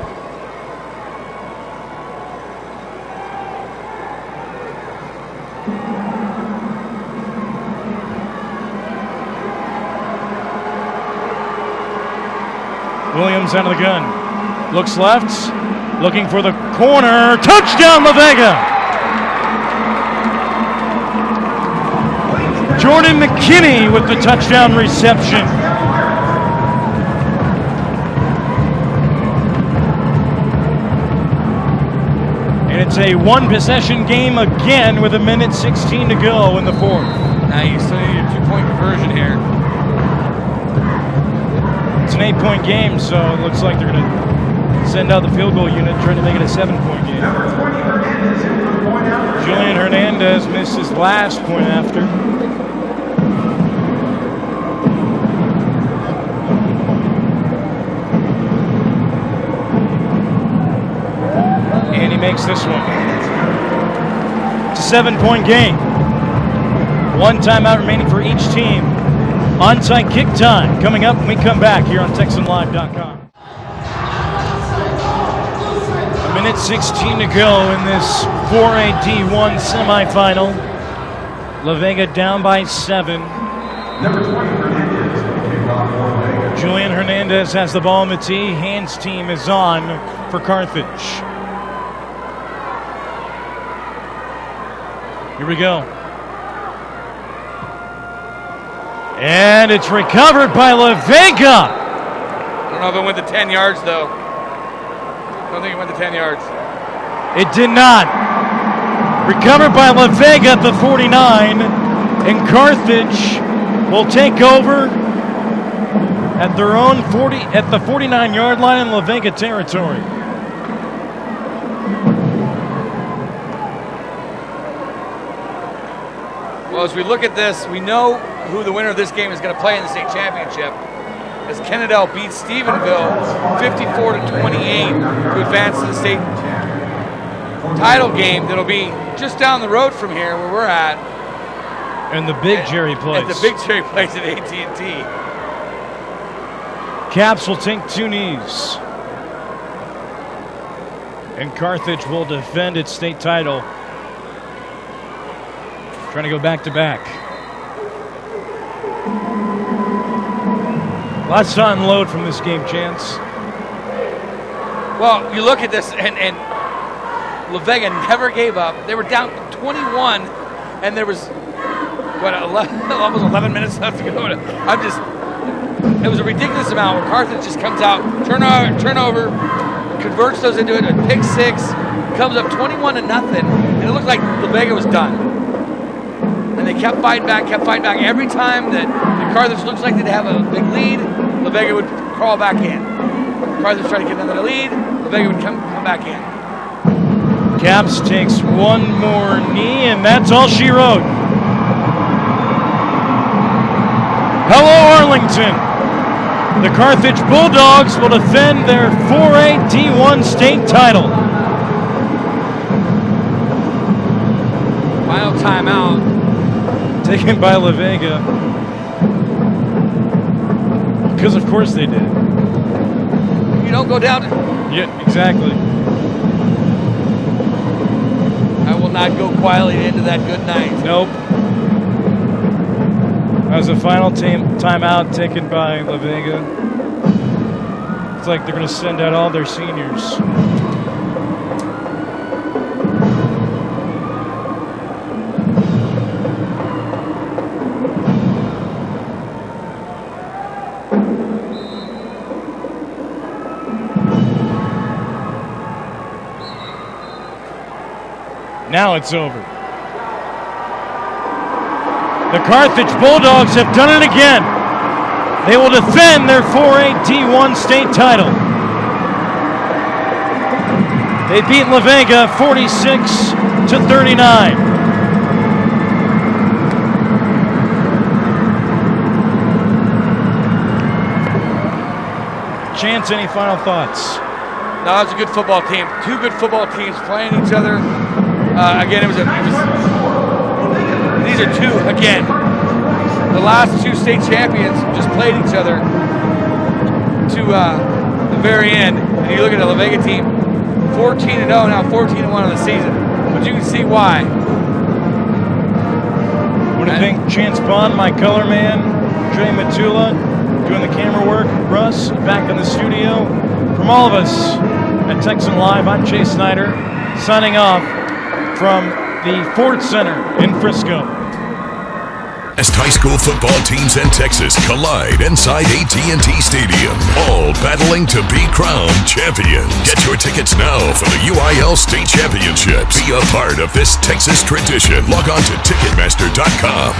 Williams out of the gun. Looks left. Looking for the corner. Touchdown, La Vega! Jordan McKinney with the touchdown reception. And it's a 1-possession game again with 1:16 to go in the 4th. Now you still need a 2-point conversion here. It's an 8-point game, so it looks like they're going to send out the field goal unit, trying to make it a 7-point game. Julian Hernandez missed his last point after. And he makes this one. It's a 7-point game. 1 timeout remaining for each team. Onside kick time coming up when we come back here on TexanLive.com. 1:16 to go in this 4A D1 semifinal. La Vega down by 7. Julian Hernandez has the ball on the tee. Hands team is on for Carthage. Here we go. And it's recovered by La Vega. I don't know if it went to 10 yards, though. I don't think it went to 10 yards. It did not. Recovered by La Vega at the 49. And Carthage will take over at their own 40, at the 49-yard line in La Vega territory. Well, as we look at this, we know who the winner of this game is going to play in the state championship. As Kennedale beats Stephenville 54-28 to advance to the state title game that'll be just down the road from here where we're at. And the Big Jerry plays. At the Big Jerry plays at AT&T. Caps will take 2 knees. And Carthage will defend its state title. Trying to go back-to-back. Lots to unload from this game, Chance. Well, you look at this, and La Vega never gave up. They were down 21, and there was, what, 11, almost 11 minutes left to go. It was a ridiculous amount where Carthage just comes out, turnover, converts those into a pick 6, comes up 21-0, and it looked like La Vega was done. And they kept fighting back. Every time that Carthage looks like they'd have a big lead, La Vega would crawl back in. Carthage tried to get another lead, La Vega would come back in. Caps takes 1 more knee, and that's all she wrote. Hello, Arlington. The Carthage Bulldogs will defend their 4A D1 state title. Final timeout. Taken by La Vega. Because of course they did. You don't go down. Yeah, exactly. I will not go quietly into that good night. Nope. That was the final timeout taken by La Vega. It's like they're going to send out all their seniors. Now it's over. The Carthage Bulldogs have done it again. They will defend their 4A D1 state title. They beat La Vega 46-39. Chance, any final thoughts? No, it's a good football team. Two good football teams playing each other. Again, these are two, again, the last two state champions just played each other to the very end. And you look at the La Vega team, 14-0, now 14-1 in the season. But you can see why. I want to thank Chance Bond, my color man, Dre Matula, doing the camera work, Russ, back in the studio. From all of us at Texan Live, I'm Chase Snyder, signing off from the Ford Center in Frisco. Best high school football teams in Texas collide inside AT&T Stadium, all battling to be crowned champions. Get your tickets now for the UIL State Championships. Be a part of this Texas tradition. Log on to Ticketmaster.com.